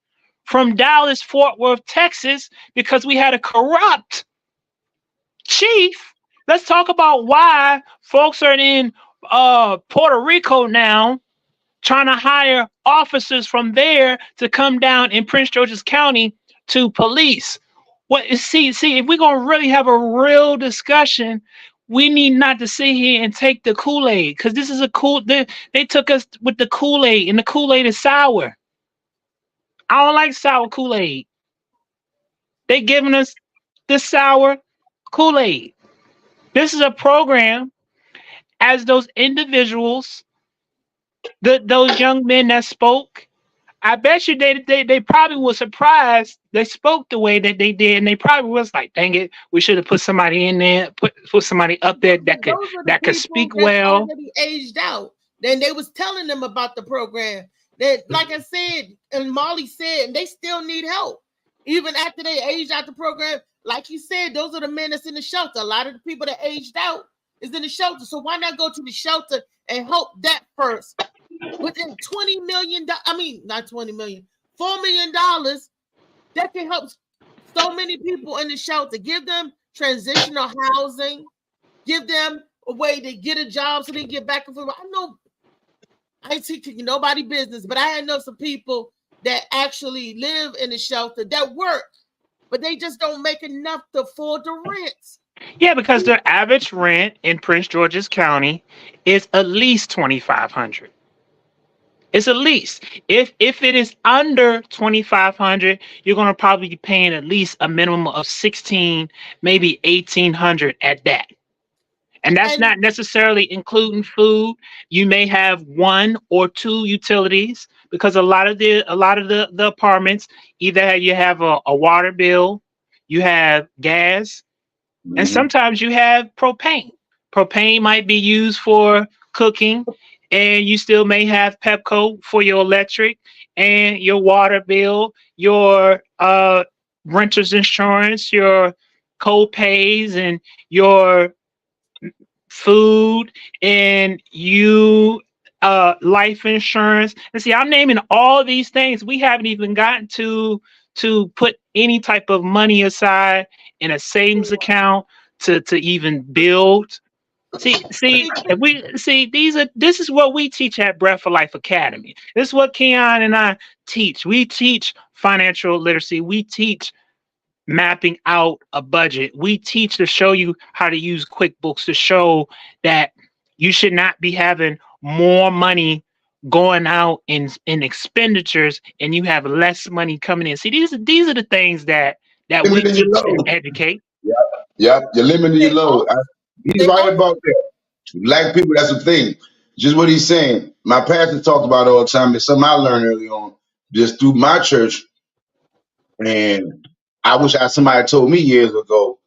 from Dallas, Fort Worth, Texas, because we had a corrupt chief. Let's talk about why folks are in Puerto Rico now trying to hire officers from there to come down in Prince George's County to police. See, if we're gonna really have a real discussion, we need not to sit here and take the Kool-Aid, because this is they took us with the Kool-Aid, and the Kool-Aid is sour. I don't like sour Kool-Aid. They giving us the sour Kool-Aid. This is a program, as those individuals, those young men that spoke, I bet you they probably were surprised they spoke the way that they did, and they probably was like, dang it, we should have put somebody in there, put somebody up there that could speak well. Already aged out. Then they was telling them about the program. That, like I said, and Molly said, and they still need help. Even after they aged out the program, like you said, those are the men that's in the shelter. A lot of the people that aged out is in the shelter. So why not go to the shelter and help that first? Within $20 million, I mean, not 20 million, $4 million, that can help so many people in the shelter. Give them transitional housing, give them a way to get a job so they can get back and forth. I know I ain't teaching nobody business, but I know some people that actually live in the shelter that work, but they just don't make enough to afford the rents. Yeah, because their average rent in Prince George's County is at least $2,500. It's at least. If it is under $2,500, you're gonna probably be paying at least a minimum of $1,600, maybe $1,800 at that. And that's not necessarily including food. You may have one or two utilities, because a lot of the apartments, either you have a water bill, you have gas, and sometimes you have propane. Propane might be used for cooking, and you still may have Pepco for your electric and your water bill, your renter's insurance, your co-pays, and your food, and you life insurance. And see, I'm naming all these things. We haven't even gotten to put any type of money aside in a savings account to even build. This is what we teach at Breath of Life Academy. This is what Keon and I teach. We teach financial literacy. We teach mapping out a budget. We teach to show you how to use QuickBooks, to show that you should not be having more money going out in expenditures and you have less money coming in. See, these are the things that we teach and educate. Yep. You're limiting your load. He's right about that. Black people, that's the thing. Just what he's saying. My pastor talked about it all the time. It's something I learned early on, just through my church. And I wish somebody told me years ago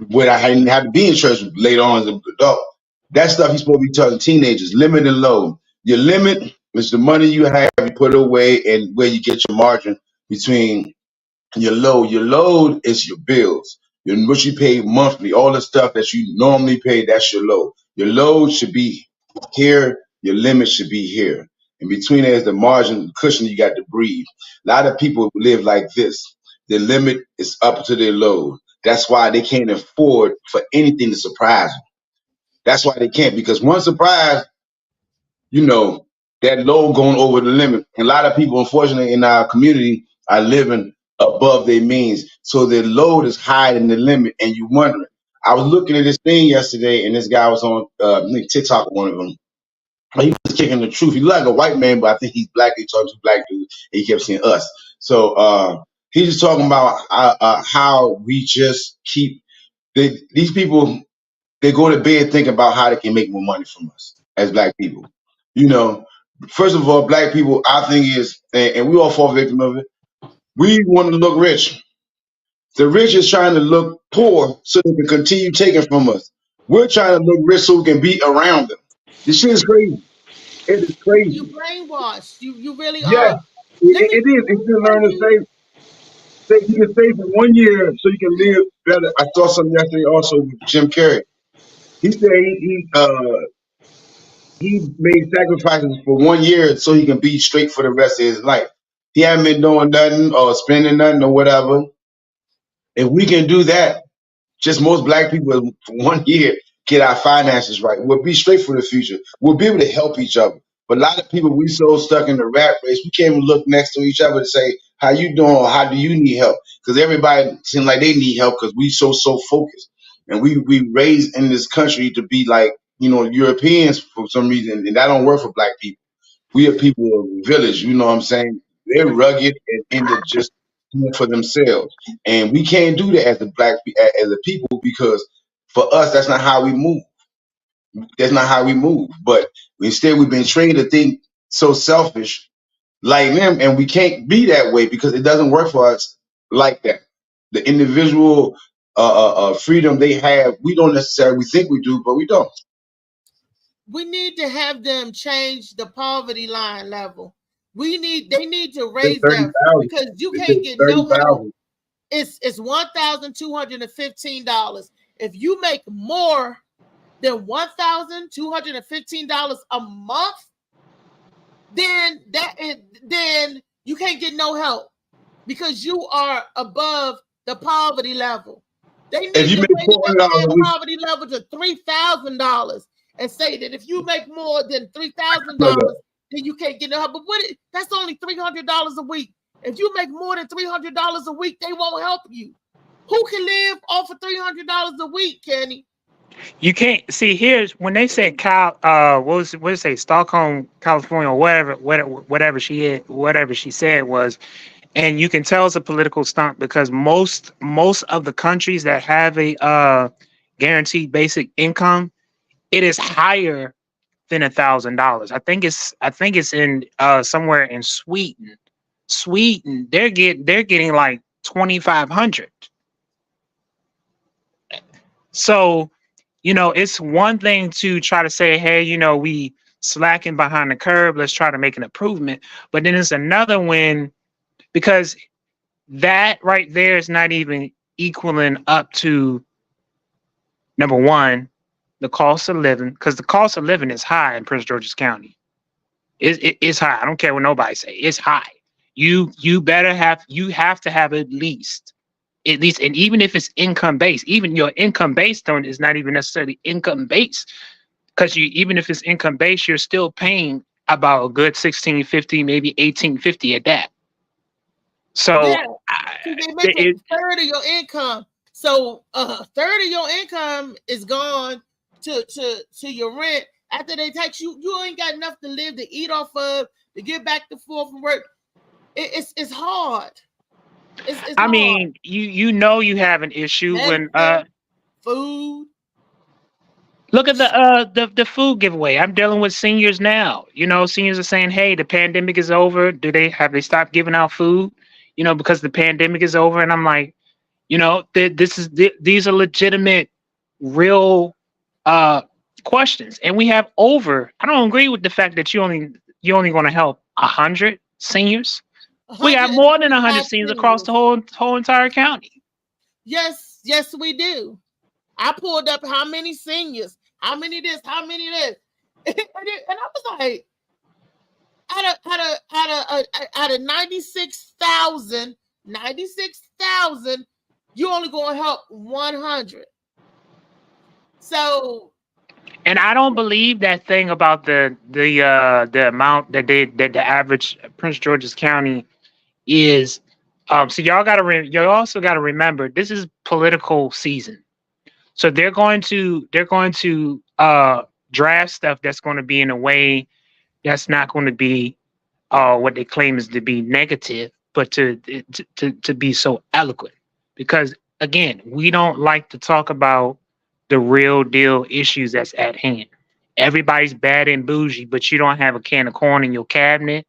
when I hadn't had to be in church later on as an adult. That stuff he's supposed to be telling teenagers, limit and load. Your limit is the money you have, you put it away, and where you get your margin between your load. Your load is your bills. What you pay monthly, all the stuff that you normally pay, that's your load. Your load should be here, your limit should be here. In between there is the margin, the cushion you got to breathe. A lot of people live like this. Their limit is up to their load. That's why they can't afford for anything to surprise them. That's why they can't, because one surprise, that load going over the limit. And a lot of people, unfortunately, in our community are living above their means. So their load is higher than the limit, and you wondering. I was looking at this thing yesterday, and this guy was on TikTok, one of them. He was kicking the truth. He looked like a white man, but I think he's black. He talked to black dudes, and he kept saying us. So he's just talking about how we just keep these people. They go to bed thinking about how they can make more money from us as black people. First of all, black people, our thing is, and we all fall victim of it. We want to look rich. The rich is trying to look poor so they can continue taking from us. We're trying to look rich so we can be around them. This shit is crazy. It is crazy. You brainwashed. You really Yeah, are. it is. If you learn to save, you can save for 1 year so you can live better. I saw something yesterday also with Jim Carrey. He said he made sacrifices for 1 year so he can be straight for the rest of his life. He hasn't been doing nothing or spending nothing or whatever. If we can do that, just most black people for 1 year get our finances right, we'll be straight for the future. We'll be able to help each other. But a lot of people, we so stuck in the rat race, we can't even look next to each other to say, how you doing or how do you need help? Because everybody seems like they need help because we so focused. And we raised in this country to be like, Europeans for some reason, and that don't work for black people. We are people of the village, you know what I'm saying? They're rugged and end up just doing for themselves. And we can't do that as a people, because for us, that's not how we move. That's not how we move. But instead, we've been trained to think so selfish like them, and we can't be that way because it doesn't work for us like that. The individual freedom they have, we don't necessarily think we do, but we don't. We need to have them change the poverty line level. They need to raise them because you can't get no help. It's $1,215. If you make more than $1,215 a month, then you can't get no help because you are above the poverty level. They need to raise the poverty level to $3,000 and say that if you make more than $3,000, then you can't get no help. But that's only $300 a week. If you make more than $300 a week, they won't help you. Who can live off of $300 a week, Kenny? You can't see. Here's when they said what did it say, Stockholm, California, or whatever she said was, and you can tell it's a political stunt because most of the countries that have a guaranteed basic income, it is higher than $1,000. I think it's in somewhere in Sweden. They're getting like 2,500. So, it's one thing to try to say, hey, we slacking behind the curve. Let's try to make an improvement. But then it's another when, because that right there is not even equaling up to, number one, the cost of living, because the cost of living is high in Prince George's County. It's high. I don't care what nobody say. It's high. You have to have at least, and even if it's income based, even your income based on is not even necessarily income based, because even if it's income based, you're still paying about a good $1,650, maybe $1,850 at that. So yeah, they make a third of your income. So a third of your income is gone to your rent. After they tax you, you ain't got enough to live, to eat off of, to get back and forth from work. It's hard. It's hard. Mean, you have an issue when food. Look at the food giveaway. I'm dealing with seniors now. Seniors are saying, "Hey, the pandemic is over. Have they stopped giving out food? Because the pandemic is over." And I'm like, You know, these are legitimate, real questions, and we have over. I don't agree with the fact that you're only going to help 100 seniors. We got more than 100 seniors across the whole entire county. Yes, we do. I pulled up how many seniors, how many this, how many this, and I was like, out of 96,000, you only gonna help 100. So, and I don't believe that thing about the amount that the average Prince George's County is. So you also got to remember, this is political season. So they're going to draft stuff that's going to be in a way that's not going to be what they claim is to be negative, but to be so eloquent. Because again, we don't like to talk about the real deal issues that's at hand. Everybody's bad and bougie, but you don't have a can of corn in your cabinet.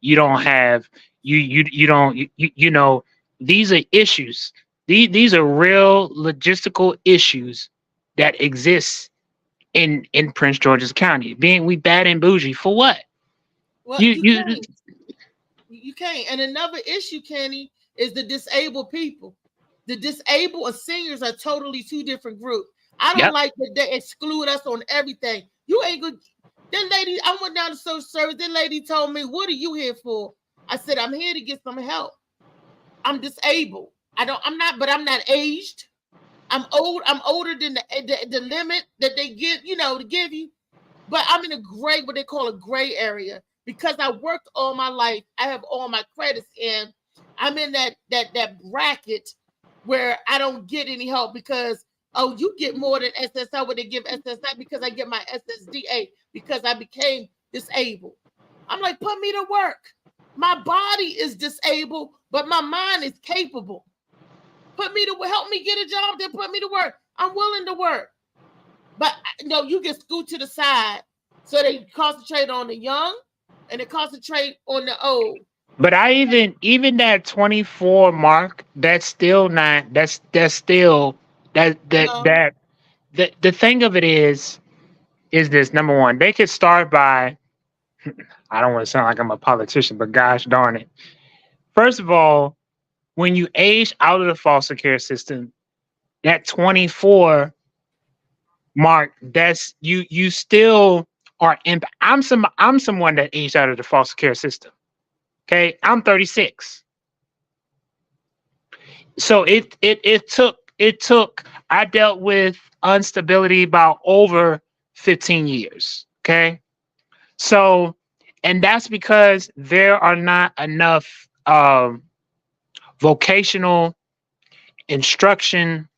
You don't have you know, these are issues. These are real logistical issues that exist in Prince George's County. Being we bad and bougie for what? Well, you can't. And another issue, Kenny, is the disabled people. The disabled and seniors are totally two different groups. I don't like that they exclude us on everything. You ain't good. Then lady, I went down to social service. Then lady told me, "What are you here for?" I said, "I'm here to get some help. I'm disabled. I'm not aged. I'm old. I'm older than the limit that they give, to give you. But I'm in what they call a gray area because I worked all my life. I have all my credits in. I'm in that bracket where I don't get any help because you get more than SSI when they give SSI because I get my SSDA because I became disabled. I'm like, put me to work. My body is disabled, but my mind is capable. Help me get a job, then put me to work. I'm willing to work. But you get scooted to the side. So they concentrate on the young and they concentrate on the old. But I even that 24 mark, that's still not the thing of it is this. Number one, they could start by, I don't want to sound like I'm a politician, but gosh darn it. First of all, when you age out of the foster care system, that 24 mark, that's you still are in. I'm someone that aged out of the foster care system. Okay, I'm 36. So it took. I dealt with instability about over 15 years. Okay, so and that's because there are not enough vocational instruction,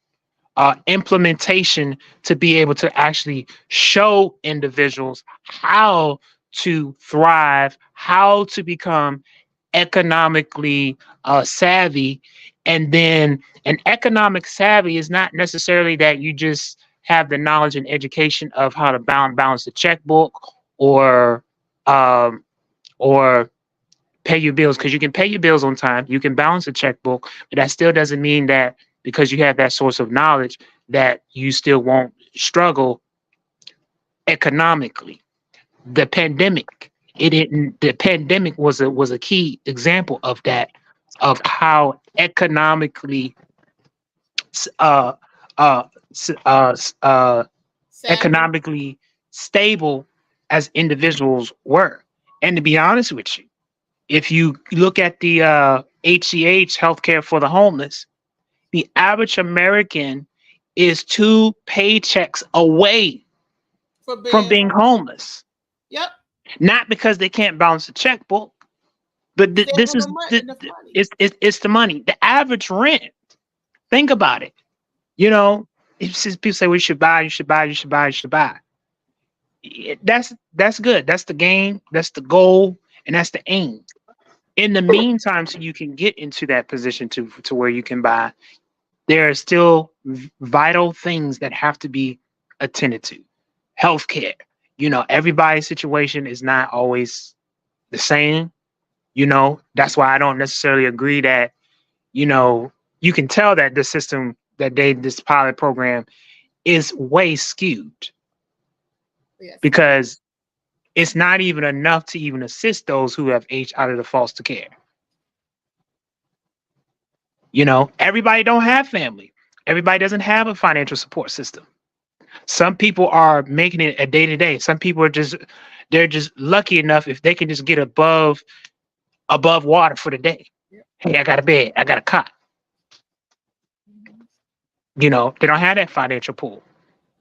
implementation to be able to actually show individuals how to thrive, how to become economically savvy. And then an economic savvy is not necessarily that you just have the knowledge and education of how to balance the checkbook or pay your bills, because you can pay your bills on time, you can balance a checkbook, but that still doesn't mean that because you have that source of knowledge that you still won't struggle economically. The pandemic, the pandemic was a key example of that, of how economically economically stable as individuals were. And to be honest with you, if you look at the HCH, Healthcare for the Homeless, the average American is 2 paychecks away from being homeless. Yep. Not because they can't balance the checkbook, but this is it's the money. The average rent. Think about it. People say we should buy, you should buy, you should buy, you should buy. That's good. That's the game. That's the goal, and that's the aim. In the meantime, so you can get into that position to where you can buy, there are still vital things that have to be attended to. Healthcare. Everybody's situation is not always the same. That's why I don't necessarily agree that, you you can tell that the system that this pilot program is way skewed Yes. because it's not even enough to even assist those who have aged out of the foster care. You know, everybody don't have family. Everybody doesn't have a financial support system. Some people are making it a day to day. Some people are they're just lucky enough if they can just get above water for the day. Hey, I got a bed, I got a cot. You know, they don't have that financial pool.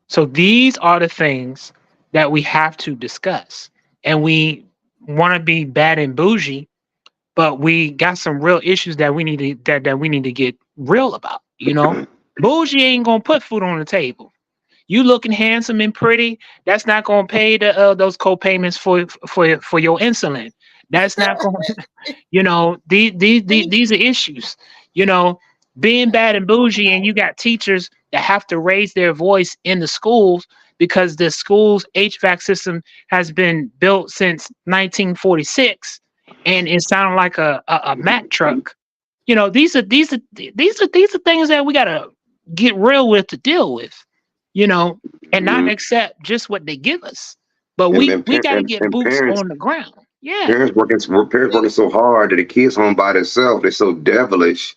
So these are the things that we have to discuss. And we want to be bad and bougie, but we got some real issues that we need to that we need to get real about. You know, bougie ain't gonna put food on the table. You looking handsome and pretty, that's not gonna pay the those co-payments for your insulin. That's not going to, you know, these are issues. You know, being bad and bougie, and you got teachers that have to raise their voice in the schools because the school's HVAC system has been built since 1946, and it sounded like a Mack truck. You know, these are things that we gotta get real with to deal with. You know, and not accept just what they give us, but we got to get boots on the ground. Yeah, parents working so hard that the kids home by themselves. They're so devilish.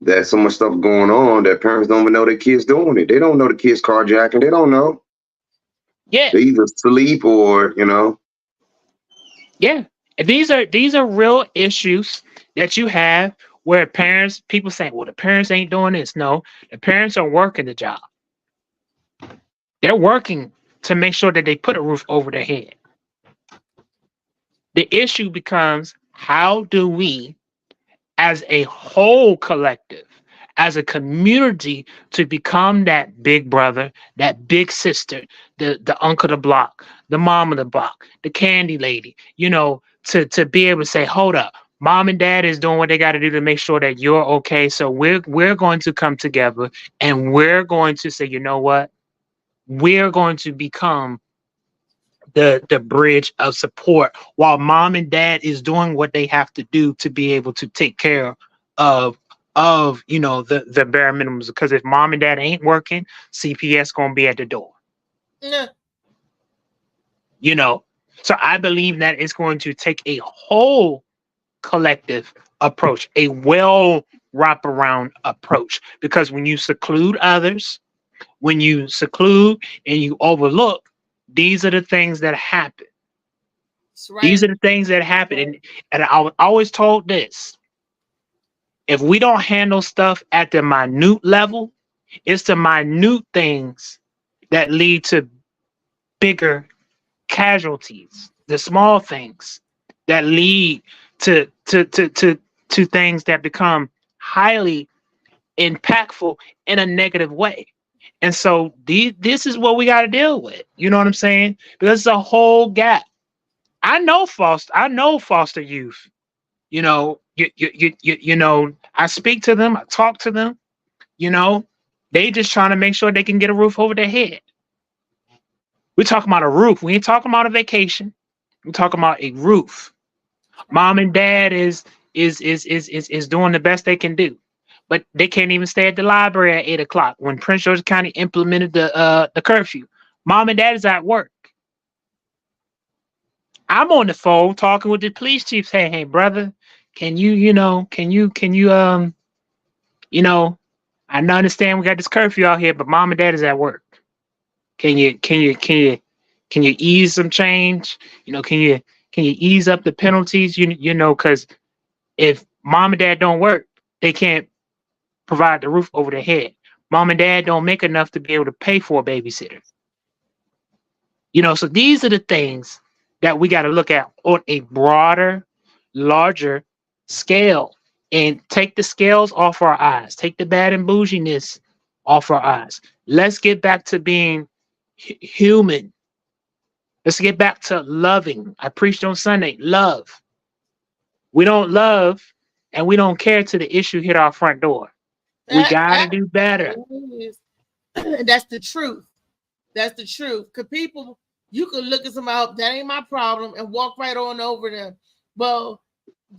There's so much stuff going on that parents don't even know their kids doing it. They don't know the kids carjacking. They don't know. Yeah, they either sleep or Yeah, and these are real issues that you have where people say, well, the parents ain't doing this. No, the parents are working the job. They're working to make sure that they put a roof over their head. The issue becomes, how do we, as a whole collective, as a community, to become that big brother, that big sister, the uncle of the block, the mom of the block, the candy lady, you know, to be able to say, hold up, mom and dad is doing what they got to do to make sure that you're okay. So we're going to come together and we're going to say, you know what? We're going to become the bridge of support while mom and dad is doing what they have to do to be able to take care of you know the bare minimums. Because if mom and dad ain't working, CPS gonna be at the door. Yeah. You know, so I believe that it's going to take a whole collective approach, a well wraparound approach. Because when you seclude others, when you seclude and you overlook, these are the things that happen. Right. These are the things that happen. And I was always told this: if we don't handle stuff at the minute level, it's the minute things that lead to bigger casualties. The small things that lead to things that become highly impactful in a negative way. And so this is what we got to deal with. You know what I'm saying? Because it's a whole gap. I know foster youth. You know, you know, I speak to them, I talk to them. You know, they just trying to make sure they can get a roof over their head. We're talking about a roof. We ain't talking about a vacation. We're talking about a roof. Mom and dad is doing the best they can do. But they can't even stay at the library at 8 o'clock when Prince George's County implemented the curfew. Mom and dad is at work. I'm on the phone talking with the police chief saying, hey, brother, can you, you know, I understand we got this curfew out here, but mom and dad is at work. Can you ease some change? You know, can you ease up the penalties? You know, because if mom and dad don't work, they can't provide the roof over their head. Mom and dad don't make enough to be able to pay for a babysitter. You know, so these are the things that we got to look at on a broader, larger scale, and take the scales off our eyes. Take the bad and bouginess off our eyes. Let's get back to being human. Let's get back to loving. I preached on Sunday, love. We don't love and we don't care till the issue hit our front door. We got to do better. And that's the truth. That's the truth. Because people, you could look at somebody, that ain't my problem, and walk right on over them. Well,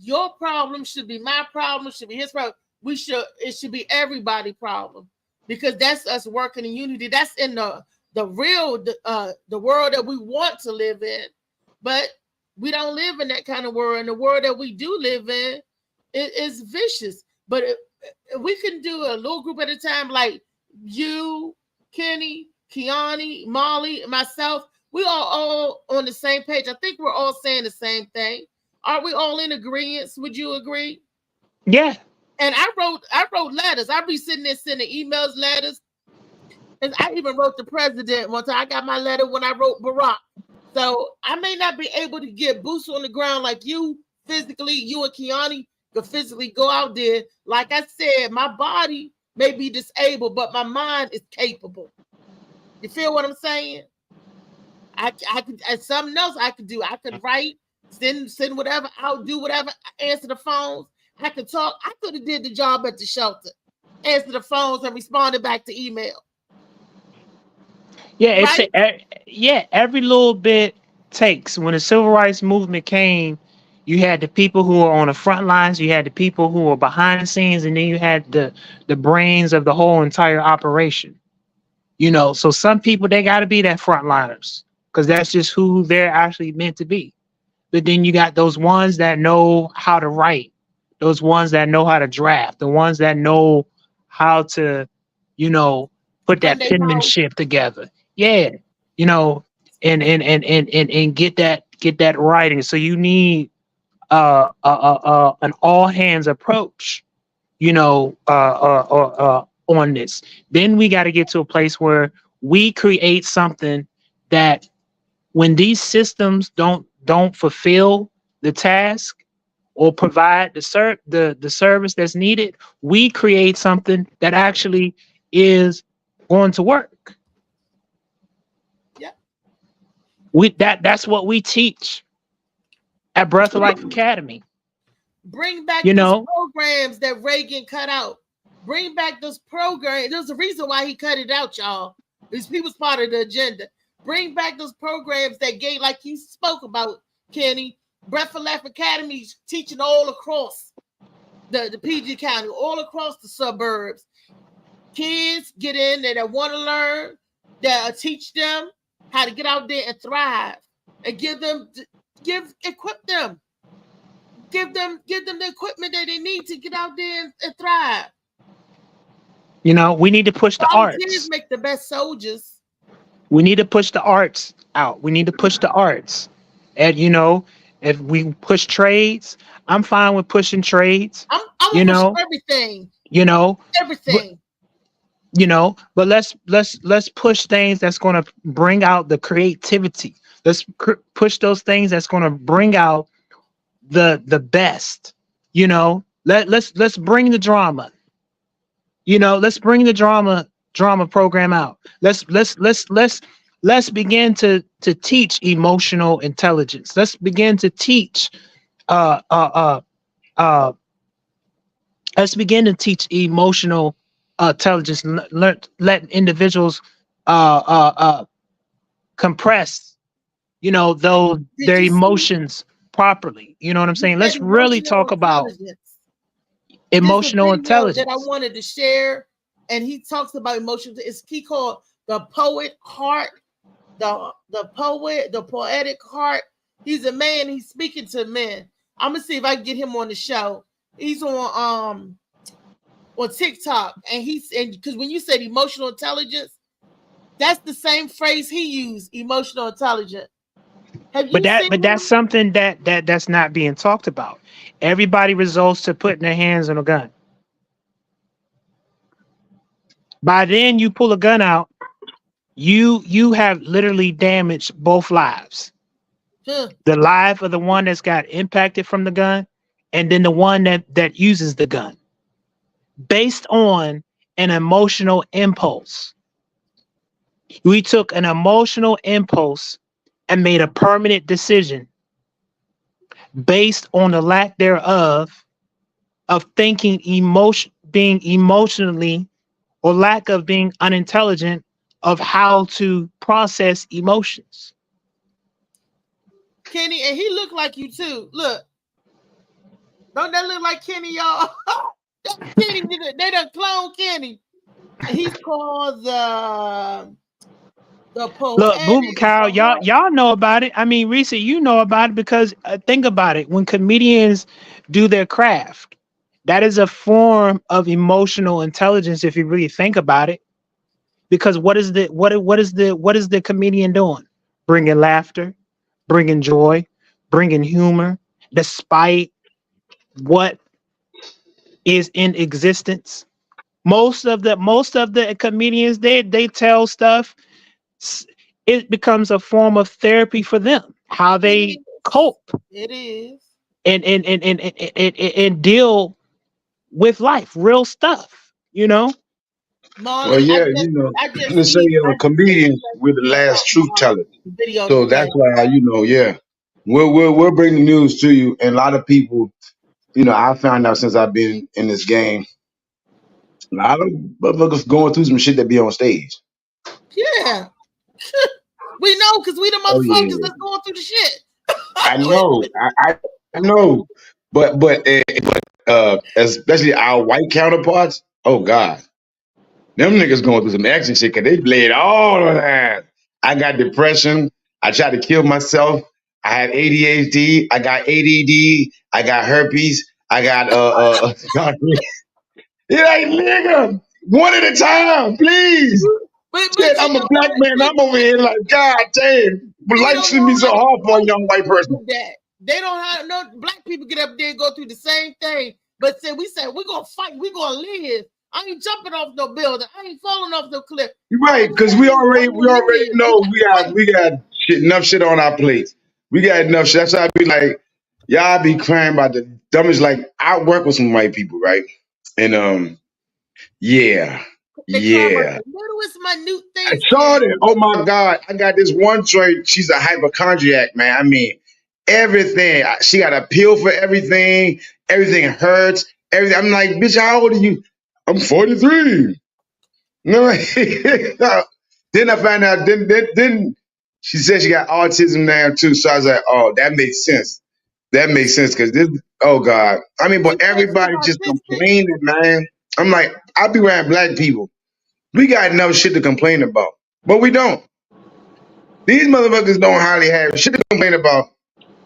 your problem should be my problem, should be his problem. it should be everybody's problem, because that's us working in unity. That's in the real the world that we want to live in, but we don't live in that kind of world. And the world that we do live in, it is vicious. But if we can do a little group at a time, like you, Kenny, Kiani, Molly, myself, we are all on the same page. I think we're all saying the same thing. Are we all in agreement? Would you agree? Yeah. And I wrote letters. I be sitting there sending emails, letters. And I even wrote the president one time. I got my letter when I wrote Barack. So I may not be able to get boots on the ground like you physically, you and Kiani could physically go out there. Like I said, my body may be disabled, but my mind is capable. You feel what I'm saying? I could, and something else I could do. I could write, send whatever out, do whatever, answer the phones. I could talk. I could have did the job at the shelter, answer the phones and responded back to email. Yeah, Right? every little bit takes. When the civil rights movement came, you had the people who were on the front lines, you had the people who were behind the scenes, and then you had the brains of the whole entire operation. You know, so some people, they got to be that frontliners because that's just who they're actually meant to be. But then you got those ones that know how to write, those ones that know how to draft, the ones that know how to, you know, put that penmanship together. Yeah, you know, and get that writing. So you need an all hands approach, you know, on this. Then we got to get to a place where we create something that when these systems don't fulfill the task or provide the service that's needed, we create something that actually is going to work. That's what we teach at Breath of Life Academy. Bring back You those know? programs that Reagan cut out. Bring back those programs. There's a reason why he cut it out, y'all. He was part of the agenda. Bring back those programs that gave, like you spoke about, Kenny. Breath of Life Academy teaching all across the PG County, all across the suburbs. Kids get in there that want to learn, that teach them how to get out there and thrive, and equip them, give them the equipment that they need to get out there and thrive. You know, we need to push the arts. Volunteers make the best soldiers. We need to push the arts out. We need to push the arts. And, you know, if we push trades, I'm fine with pushing trades. I'm you push know, everything. You know, Everything. you know, but let's push things that's going to bring out the creativity. Let's push those things that's going to bring out the best. You know, let's bring the drama. You know, let's bring the drama program out. Let's begin to teach emotional intelligence. Let's begin to teach let's begin to teach emotional intelligence. Let individuals compress, you know, their emotions properly. You know what I'm saying? Let's really talk about emotional intelligence. That I wanted to share, and he talks about emotions. He called the poet heart, the poetic heart. He's a man. He's speaking to men. I'm gonna see if I can get him on the show. He's on TikTok, and because when you said emotional intelligence, that's the same phrase he used, emotional intelligence. But that's something that's not being talked about. Everybody resorts to putting their hands on a gun. By then, you pull a gun out, you have literally damaged both lives. The life of the one that's got impacted from the gun, and then the one that uses the gun, based on an emotional impulse. We took an emotional impulse and made a permanent decision based on the lack thereof of thinking, being emotionally, or lack of being unintelligent of how to process emotions. Kenny, and he looked like you too. Look, don't that look like Kenny, y'all? Kenny, they done clone Kenny. He's called the Look, Boom poetic. Cow, y'all know about it. I mean, Reese, you know about it because think about it. When comedians do their craft, that is a form of emotional intelligence if you really think about it. Because what is the comedian doing? Bringing laughter, bringing joy, bringing humor, despite what is in existence. Most of the comedians they tell stuff. It becomes a form of therapy for them. How they cope It is. and deal with life, real stuff. You know. Well, Marlon, yeah, you know, I just they say see comedians we're the last truth tellers. video So today. that's why, you know, yeah, we'll bring the news to you. And a lot of people, you know, I found out since I've been in this game, a lot of motherfuckers going through some shit that be on stage. Yeah. We know because we the Oh motherfuckers yeah, that's going through the shit. I know, I know, but especially our white counterparts. Oh God, them niggas going through some action shit because they bled all of that. I got depression. I tried to kill myself. I had ADHD. I got ADD. I got herpes. I got You're like, nigga, one at a time, please. But Shit, I'm a black man. I'm over here like, God damn, life shouldn't be so hard for a young white person. That they don't have no black people get up there and go through the same thing, but we said we're gonna fight, we're gonna live. I ain't jumping off no building. I ain't falling off no cliff. Right, because we already know we got enough shit on our plates. We got enough shit. That's why I be like, y'all be crying about the dumbest. Like, I work with some white people, right? And yeah. Littlest minute I things. saw it. Oh my God. I got this one joint. She's a hypochondriac, man. I mean, everything. She got a pill for everything. Everything hurts. Everything. I'm like, bitch, how old are you? I'm 43. No. Then I found out, then she said she got autism now too. So I was like, oh, that makes sense. That makes sense because this, oh God. I mean, but everybody just complaining, man. I'm like, I be around black people. We got enough shit to complain about, but we don't. These motherfuckers don't hardly have shit to complain about,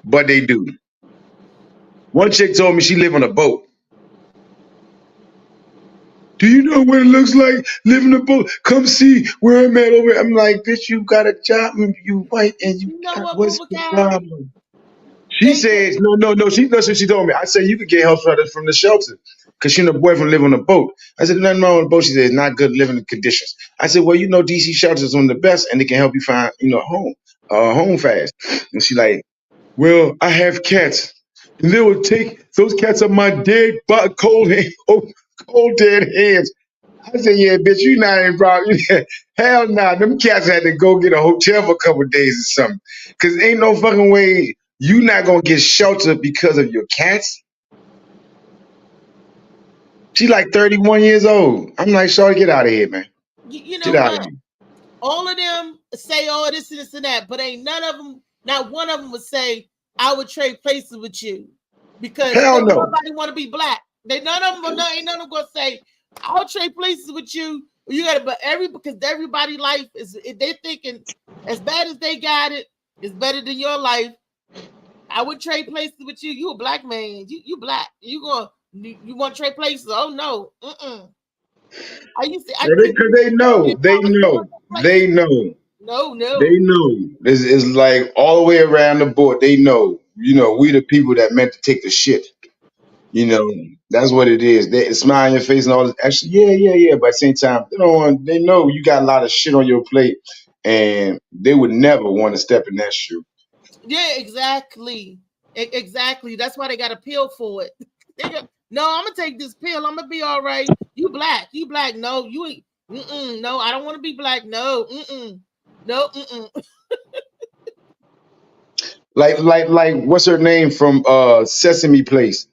but they do. One chick told me she live on a boat. Do you know what it looks like living in a boat? Come see where I'm at over here. I'm like, bitch, you got a job and you white and you got, what's the problem? She says, no. She knows what she told me. I said, you could get help from the shelter because she and her boyfriend live on a boat. I said, nothing wrong on the boat. She said, it's not good living conditions. I said, well, you know, DC shelters is one of the best and they can help you find, you know, home fast. And she like, well, I have cats. And they will take, those cats are my dead, cold dead hands. I said, yeah, bitch, you not in problem. Hell nah, them cats had to go get a hotel for a couple of days or something. Because ain't no fucking way you not going to get shelter because of your cats. She like 31 years old. I'm like, shorty, get out of here, man. You know get out what? of here. All of them say all this and this and that, but ain't none of them, not one of them would say, I would trade places with you. Because nobody want to be black. Ain't none of them gonna say, I'll trade places with you. You gotta, because everybody life is, they thinking as bad as they got it, it's better than your life. I would trade places with you. You a black man. You black. You want to trade places? Oh no. Because they know. No. They know. It's like all the way around the board. They know. You know, we the people that meant to take the shit. You know, that's what it is. They smile on your face and all this. Actually, yeah. But at the same time, they know you got a lot of shit on your plate, and they would never want to step in that shoe. Yeah, exactly. Exactly. That's why they got a pill for it. No, I'm gonna take this pill. I'm gonna be all right. You black. No, you ain't. No, I don't want to be black. No. No. Like, what's her name from Sesame Place?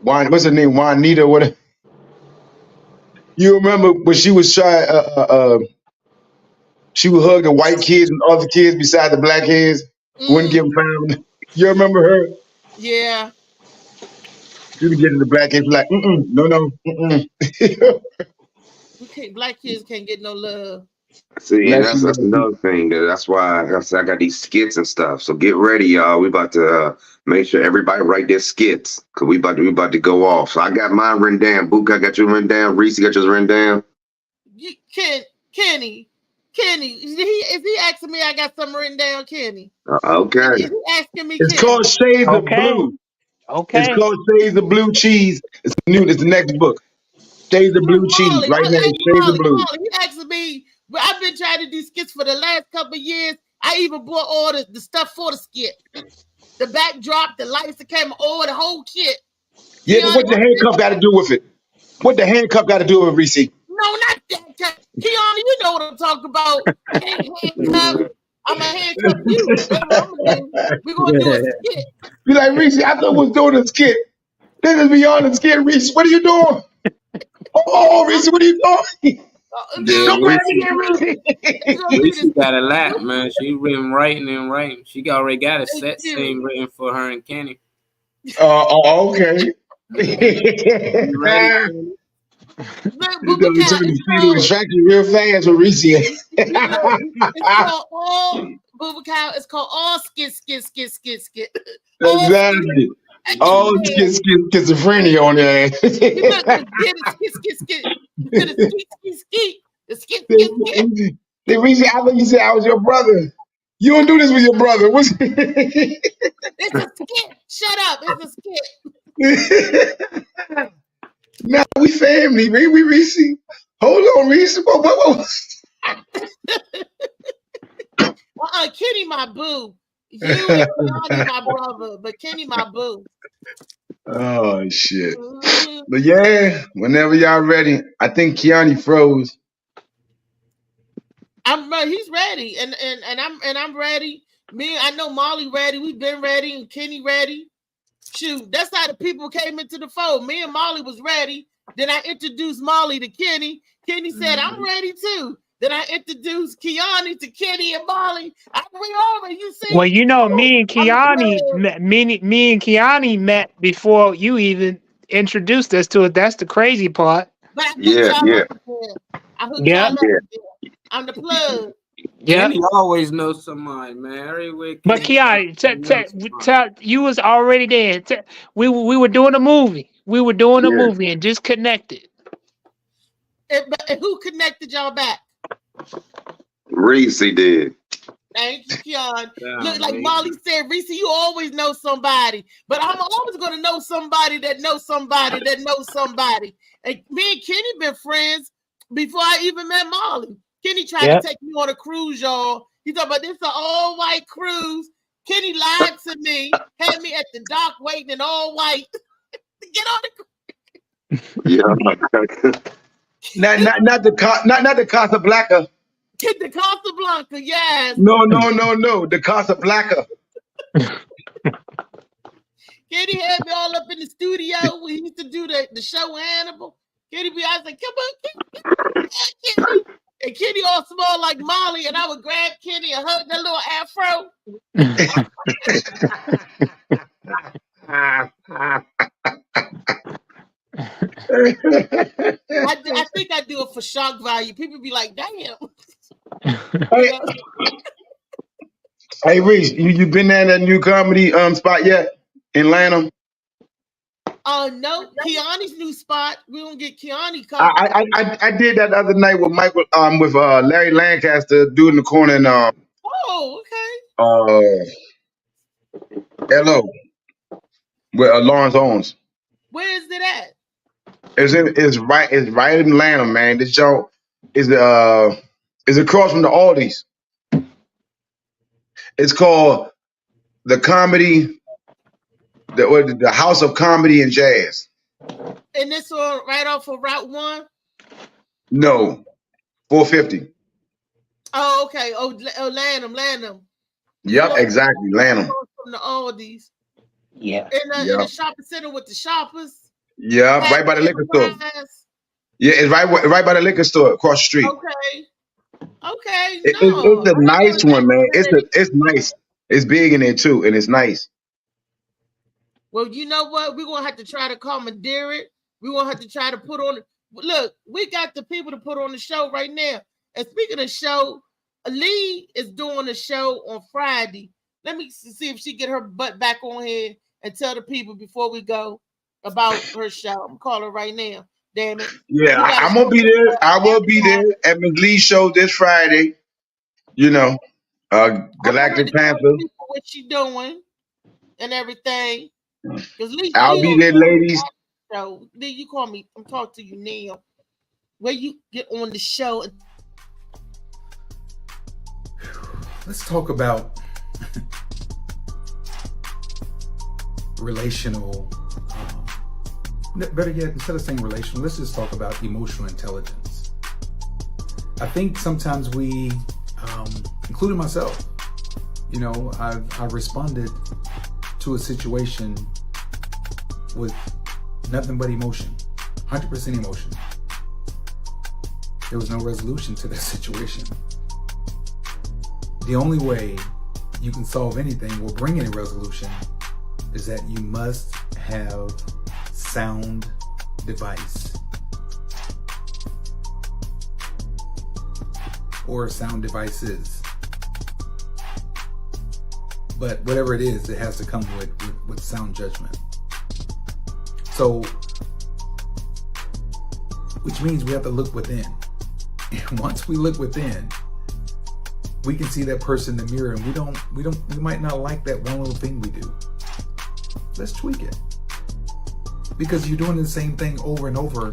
What's her name? Juanita. What? You remember when she was trying? She would hug the white kids and other kids beside the black kids. Wouldn't give them family. You remember her? Yeah. You can get in the black kids like, no. Black kids can't get no love. See, and that's Black another thing. That's why I got these skits and stuff. So get ready, y'all. We about to make sure everybody write their skits because we about to go off. So I got mine written down. Book, I got you written down. Reese got yours written down. Kenny, is he asking me? I got something written down, Kenny. Okay. Is he asking me? It's Kenny? called Shades of Blue. Okay. It's called Shades of Blue Cheese. It's the next book. Shades of Blue Cheese. Right now, Shades of Blue. Molly, he asking me. But I've been trying to do skits for the last couple of years. I even bought all the stuff for the skit, the backdrop, the lights, the camera, all the whole kit. Yeah, but what the handcuff got to do with it? What the handcuff got to do with Reese? No, not that. Keanu, you know what I'm talking about. Handcuff. I'm a handcuff you. That's what I'm gonna do. We're gonna do a skit. Be like, Reese, I thought we was doing a skit. This is beyond the skit, Reese. What are you doing? Oh, Reese, what are you doing? Yeah, Reese got a lot, man. She been writing. She already got a set scene written for her and Kenny. Okay. Real fast with Reese. It's called all skit. Exactly. All schizophrenia on there. Reese, I thought you said I was your brother. You don't do this with your brother. What's It's a skit. Shut up. It's a skit. Now we family, man. We Reese. Hold on, Reese. Whoa. Kenny, my boo. You and Keanu, my brother, but Kenny, my boo. Oh shit. But yeah, whenever y'all ready, I think Keanu froze. He's ready, and I'm ready. I know Molly ready. We've been ready, and Kenny ready. Shoot, that's how the people came into the fold. Me and Molly was ready. Then I introduced Molly to Kenny. Kenny said, "I'm ready too." Then I introduced Keanu to Kenny and Molly. We over. You see? Well, you know, me and Keanu met before you even introduced us to it. That's the crazy part. But I hooked Yeah. y'all up. I'm the plug. Yeah. Kenny always knows somebody, man. Everywhere. But Keanu, tell you was already there. We were doing a movie. We were doing a movie and just connected. And who connected y'all back? Reese did. Thank you, Keon. Look, like Molly said, Reese, you always know somebody. But I'm always going to know somebody that knows somebody that knows somebody. And me and Kenny been friends before I even met Molly. Kenny tried to take me on a cruise, y'all. He talking about this is an all-white cruise. Kenny lied to me, had me at the dock waiting in all white. Get on the Not the Casablanca. Get the Casablanca, yes. No, the Casablanca. Kenny had me all up in the studio. We used to do the show Hannibal. Kenny be, I was like, come on, Kenny. And Kenny all small like Molly, and I would grab Kenny and hug that little afro. I think I do it for shock value. People be like, damn. Hey, Reese, you been there in that new comedy spot yet in Lanham? No, Keanu's new spot. We don't get Keanu coming. I did that the other night with Michael, with Larry Lancaster, dude in the corner, and okay. Hello, with Lawrence Owens. Where is it at? It's right in Lanham, man. This joint is across from the Aldi's. It's called the House of Comedy and Jazz. And this one right off of Route 1? No, 450. Oh, okay. Oh, Lanham. Yep, exactly, Lanham. From the Aldi's. Yeah. In the shopping center with the shoppers. Yeah, right by the liquor store. Yeah, it's right by the liquor store across the street. Okay. It's a nice one, man. It's nice. It's big in there too, and it's nice. Well, you know what? We're gonna have to try to commandeer it. We're gonna have to try to put on. Look, we got the people to put on the show right now. And speaking of show, Lee is doing a show on Friday. Let me see if she get her butt back on here and tell the people before we go about her show. I'm calling her right now. Damn it. Yeah, I'm gonna be there. I will be there at Ms. Lee's show this Friday. You know, Galactic Panther. What she doing and everything. Because I'll be there, ladies. So Lee, you call me. I'm talking to you now. Where you get on the show. Let's talk about relational. Better yet, instead of saying relational, let's just talk about emotional intelligence. I think sometimes we, including myself, you know, I've responded to a situation with nothing but emotion, 100% emotion. There was no resolution to that situation. The only way you can solve anything or bring any resolution is that you must have sound device or sound devices. But whatever it is, it has to come with sound judgment. So, which means we have to look within. And once we look within, we can see that person in the mirror, and we might not like that one little thing we do. Let's tweak it. Because you're doing the same thing over and over.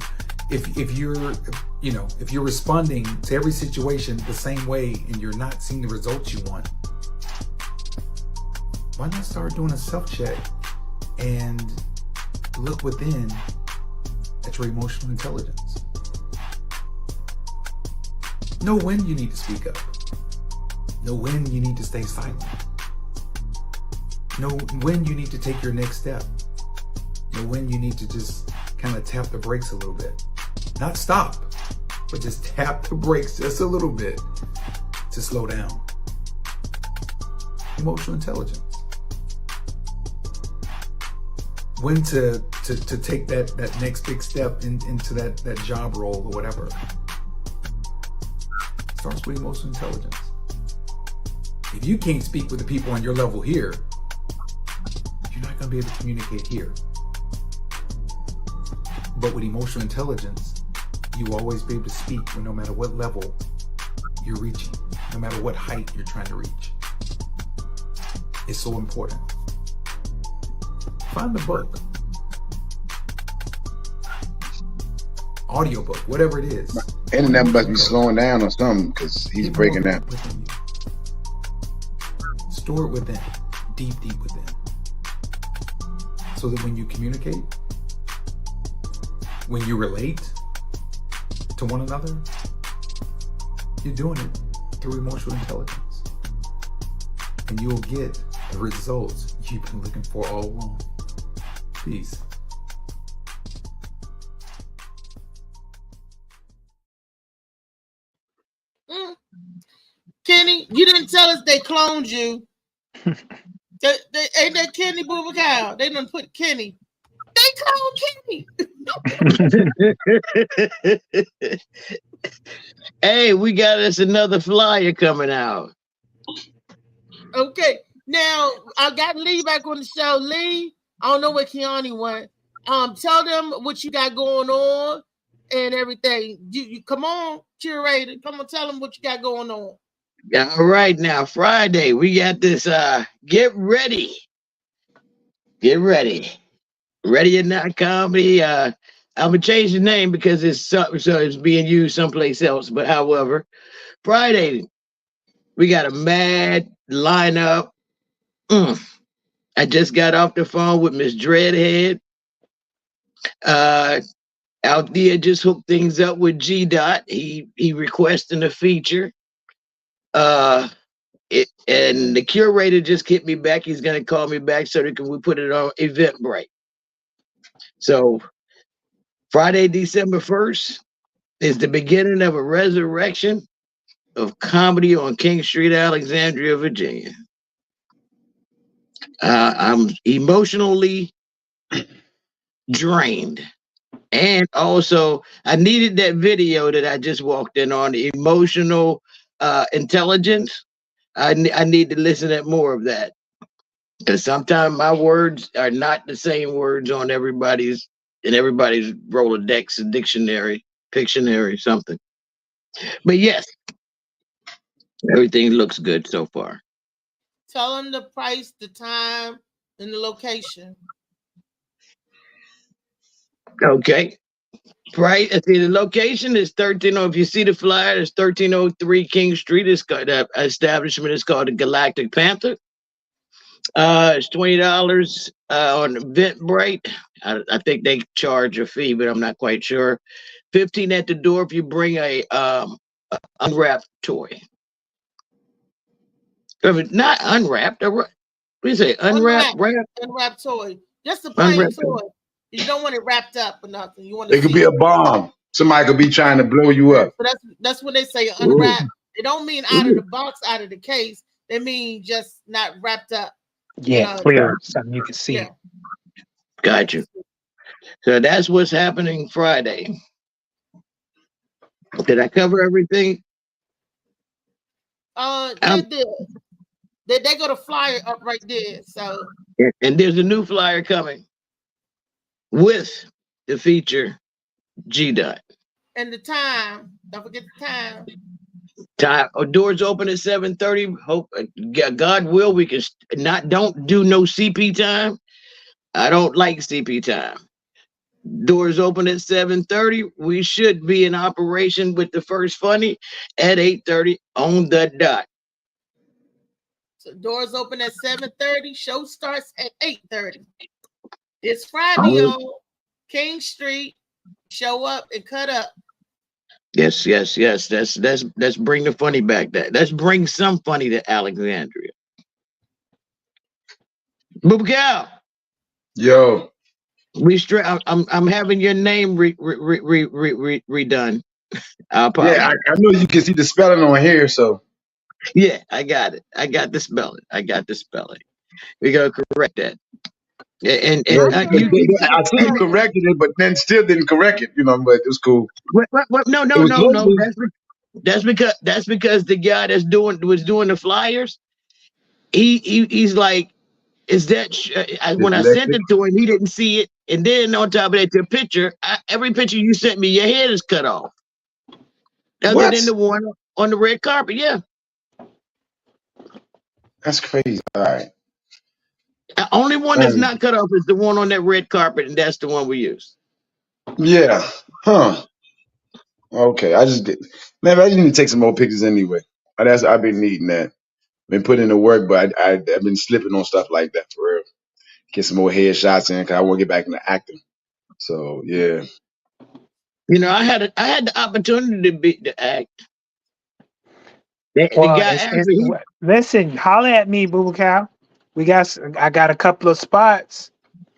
If you're responding to every situation the same way and you're not seeing the results you want, why not start doing a self-check and look within at your emotional intelligence? Know when you need to speak up. Know when you need to stay silent. Know when you need to take your next step. Know when you need to just kind of tap the brakes a little bit. Not stop, but just tap the brakes just a little bit to slow down. Emotional intelligence. When to take that next big step into that job role or whatever. Starts with emotional intelligence. If you can't speak with the people on your level here, you're not going to be able to communicate here. But with emotional intelligence, you will always be able to speak no matter what level you're reaching, no matter what height you're trying to reach. It's so important. Find the book, audiobook, whatever it is. Internet must be slowing down or something because he's breaking down. Store it within, deep within. So that when you communicate, when you relate to one another, you're doing it through emotional intelligence. And you'll get the results you've been looking for all along. Peace. Kenny, you didn't tell us they cloned you. Ain't that Kenny Boubacar? They done put Kenny. They cloned Kenny. Hey, we got us another flyer coming out. Okay, now I got Lee back on the show. Lee, I don't know what Keani went. Tell them what you got going on and everything. You come on, curator. Come on, tell them what you got going on. All right, now Friday we got this. Get ready, ready or not comedy. I'm gonna change the name because it's being used someplace else. But however, Friday we got a mad lineup. I just got off the phone with Miss Dreadhead. Out there just hooked things up with G Dot. He requesting a feature. And the curator just hit me back. He's gonna call me back so that we put it on Eventbrite. So Friday, December 1st is the beginning of a resurrection of comedy on King Street, Alexandria, Virginia. I'm emotionally drained. And also, I needed that video that I just walked in on, emotional intelligence. I need to listen to more of that. Because sometimes my words are not the same words on everybody's Rolodex, dictionary, Pictionary, something. But yes, everything looks good so far. Tell them the price, the time, and the location. Okay. Right. See, the location is 13. If you see the flyer, it's 1303 King Street. It's got that establishment is called the Galactic Panther. It's $20 on Eventbrite. I think they charge a fee, but I'm not quite sure. $15 at the door if you bring a unwrapped toy. If it's not unwrapped, what do you say? Unwrapped Toy. Just a plain toy. You don't want it wrapped up or nothing. You want to It could be a bomb. Somebody could be trying to blow you up. So that's what they say, unwrapped. They don't mean out of the box, out of the case. They mean just not wrapped up. Yeah, clear, something you can see. Yeah. Got you. So that's what's happening Friday. Did I cover everything? They did. They got a flyer up right there. So. And there's a new flyer coming with the feature G-Dot. And the time. Don't forget the time. Doors open at 7:30. Hope God will we can don't do no CP time. I don't like CP time. Doors open at 7:30. We should be in operation with the first funny at 8:30 on the dot. So doors open at 7:30. Show starts at 8:30. It's Friday, y'all. King Street. Show up and cut up. Yes. Let's bring the funny back. Let's bring some funny to Alexandria. Booba Cow. Yo. I'm having your name redone. Yeah, I know you can see the spelling on here, so. Yeah, I got it. I got the spelling. We gotta correct that. And I see you corrected it, but then still didn't correct it, but it was cool. No. That's because the guy was doing the flyers. He's like, is that when I sent it to him, he didn't see it. And then on top of that, the picture, every picture you sent me, your head is cut off. Other than the one on the red carpet, yeah. That's crazy. All right. The only one that's not cut off is the one on that red carpet, and that's the one we use. Yeah. Huh. Okay. I just need to take some more pictures anyway. I've been needing that. Been putting in the work, but I've been slipping on stuff like that for real. Get some more headshots in because I want to get back into acting. So yeah. I had the opportunity to act. Listen, holler at me, Booba Cow. I got a couple of spots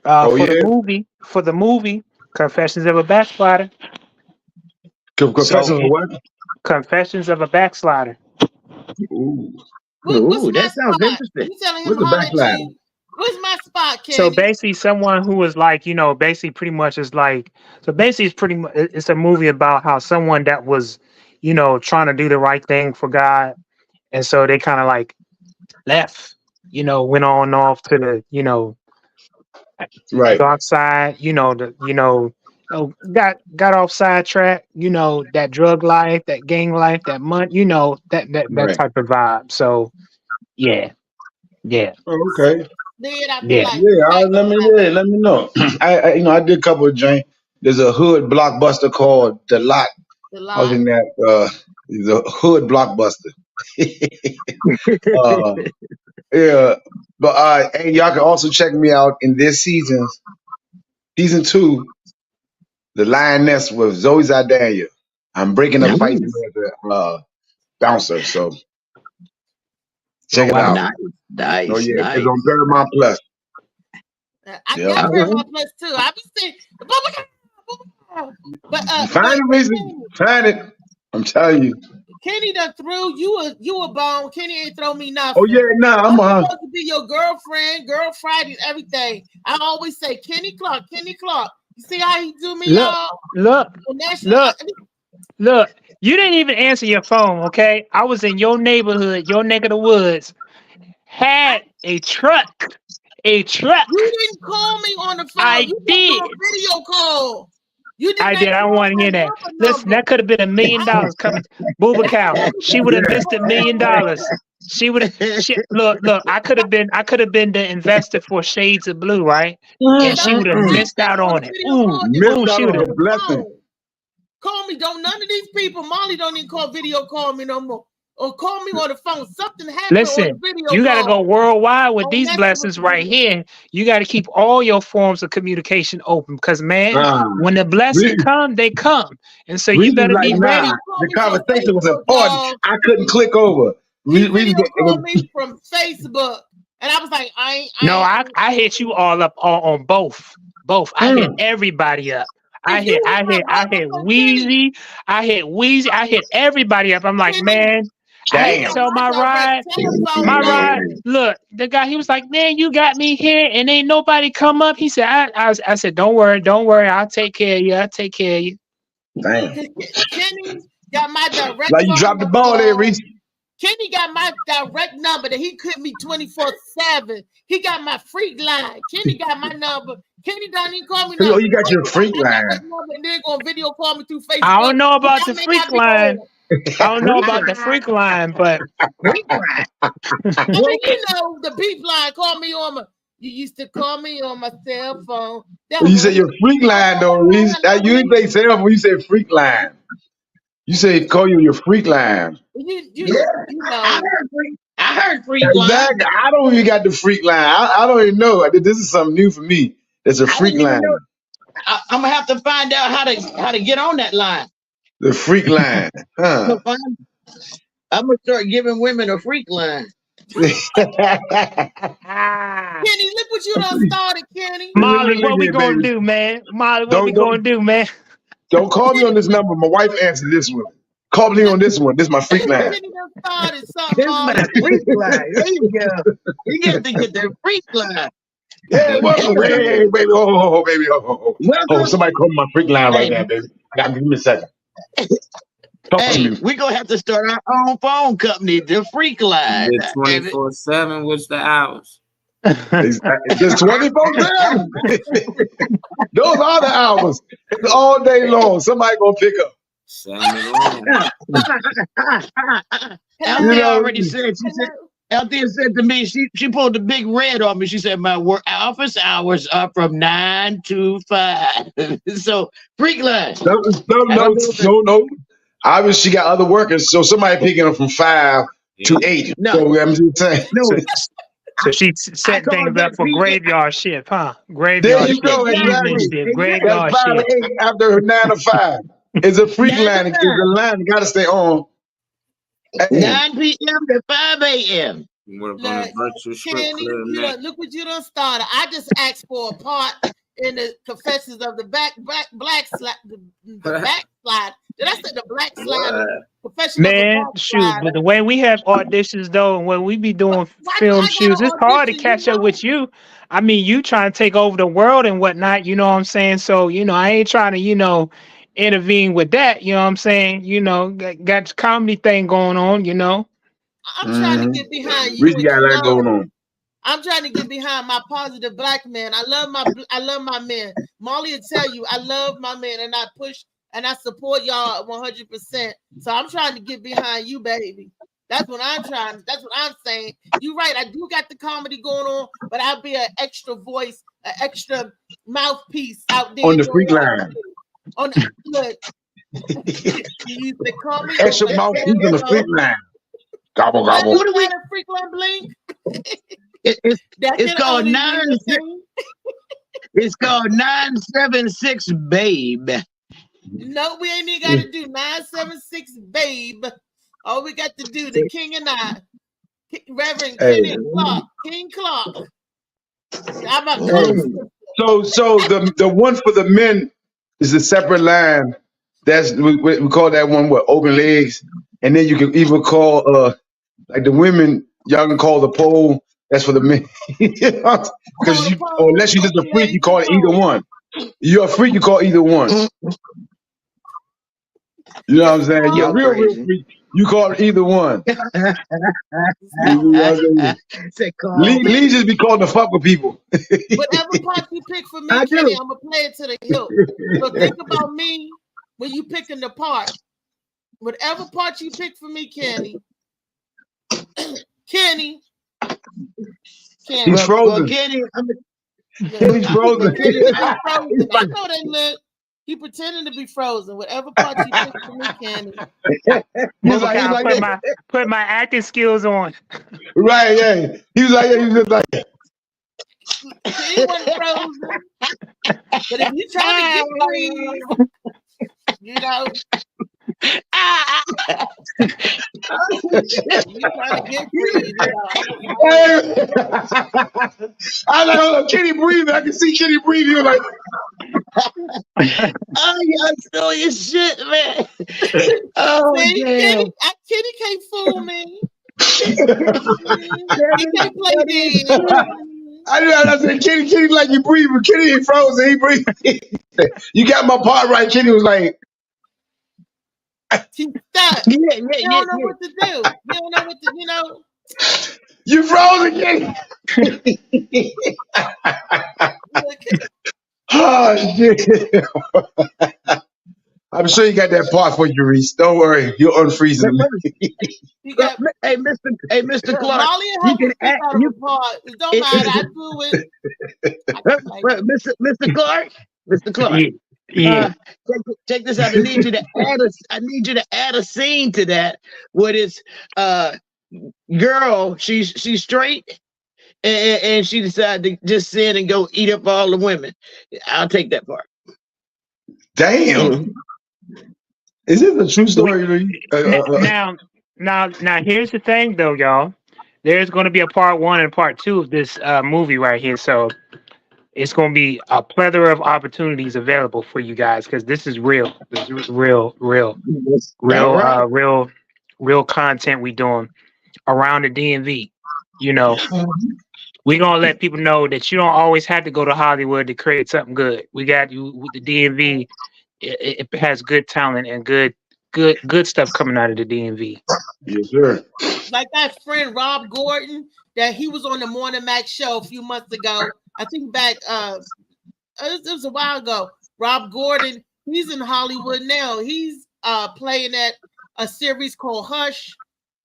for the movie Confessions of a Backslider. Confessions of what? Confessions of a Backslider. Ooh, that sounds interesting. What's the backslider? Where's my spot, Kenny? So basically, someone who was like, basically pretty much is like, so basically it's a movie about how someone that was, trying to do the right thing for God. And so they kind of like left, went on off to the, dark side, got off sidetrack, that drug life, that gang life, that money, that type of vibe. So yeah. Oh, okay. Let me know. I did a couple of joints. There's a hood blockbuster called The Lot. I was in that the hood blockbuster. Yeah. But hey, y'all can also check me out in this season 2, The Lioness with Zoe Zidania. I'm breaking up fights as a bouncer, so check it out. Nice. Oh yeah, it's on Paramount Plus. I got Paramount Plus too. I be saying, but find a reason, find it. I'm telling you. Kenny done threw you a bone. Kenny ain't throw me nothing. Oh yeah, nah, I'm supposed to be your girlfriend, girl Friday, everything. I always say Kenny Clark. You see how he do me, y'all? Look. You didn't even answer your phone, okay? I was in your neighborhood, your neck of the woods. Had a truck. You didn't call me on the phone. I did. A video call. I did. I don't want to hear that. Listen, that could have been $1 million coming. Booba Cow. She would have missed $1 million. She would have. Look. I could have been the investor for Shades of Blue, right? And she would have missed out on it. She would have blessing. Call me. Don't none of these people. Molly don't even video call me no more. Or call me on the phone. Something happened. Listen, on the video you got to call. go worldwide with these blessings right here. You got to keep all your forms of communication open because, man, when the blessings come, they come. And so you better be ready. The conversation was important. I couldn't click over. Reese called me from Facebook. And I was like, I hit you all up on both. I hit everybody up. I hit Weezy. I hit everybody up. I'm like, man. I tell my ride. Look, the guy, he was like, man, you got me here and ain't nobody come up. He said, I said, don't worry. I'll take care of you. Damn. Kenny got my direct like you dropped the ball there, Reese. Kenny got my direct number that he hit me 24/7. He got my freak line. Kenny got my number. Kenny don't even call me. Oh, you got your freak line. And they're gonna video call me through Facebook. I don't know about the freak line. But I mean, you know, the beep line. Call me on my. You used to call me on my cell phone. You say your freak line, though, Reese. You didn't say cell phone. You said freak line. You say call you your freak line. You know. I heard freak line. Exactly. I don't even got the freak line. I don't even know. This is something new for me. It's a freak line. I'm gonna have to find out how to get on that line. The freak line. Huh. I'm gonna start giving women a freak line. Kenny, look what you done started, Kenny. Molly, what we gonna do, man? Don't call me on this number. My wife answered this one. Call me on this one. This is my freak line. This is my freak line. There you go. You got to get that freak line. Yeah, wait, baby. Oh, baby. Oh, somebody call my freak line right now, baby. Give me a second. We're going to have to start our own phone company, the freak line. 24/7, what's the hours? It's 24/7. Those are the hours. It's all day long. Somebody gonna pick up. Althea already said. Althea said to me, she pulled the big red on me. She said my office hours are from 9 to 5. So freak line. No. Obviously, she got other workers, so somebody picking up from 5 to 8. No. So I'm just saying. No. So she set things up for graveyard shift, huh? There you go. Exactly. Graveyard That's 5 shift. to 8 after 9 to 5. It's a freak line. It's a line. Got to stay on. 9 p.m. to 5 a.m. Kenny, look what you done started. I just asked for a part in the Confessions of the Black Slide. Did I say the Black Slide? Man, shoot, but the way we have auditions though, and when we be doing film shoots, it's hard to catch up with you. I mean, you trying to take over the world and whatnot, you know what I'm saying? So, I ain't trying to, intervene with that, you know what I'm saying? Got the comedy thing going on, I'm trying to get behind you. Reese got that going on. I'm trying to get behind my positive black man. I love my men. Molly will tell you, I love my men, and I push and I support y'all 100%. So I'm trying to get behind you, baby. That's what I'm trying. That's what I'm saying. You're right. I do got the comedy going on, but I'll be an extra voice, an extra mouthpiece out there on the freak line. On the look. You used to call me extra mouthpiece on the freak line. Gobble gobble. What do we freak line blink? It's called 976 babe. No, we ain't even got to do 976 babe. All we got to do, the king and I, Reverend King Clark. I'm a So the one for the men is a separate line That's we call that one what open legs, and then you can even call like the women. Y'all can call the pole. That's for the men. Because unless you're just a freak, you call it either one. You're a freak, you call either one. You know what I'm saying? You're a real freak. You call it either one. You know what I'm saying? Lee just be called to fuck with people. Whatever part you pick for me, Kenny, I'm gonna play it to the hilt. So think about me when you picking the part. Whatever part you pick for me, Kenny. Kenny. He's frozen. Well, Kenny, He's frozen. I know they look. He pretending to be frozen. Whatever part you pick for me, Kenny. Put my acting skills on. Right, yeah. He was like, he was just like. He wasn't frozen. But if you trying to get free, you know. You trying to get free, I know Kenny breathing. I can see Kenny breathing. He was like, oh, y'all stole your shit, man. Oh, see, damn. Kenny can't fool me. He can't play this. I said, Kenny like you breathing. Kenny ain't frozen. He breathing. You got my part right. Kenny was like, he's stuck. You don't know what to do. You don't know what to, you know. You frozen, Kenny. Oh, shit. I'm sure you got that part for you, Reese. Don't worry. You'll unfreeze it. Hey, Mr. Clark. Molly and you can add you part. It don't matter. I do it. Mr. Clark. Mr. Clark. Yeah. Check this out. I need you to add a scene to that where this girl, she's straight and she decided to just sin and go eat up all the women. I'll take that part. Damn. Is this a true story? Now, here's the thing, though, y'all. There's going to be a part 1 and part 2 of this movie right here. So it's going to be a plethora of opportunities available for you guys because this is real. This is real content we doing around the DMV. You know, we're going to let people know that you don't always have to go to Hollywood to create something good. We got you with the DMV. It has good talent and good stuff coming out of the DMV. Yes, sir. Like that friend Rob Gordon that he was on the Morning Mac show a few months ago. I think back it was a while ago. Rob Gordon, he's in Hollywood now. He's playing at a series called Hush,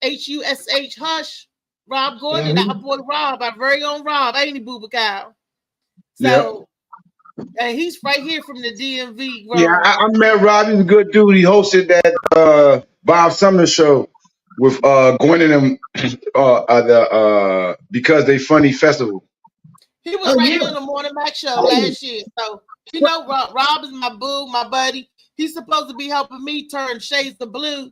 Hush, Hush. Rob Gordon, our boy Rob, our very own Rob, ain't he, Booba Cow? So and he's right here from the DMV. Bro. Yeah, I met Rob. He's a good dude. He hosted that Bob Sumner show with Gwen and them the Because They Funny Festival. He was here on the Morning Mac show last year. So you know, Rob is my boo, my buddy. He's supposed to be helping me turn Shades of Blue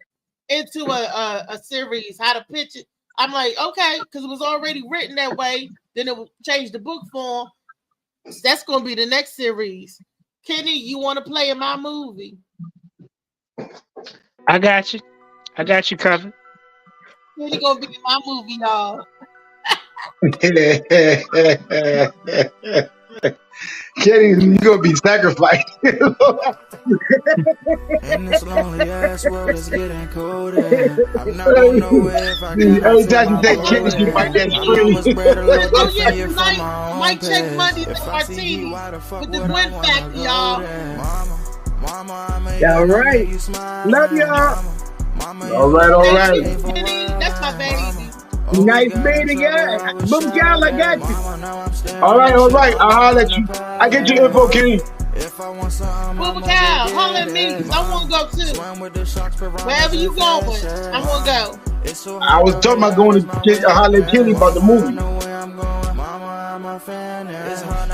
into a series, how to pitch it. I'm like, okay, because it was already written that way. Then it will change the book form. That's going to be the next series. Kenny, you want to play in my movie? I got you. I got you covered. Kenny going to be in my movie, y'all. Kenny, you're going to be sacrificed. In this lonely ass world, it's getting colder. I'm not gonna know if I can. Every time you say Kenny, you fight that stream. Oh yeah, tonight, Mike Check Monday at Martini with the Gwen Factor, y'all. All right. Love y'all. All right. Kenny, that's my baby. Nice meeting you. Boom, Cal, I got you. All right. I'll holler at you. I get your info, Kenny. Booba Cow, holler at me. I want to go too. Wherever you going, I want to go. I was talking about going to holler at Kenny about the movie.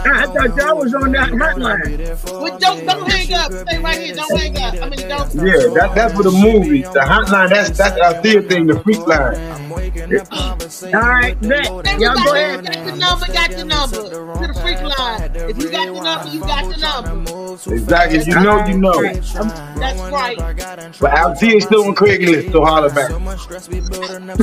I thought y'all was on that hotline. Well, don't hang up. Stay right here. Don't hang up. I mean, don't. Yeah, that's for the movie. The hotline, that's our theater thing, the freak line. waking up conversation All right, with the bet. Lord. Y'all go ahead. Got the number. Got the number. To the freak line. If you got the number, you got the number. Exactly. You know, you know. That's right. But LT is still on Craigslist, so holler back. So much stress be building up.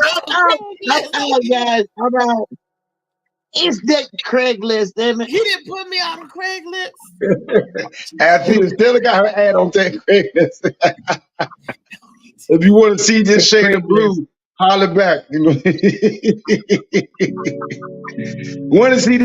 Oh, guys, all right. It's that Craigslist, damn it. He didn't put me on Craigslist. LT still got her ad on that Craigslist. If you want to see this shade of blue, holler back. You know, want to see